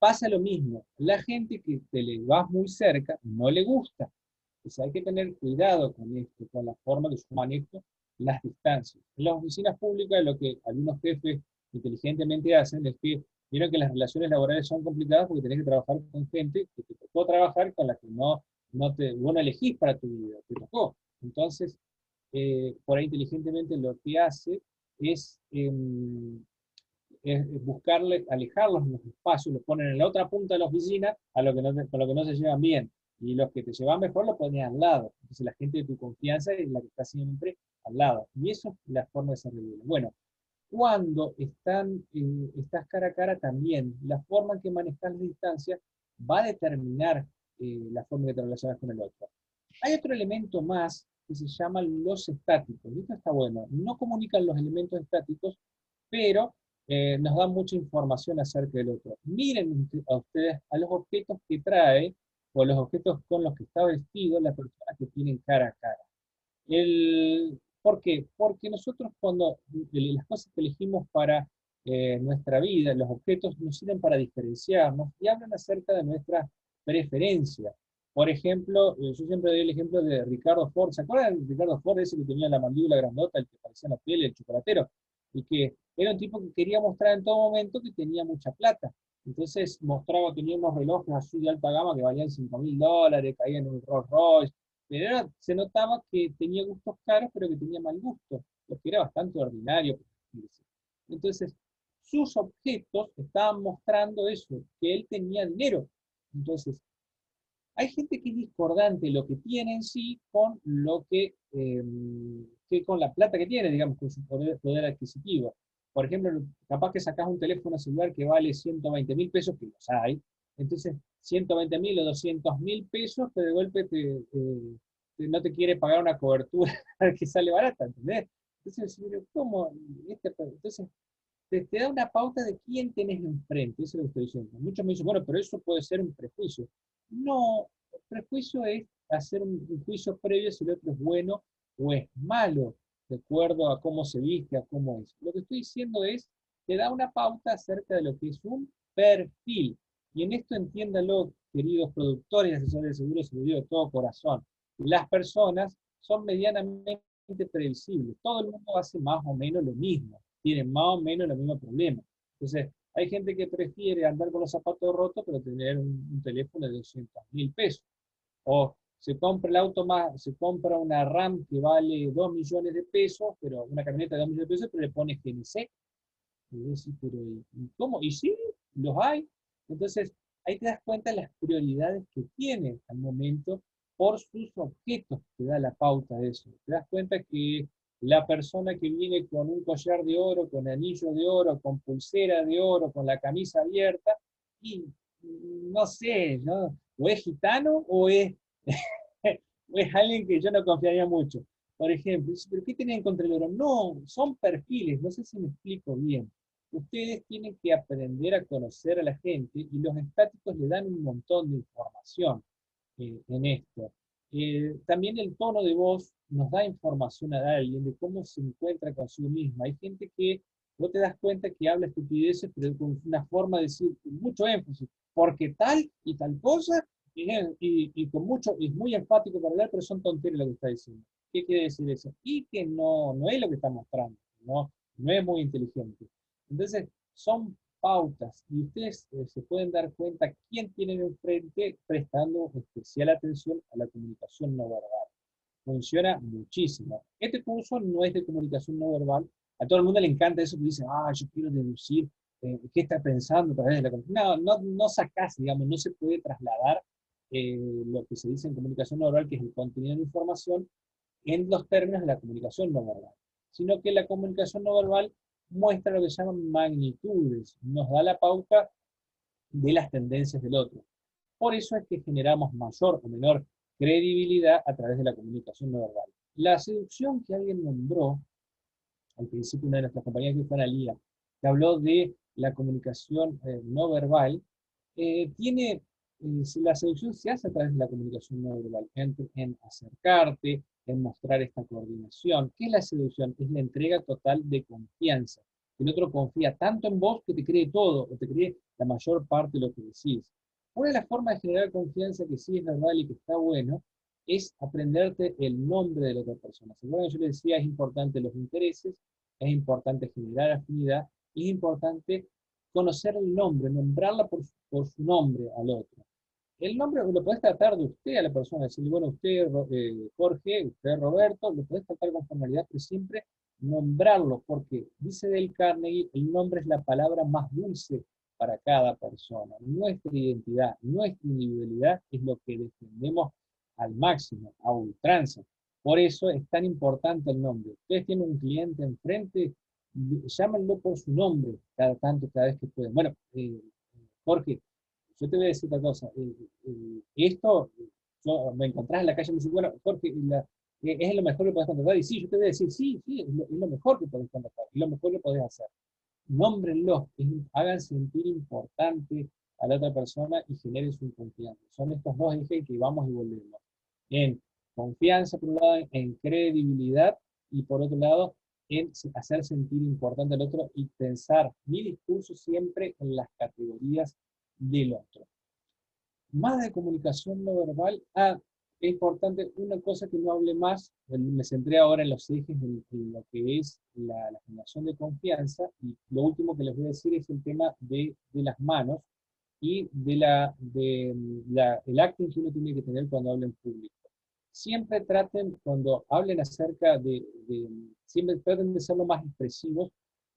[SPEAKER 1] Pasa lo mismo, la gente que te le vas muy cerca, no le gusta. Entonces hay que tener cuidado con esto, con la forma que yo manejo las distancias. En las oficinas públicas lo que algunos jefes inteligentemente hacen es que vieron que las relaciones laborales son complicadas porque tenés que trabajar con gente que te tocó trabajar, con la que vos no elegís para tu vida, te tocó. Entonces, por ahí inteligentemente lo que hace es buscarle, alejarlos en los espacios, los ponen en la otra punta de la oficina con lo que no se llevan bien. Y los que te llevan mejor los pones al lado. Entonces la gente de tu confianza es la que está siempre al lado. Y eso es la forma de ser rebelde. Bueno, cuando estás cara a cara también, la forma en que manejas la distancia va a determinar la forma en que te relacionas con el otro. Hay otro elemento más que se llama los estáticos. Y esto está bueno. No comunican los elementos estáticos, pero nos dan mucha información acerca del otro. Miren a ustedes a los objetos que trae, o los objetos con los que está vestido la persona que tienen cara a cara. ¿Por qué? Porque nosotros cuando las cosas que elegimos para nuestra vida, los objetos nos sirven para diferenciarnos y hablan acerca de nuestra preferencia. Por ejemplo, yo siempre doy el ejemplo de Ricardo Ford. ¿Se acuerdan de Ricardo Ford, ese que tenía la mandíbula grandota, el que parecía en la tele, el chocolatero? Y que era un tipo que quería mostrar en todo momento que tenía mucha plata. Entonces mostraba, tenía unos relojes así de alta gama que valían $5.000, caían en un Rolls Royce. Pero se notaba que tenía gustos caros, pero que tenía mal gusto, lo que era bastante ordinario. Entonces, sus objetos estaban mostrando eso, que él tenía dinero. Entonces, hay gente que es discordante lo que tiene en sí con lo que con la plata que tiene, digamos, con su poder adquisitivo. Por ejemplo, capaz que sacás un teléfono celular que vale 120.000 pesos, que los hay, entonces 120.000 o 200.000 pesos, que de golpe no te quiere pagar una cobertura que sale barata, ¿entendés? Entonces, ¿cómo? Entonces, te da una pauta de quién tenés enfrente, eso es lo que estoy diciendo. Muchos me dicen, bueno, pero eso puede ser un prejuicio. No, el prejuicio es hacer un juicio previo si el otro es bueno o es malo, de acuerdo a cómo se viste, a cómo es. Lo que estoy diciendo es, te da una pauta acerca de lo que es un perfil. Y en esto entiéndalo, queridos productores y asesores de seguros, se lo digo de todo corazón. Las personas son medianamente previsibles. Todo el mundo hace más o menos lo mismo. Tienen más o menos los mismos problemas. Entonces, hay gente que prefiere andar con los zapatos rotos, pero tener un teléfono de 200.000 pesos. O se compra el auto más, se compra una RAM que vale 2 millones de pesos, pero una camioneta de 2 millones de pesos, pero le pone GNC. Y decís, pero ¿y cómo? Y sí, los hay. Entonces, ahí te das cuenta de las prioridades que tiene al momento por sus objetos, te da la pauta de eso. Te das cuenta que la persona que viene con un collar de oro, con anillo de oro, con pulsera de oro, con la camisa abierta, y no sé, ¿no? O es gitano o es, o es alguien que yo no confiaría mucho. Por ejemplo, ¿pero qué tienen contra el oro? No, son perfiles, no sé si me explico bien. Ustedes tienen que aprender a conocer a la gente y los estáticos le dan un montón de información en esto. También el tono de voz nos da información a alguien de cómo se encuentra consigo misma. Hay gente que no te das cuenta que habla estupideces, pero con una forma de decir, con mucho énfasis, porque tal y tal cosa, y con mucho, es muy enfático para hablar, pero son tonterías lo que está diciendo. ¿Qué quiere decir eso? Y que no es lo que está mostrando, no es muy inteligente. Entonces, son pautas, y ustedes se pueden dar cuenta quién tienen enfrente prestando especial atención a la comunicación no verbal. Funciona muchísimo. Este curso no es de comunicación no verbal. A todo el mundo le encanta eso que dice, yo quiero deducir qué está pensando a través de la comunicación. No sacás, digamos, no se puede trasladar lo que se dice en comunicación no verbal, que es el contenido de información, en los términos de la comunicación no verbal. Sino que la comunicación no verbal muestra lo que se llaman magnitudes, nos da la pauta de las tendencias del otro. Por eso es que generamos mayor o menor credibilidad a través de la comunicación no verbal. La seducción que alguien nombró, al principio una de nuestras compañeras que fue Analía, que habló de la comunicación no verbal, la seducción se hace a través de la comunicación no verbal, en acercarte, en mostrar esta coordinación. ¿Qué es la seducción? Es la entrega total de confianza. El otro confía tanto en vos que te cree todo, o te cree la mayor parte de lo que decís. Una de las formas de generar confianza que sí es verdad y que está bueno, es aprenderte el nombre de la otra persona. Seguro yo les decía, es importante los intereses, es importante generar afinidad, y es importante conocer el nombre, nombrarla por su nombre al otro. El nombre lo podés tratar de usted a la persona, decirle, bueno, usted Jorge, usted Roberto, lo podés tratar con formalidad, pero siempre nombrarlo, porque dice Dale Carnegie, el nombre es la palabra más dulce para cada persona. Nuestra identidad, nuestra individualidad es lo que defendemos al máximo, a ultranza. Por eso es tan importante el nombre. Ustedes tienen un cliente enfrente, llámenlo por su nombre cada vez que pueden. Bueno, Jorge, yo te voy a decir otra cosa. Esto, me encontrás en la calle y me dices, bueno, Jorge, es lo mejor que podés contratar. Y sí, yo te voy a decir, sí, es lo mejor que podés contratar, es lo mejor que podés hacer. Nómbrenlo, hagan sentir importante a la otra persona y generen su confianza. Son estos dos ejes que vamos y volvemos. En confianza, por un lado, en credibilidad, y por otro lado, en hacer sentir importante al otro y pensar mi discurso siempre en las categorías del otro. Más de comunicación no verbal, es importante una cosa que no hable más, me centré ahora en los ejes, en lo que es la generación de confianza, y lo último que les voy a decir es el tema de las manos, y el acting que uno tiene que tener cuando habla en público. Siempre traten, cuando hablen acerca siempre traten de ser lo más expresivos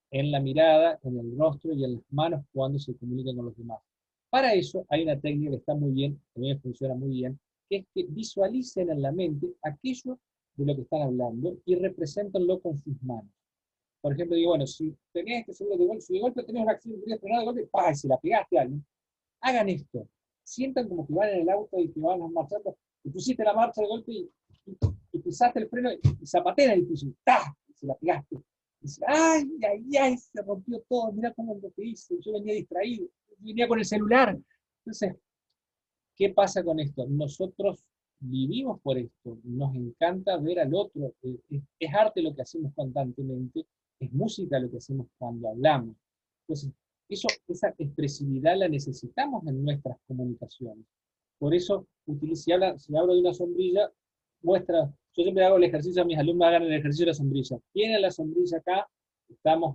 [SPEAKER 1] en la mirada, en el rostro y en las manos cuando se comunican con los demás. Para eso hay una técnica que está muy bien, que a mí me funciona muy bien, que es que visualicen en la mente aquello de lo que están hablando y represéntenlo con sus manos. Por ejemplo, digo, bueno, si tenés que hacerlo de golpe, si de golpe tenés una acción, tenías frenar de golpe, ¡pah! Y se la pegaste a alguien. Hagan esto. Sientan como que van en el auto y que van marchando, y pusiste la marcha de golpe y pisaste el freno y zapatean el piso, ¡tah! Y se la pegaste. Y dice, ¡ay, ay, ay! Se rompió todo, mirá cómo lo que hice, yo venía distraído, venía con el celular. Entonces, ¿qué pasa con esto? Nosotros vivimos por esto, nos encanta ver al otro, es arte lo que hacemos constantemente, es música lo que hacemos cuando hablamos. Entonces, esa expresividad la necesitamos en nuestras comunicaciones. Por eso, si hablo de una sombrilla, yo siempre hago el ejercicio a mis alumnos, hagan el ejercicio de la sombrilla. Tienen la sombrilla acá,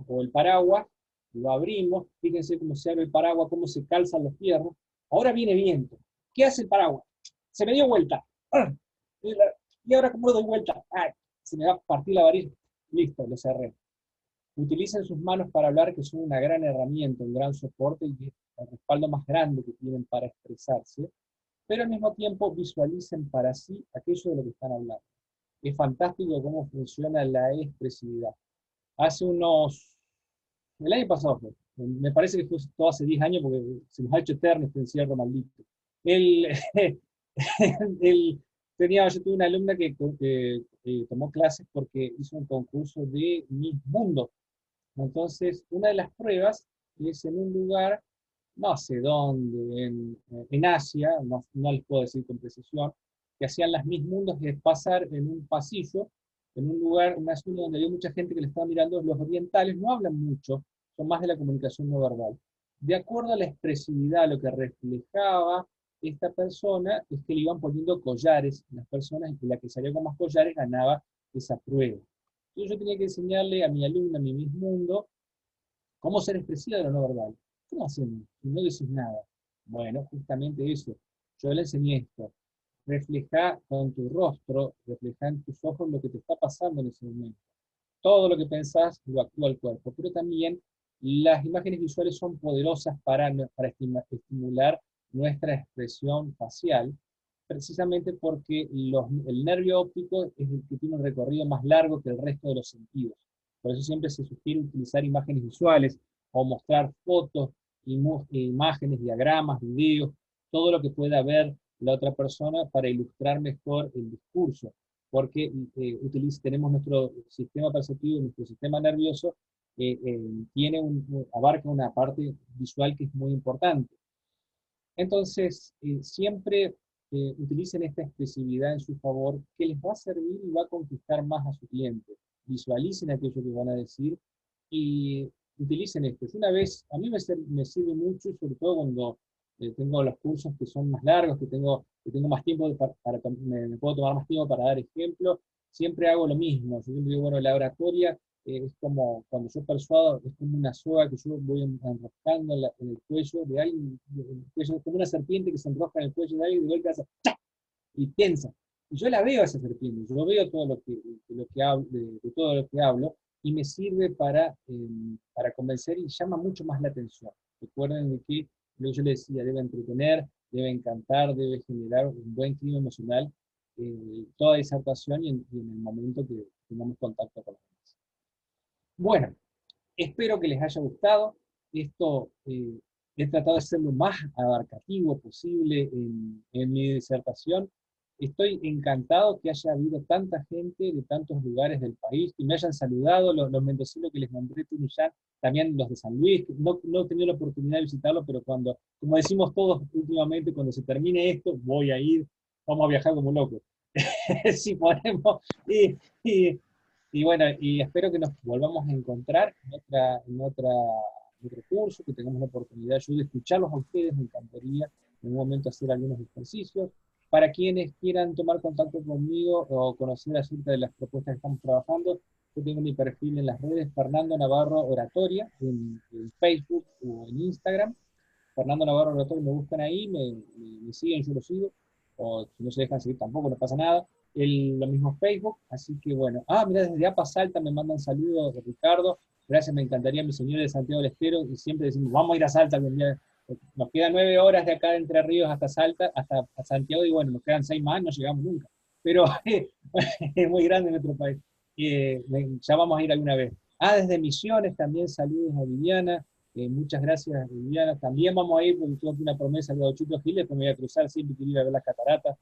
[SPEAKER 1] o el paraguas, lo abrimos, fíjense cómo se abre el paraguas, cómo se calzan los fierros. Ahora viene viento. ¿Qué hace el paraguas? Se me dio vuelta. Y ahora, ¿cómo lo doy vuelta? ¡Ay! Se me va a partir la varilla. Listo, lo cerré. Utilicen sus manos para hablar, que son una gran herramienta, un gran soporte y el respaldo más grande que tienen para expresarse, pero al mismo tiempo visualicen para sí aquello de lo que están hablando. Es fantástico cómo funciona la expresividad. El año pasado me parece que fue todo hace 10 años porque se nos ha hecho eterno este encierro maldito. Yo tuve una alumna que tomó clases porque hizo un concurso de Miss Mundo. Entonces, una de las pruebas es en un lugar, no sé dónde, en Asia, no les puedo decir con precisión, que hacían las Miss Mundos, es pasar en un pasillo, en un lugar, una zona donde había mucha gente que le estaba mirando. Los orientales no hablan mucho, son más de la comunicación no verbal. De acuerdo a la expresividad, lo que reflejaba esta persona es que le iban poniendo collares a las personas, y la que salió con más collares ganaba esa prueba. Entonces yo tenía que enseñarle a mi alumna, a mi Miss Mundo, cómo ser expresiva de lo no verbal. ¿Cómo hacemos? Si no decís nada. Bueno, justamente eso. Yo le enseñé esto. Refleja con tu rostro, refleja en tus ojos lo que te está pasando en ese momento. Todo lo que pensás lo actúa el cuerpo, pero también las imágenes visuales son poderosas para estimular nuestra expresión facial, precisamente porque el nervio óptico es el que tiene un recorrido más largo que el resto de los sentidos. Por eso siempre se sugiere utilizar imágenes visuales, o mostrar fotos, imágenes, diagramas, videos, todo lo que pueda ver la otra persona para ilustrar mejor el discurso, porque tenemos nuestro sistema perceptivo, nuestro sistema nervioso, abarca una parte visual que es muy importante. Entonces, siempre utilicen esta expresividad en su favor, que les va a servir y va a conquistar más a su cliente. Visualicen aquello que van a decir y utilicen esto. A mí me sirve mucho, sobre todo cuando tengo los cursos que son más largos, que tengo más tiempo, me puedo tomar más tiempo para dar ejemplos. Siempre hago lo mismo. Yo siempre digo, bueno, la oratoria es como, cuando yo persuado, es como una soga que yo voy enroscando en el cuello de alguien, como una serpiente que se enrosca en el cuello de alguien y de golpe hace ¡cha! Y tensa. Y yo la veo a esa serpiente, yo veo todo lo que hablo, de todo lo que hablo, y me sirve para convencer y llama mucho más la atención. Recuerden de que lo que yo les decía, debe entretener, debe encantar, debe generar un buen clima emocional, toda disertación y en el momento que tengamos contacto con los demás. Bueno, espero que les haya gustado. Esto he tratado de ser lo más abarcativo posible en mi disertación. Estoy encantado que haya habido tanta gente de tantos lugares del país, que me hayan saludado, los mendocinos que les nombré, Tunuyán, también los de San Luis. No he tenido la oportunidad de visitarlo, pero como decimos todos últimamente, cuando se termine esto, voy a ir, vamos a viajar como locos. Si podemos. Y bueno, y espero que nos volvamos a encontrar en otro curso, que tengamos la oportunidad yo de escucharlos a ustedes, me en un momento hacer algunos ejercicios. Para quienes quieran tomar contacto conmigo o conocer acerca de las propuestas que estamos trabajando, yo tengo mi perfil en las redes, Fernando Navarro Oratoria, en Facebook o en Instagram. Fernando Navarro Oratoria, me buscan ahí, me siguen, yo lo sigo, o si no se dejan seguir tampoco, no pasa nada. Lo mismo Facebook, así que bueno. Mira, desde APA Salta me mandan saludos de Ricardo. Gracias, me encantaría, mi señor de Santiago del Estero, y siempre decimos, vamos a ir a Salta algún día. Nos quedan 9 horas de acá de Entre Ríos hasta Salta, hasta Santiago, y bueno, nos quedan 6 más, no llegamos nunca. Pero es muy grande nuestro país. Ya vamos a ir alguna vez. Desde Misiones también saludos a Viviana. Muchas gracias, Viviana. También vamos a ir, porque tengo aquí una promesa de Gauchito Giles, que me voy a cruzar, siempre quiero ir a ver las cataratas.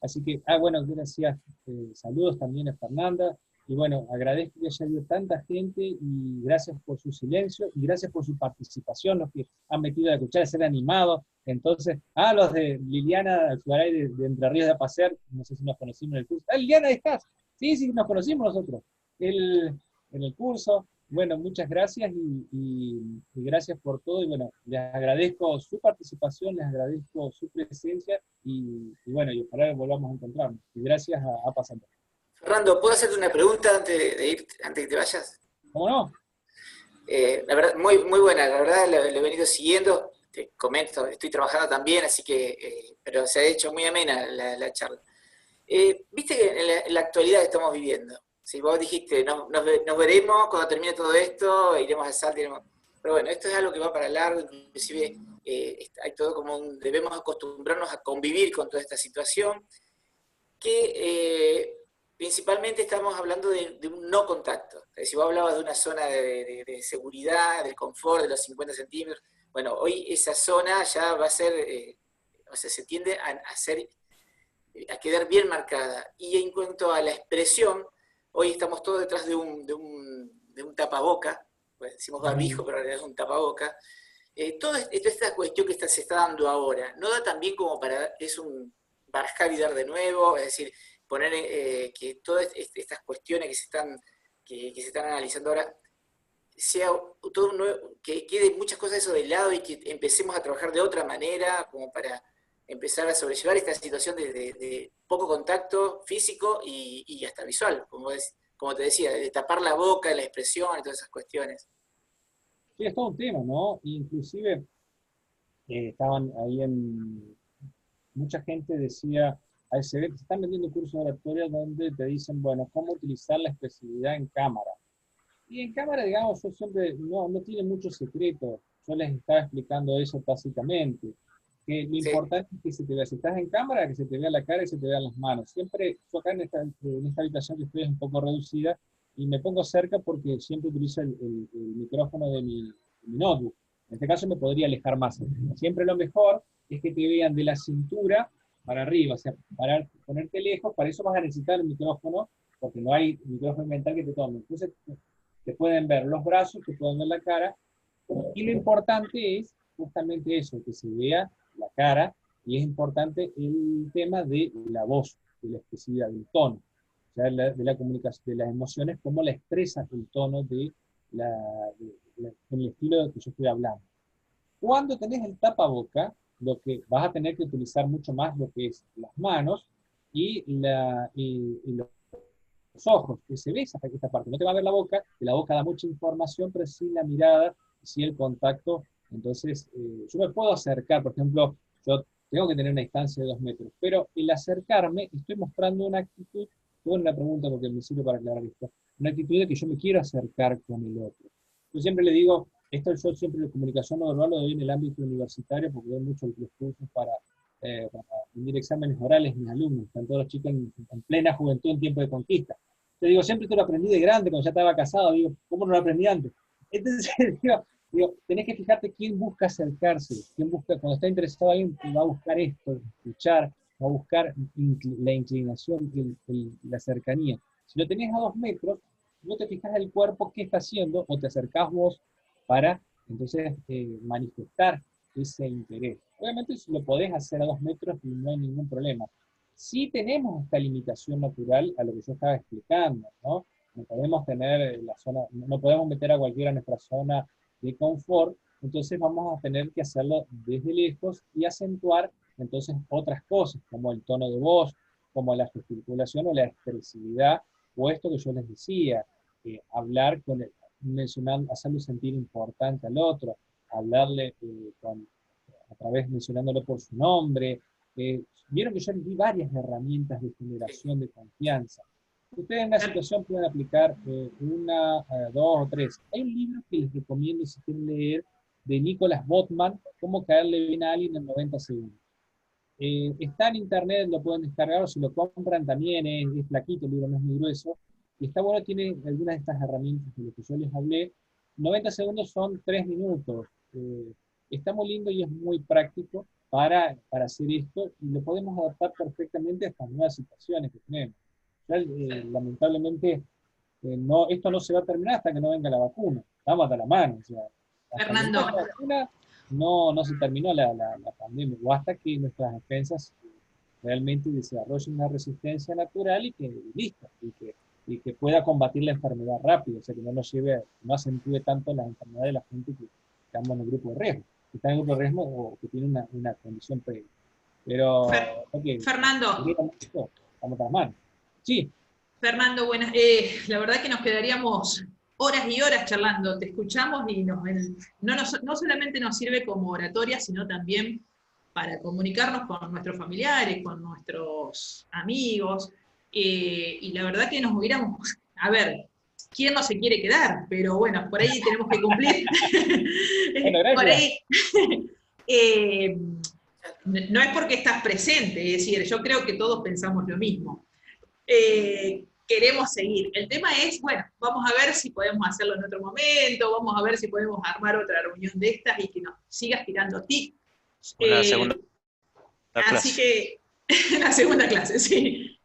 [SPEAKER 1] Así que, bueno, gracias. Saludos también a Fernanda. Y bueno, agradezco que haya habido tanta gente, y gracias por su silencio, y gracias por su participación, los que han metido a escuchar, ser animados. Entonces, los de Liliana Alzugaray de Entre Ríos de Apacer, no sé si nos conocimos en el curso. Liliana, ¿estás? Sí, nos conocimos nosotros en el curso. Bueno, muchas gracias, y gracias por todo, y bueno, les agradezco su participación, les agradezco su presencia, y bueno, y ojalá volvamos a encontrarnos. Y gracias a APA Salta.
[SPEAKER 5] Fernando, ¿puedo hacerte una pregunta antes de que te vayas?
[SPEAKER 1] ¿Cómo no?
[SPEAKER 5] La verdad, muy, muy buena, la verdad lo he venido siguiendo, te comento, estoy trabajando también, así que, pero se ha hecho muy amena la charla. Viste que en la actualidad estamos viviendo, si vos dijiste, nos veremos cuando termine todo esto, iremos a Salta, pero bueno, esto es algo que va para largo, inclusive hay todo como debemos acostumbrarnos a convivir con toda esta situación, que principalmente estamos hablando de un no contacto. Si vos hablabas de una zona de seguridad, del confort, de los 50 centímetros, bueno, hoy esa zona ya va a ser, se tiende a quedar bien marcada. Y en cuanto a la expresión, hoy estamos todos detrás de un tapaboca, pues decimos barbijo, pero en realidad es un tapaboca. Toda esta cuestión que se está dando ahora, ¿no da también como es un bajar y dar de nuevo? Es decir, poner que todas estas cuestiones que se están analizando ahora, sea todo que quede muchas cosas de eso de lado, y que empecemos a trabajar de otra manera, como para empezar a sobrellevar esta situación de poco contacto físico y hasta visual, como te decía, de tapar la boca, la expresión y todas esas cuestiones.
[SPEAKER 1] Sí, es todo un tema, ¿no? Inclusive estaban ahí mucha gente decía, se ve que se están vendiendo cursos de oratoria donde te dicen, bueno, cómo utilizar la expresividad en cámara. Y en cámara, digamos, yo siempre, no tiene mucho secreto. Yo les estaba explicando eso básicamente. Que lo importante es que se te vea, si estás en cámara, que se te vea la cara y se te vean las manos. Siempre, yo acá en esta habitación que estoy es un poco reducida, y me pongo cerca porque siempre utilizo el micrófono de mi notebook. En este caso me podría alejar más. Siempre lo mejor es que te vean de la cintura para arriba, o sea, ponerte lejos. Para eso vas a necesitar el micrófono, porque no hay micrófono mental que te tome. Entonces, te pueden ver los brazos, te pueden ver la cara, y lo importante es justamente eso, que se vea la cara, y es importante el tema de la voz, de la expresividad, del tono, o sea, de la comunicación, de las emociones, cómo la expresa el tono en el estilo que yo estoy hablando. Cuando tenés el tapaboca, lo que vas a tener que utilizar mucho más lo que es las manos y los ojos, que se ve esta parte. No te va a ver la boca, que la boca da mucha información, pero sí la mirada, sí el contacto. Entonces, yo me puedo acercar, por ejemplo, yo tengo que tener una distancia de 2 metros, pero el acercarme, estoy mostrando una actitud, tengo una pregunta porque me sirve para aclarar esto, una actitud de que yo me quiero acercar con el otro. Yo siempre le digo, yo siempre de comunicación no verbal lo doy en el ámbito universitario, porque doy muchos los cursos para rendir exámenes orales mis alumnos, están todos los chicos en plena juventud, en tiempo de conquista. Yo digo, siempre te lo aprendí de grande, cuando ya estaba casado, digo, ¿cómo no lo aprendí antes? Entonces, digo, tenés que fijarte quién busca acercarse, quién busca, cuando está interesado alguien, va a buscar esto, escuchar, va a buscar la inclinación, la cercanía. Si lo tenés a 2 metros, no te fijas el cuerpo qué está haciendo, o te acercás vos para, entonces, manifestar ese interés. Obviamente, si lo podés hacer a 2 metros, no hay ningún problema. Sí tenemos esta limitación natural a lo que yo estaba explicando, ¿no? No podemos tener la zona, no podemos meter a cualquiera en nuestra zona de confort, entonces vamos a tener que hacerlo desde lejos y acentuar entonces otras cosas, como el tono de voz, como la gesticulación o la expresividad, o esto que yo les decía, hablar con el, hacerlo sentir importante al otro, hablarle a través mencionándolo por su nombre. Vieron que yo les di varias herramientas de generación de confianza. Ustedes en una situación pueden aplicar una, dos o tres. Hay un libro que les recomiendo si quieren leer, de Nicholas Botman, Cómo caerle bien a alguien en 90 segundos. Está en internet, lo pueden descargar, o si lo compran también, es flaquito, el libro no es muy grueso, y está bueno, tiene algunas de estas herramientas de las que yo les hablé. 90 segundos son 3 minutos. Está muy lindo y es muy práctico para hacer esto, y lo podemos adaptar perfectamente a estas nuevas situaciones que tenemos. Ya, lamentablemente, esto no se va a terminar hasta que no venga la vacuna. Estamos a la mano. O sea,
[SPEAKER 2] Fernando.
[SPEAKER 1] La vacuna no se terminó la pandemia, o hasta que nuestras defensas realmente desarrollen una resistencia natural y que listo, y que pueda combatir la enfermedad rápido, o sea, que no nos lleve, no acentúe tanto la enfermedad de la gente que estamos en el grupo de riesgo, que está en el grupo de riesgo o que tiene una condición previa. Pero,
[SPEAKER 2] Fernando.
[SPEAKER 1] Estamos a las manos. Sí.
[SPEAKER 2] Fernando, buenas. La verdad que nos quedaríamos horas y horas charlando, te escuchamos y no solamente nos sirve como oratoria, sino también para comunicarnos con nuestros familiares, con nuestros amigos, y la verdad que nos hubiéramos, a ver, ¿quién no se quiere quedar? Pero bueno, por ahí tenemos que cumplir. Bueno, por ahí, no es porque estás presente, es decir, yo creo que todos pensamos lo mismo. Queremos seguir. El tema es, bueno, vamos a ver si podemos hacerlo en otro momento, vamos a ver si podemos armar otra reunión de estas y que nos sigas tirando tips.
[SPEAKER 10] Una segunda clase.
[SPEAKER 2] Así que, la segunda clase, sí.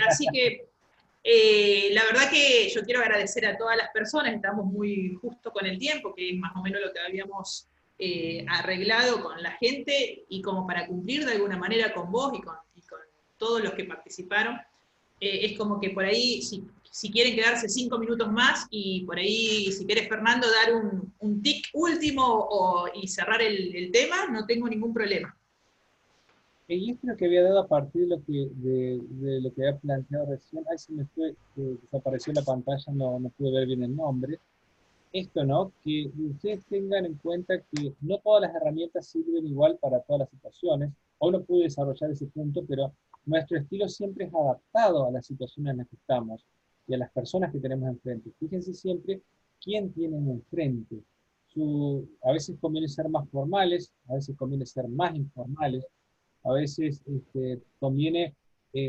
[SPEAKER 2] Así que, la verdad que yo quiero agradecer a todas las personas, estamos muy justo con el tiempo, que es más o menos lo que habíamos arreglado con la gente, y como para cumplir de alguna manera con vos y con todos los que participaron. Es como que por ahí, si quieren quedarse 5 minutos más, y por ahí, si querés, Fernando, dar un tic último y cerrar el tema, no tengo ningún problema.
[SPEAKER 1] Y esto es lo que había dado a partir de lo que había planteado recién. Ahí se me fue, desapareció la pantalla, no pude ver bien el nombre. Esto, ¿no? Que ustedes tengan en cuenta que no todas las herramientas sirven igual para todas las situaciones. Hoy no pude desarrollar ese punto, pero nuestro estilo siempre es adaptado a la situación en la que estamos y a las personas que tenemos enfrente. Fíjense siempre quién tienen enfrente. A veces conviene ser más formales, a veces conviene ser más informales, a veces conviene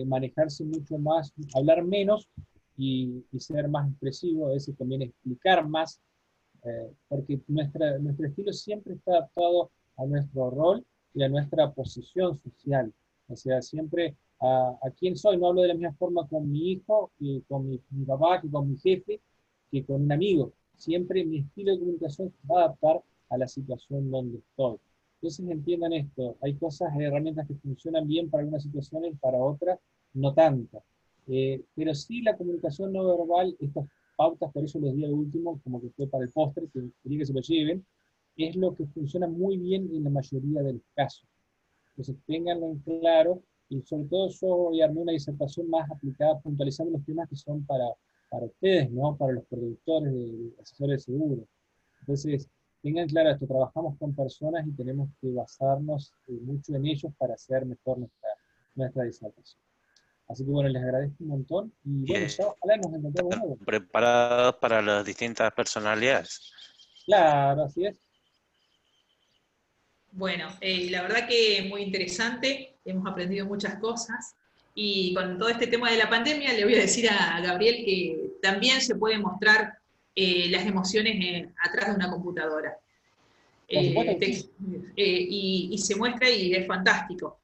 [SPEAKER 1] manejarse mucho más, hablar menos y ser más expresivo, a veces conviene explicar más, porque nuestro estilo siempre está adaptado a nuestro rol y a nuestra posición social. O sea, siempre a quién soy. No hablo de la misma forma con mi hijo, que con mi papá, que con mi jefe, que con un amigo. Siempre mi estilo de comunicación se va a adaptar a la situación donde estoy. Entonces entiendan esto. Hay cosas, herramientas que funcionan bien para algunas situaciones, para otras no tanto. Pero sí la comunicación no verbal, estas pautas, por eso les di al último, como que fue para el postre, que quería que se lo lleven, es lo que funciona muy bien en la mayoría de los casos. Entonces tenganlo en claro, y sobre todo yo voy a armar una disertación más aplicada, puntualizando los temas que son para ustedes, ¿no? Para los productores de asesores de seguros. Entonces, tengan claro esto, trabajamos con personas y tenemos que basarnos mucho en ellos para hacer mejor nuestra disertación. Así que bueno, les agradezco un montón, y bueno, ya ojalá nos encontremos de nuevo.
[SPEAKER 10] Preparados para las distintas personalidades.
[SPEAKER 1] Claro, así es.
[SPEAKER 2] Bueno, la verdad que muy interesante, hemos aprendido muchas cosas, y con todo este tema de la pandemia le voy a decir a Gabriel que también se pueden mostrar las emociones atrás de una computadora. Y se muestra y es fantástico.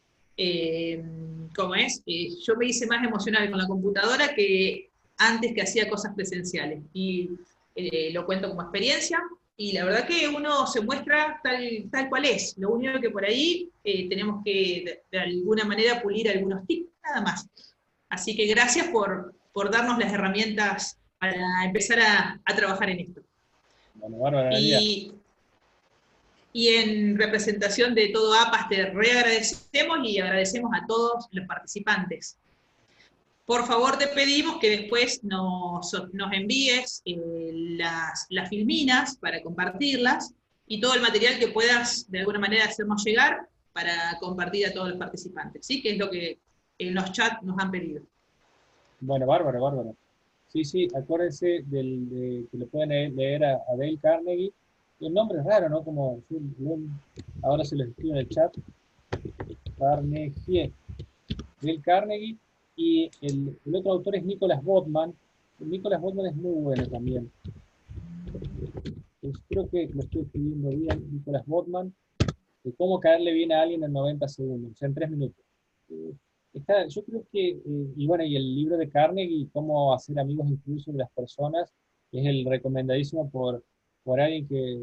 [SPEAKER 2] ¿Cómo es? Yo me hice más emocional con la computadora que antes, que hacía cosas presenciales, y lo cuento como experiencia. Y la verdad que uno se muestra tal cual es. Lo único que por ahí tenemos que de alguna manera pulir algunos tips, nada más. Así que gracias por darnos las herramientas para empezar a trabajar en esto.
[SPEAKER 1] Bueno, Bárbara,
[SPEAKER 2] Y en representación de todo APAS te reagradecemos y agradecemos a todos los participantes. Por favor te pedimos que después nos envíes las filminas para compartirlas y todo el material que puedas de alguna manera hacernos llegar para compartir a todos los participantes, ¿sí? Que es lo que en los chats nos han pedido.
[SPEAKER 1] Bueno, bárbaro, bárbaro. Sí, sí, acuérdense que le pueden leer a Dale Carnegie. El nombre es raro, ¿no? Como ahora se lo escribo en el chat. Carnegie. Dale Carnegie. Y el otro autor es Nicholas Botman. Nicholas Botman es muy bueno también. Pues creo que lo estoy escribiendo bien, Nicholas Botman. De cómo caerle bien a alguien en 90 segundos, o sea, en 3 minutos. Yo creo que, y bueno, y el libro de Carnegie, Cómo hacer amigos incluso de las personas, es el recomendadísimo por alguien que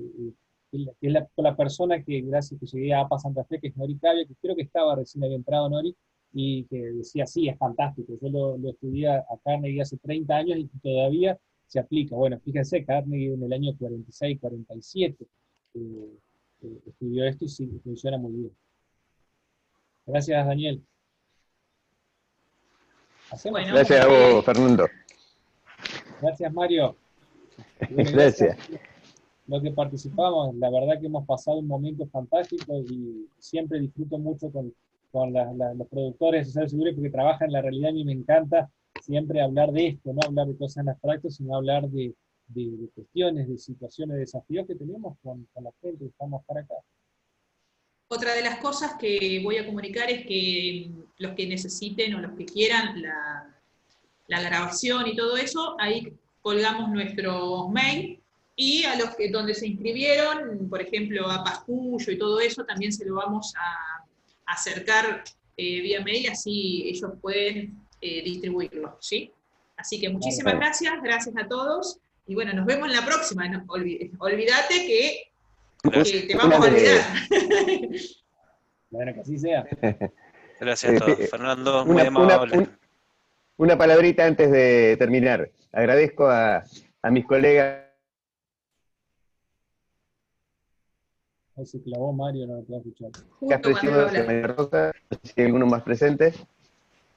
[SPEAKER 1] es la persona que, gracias que llegué a APA Santa Fe, que es Nori Cavia, que creo que estaba recién había entrado Nori, y que decía, sí, es fantástico. Yo lo estudié a Carnegie hace 30 años y todavía se aplica. Bueno, fíjense, Carnegie en el año 46, 47, estudió esto y sí, funciona muy bien. Gracias, Daniel.
[SPEAKER 8] Bueno, gracias a vos, Fernando.
[SPEAKER 1] Gracias, Mario. Bueno,
[SPEAKER 8] gracias.
[SPEAKER 1] Los que participamos, la verdad que hemos pasado un momento fantástico y siempre disfruto mucho con los productores de Sociedad Segura porque trabajan en la realidad. A mí me encanta siempre hablar de esto, no hablar de cosas abstractas, sino hablar de cuestiones, de situaciones, de desafíos que tenemos con la gente que estamos para acá.
[SPEAKER 2] Otra de las cosas que voy a comunicar es que los que necesiten o los que quieran la grabación y todo eso, ahí colgamos nuestro mail, y a los que donde se inscribieron, por ejemplo a Pascuyo y todo eso, también se lo vamos a acercar vía mail, así ellos pueden distribuirlo, ¿sí? Así que muchísimas gracias a todos, y bueno, nos vemos en la próxima. No, olvídate que te vamos a olvidar.
[SPEAKER 1] Bueno, que así sea.
[SPEAKER 10] Gracias a todos. Fernando, muy amable.
[SPEAKER 8] Una palabrita antes de terminar. Agradezco a mis colegas.
[SPEAKER 1] Ahí se clavó Mario, no lo puedo escuchar.
[SPEAKER 8] Preciosa, María Rosa, si hay alguno más presente,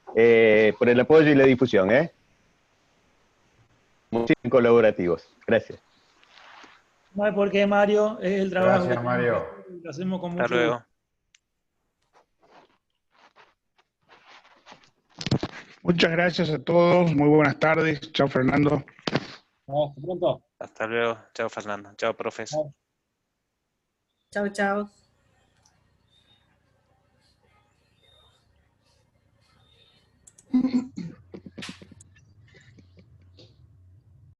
[SPEAKER 8] por el apoyo y la difusión. Muy colaborativos. Gracias.
[SPEAKER 9] No hay por qué, Mario, es el trabajo.
[SPEAKER 11] Gracias, Mario.
[SPEAKER 9] Lo hacemos con mucho
[SPEAKER 10] Hasta luego.
[SPEAKER 12] Muchas gracias a todos, muy buenas tardes. Chao, Fernando.
[SPEAKER 1] Hasta pronto.
[SPEAKER 10] Hasta luego. Chao, Fernando. Chao, profes.
[SPEAKER 1] Chao.
[SPEAKER 6] Chao, chao.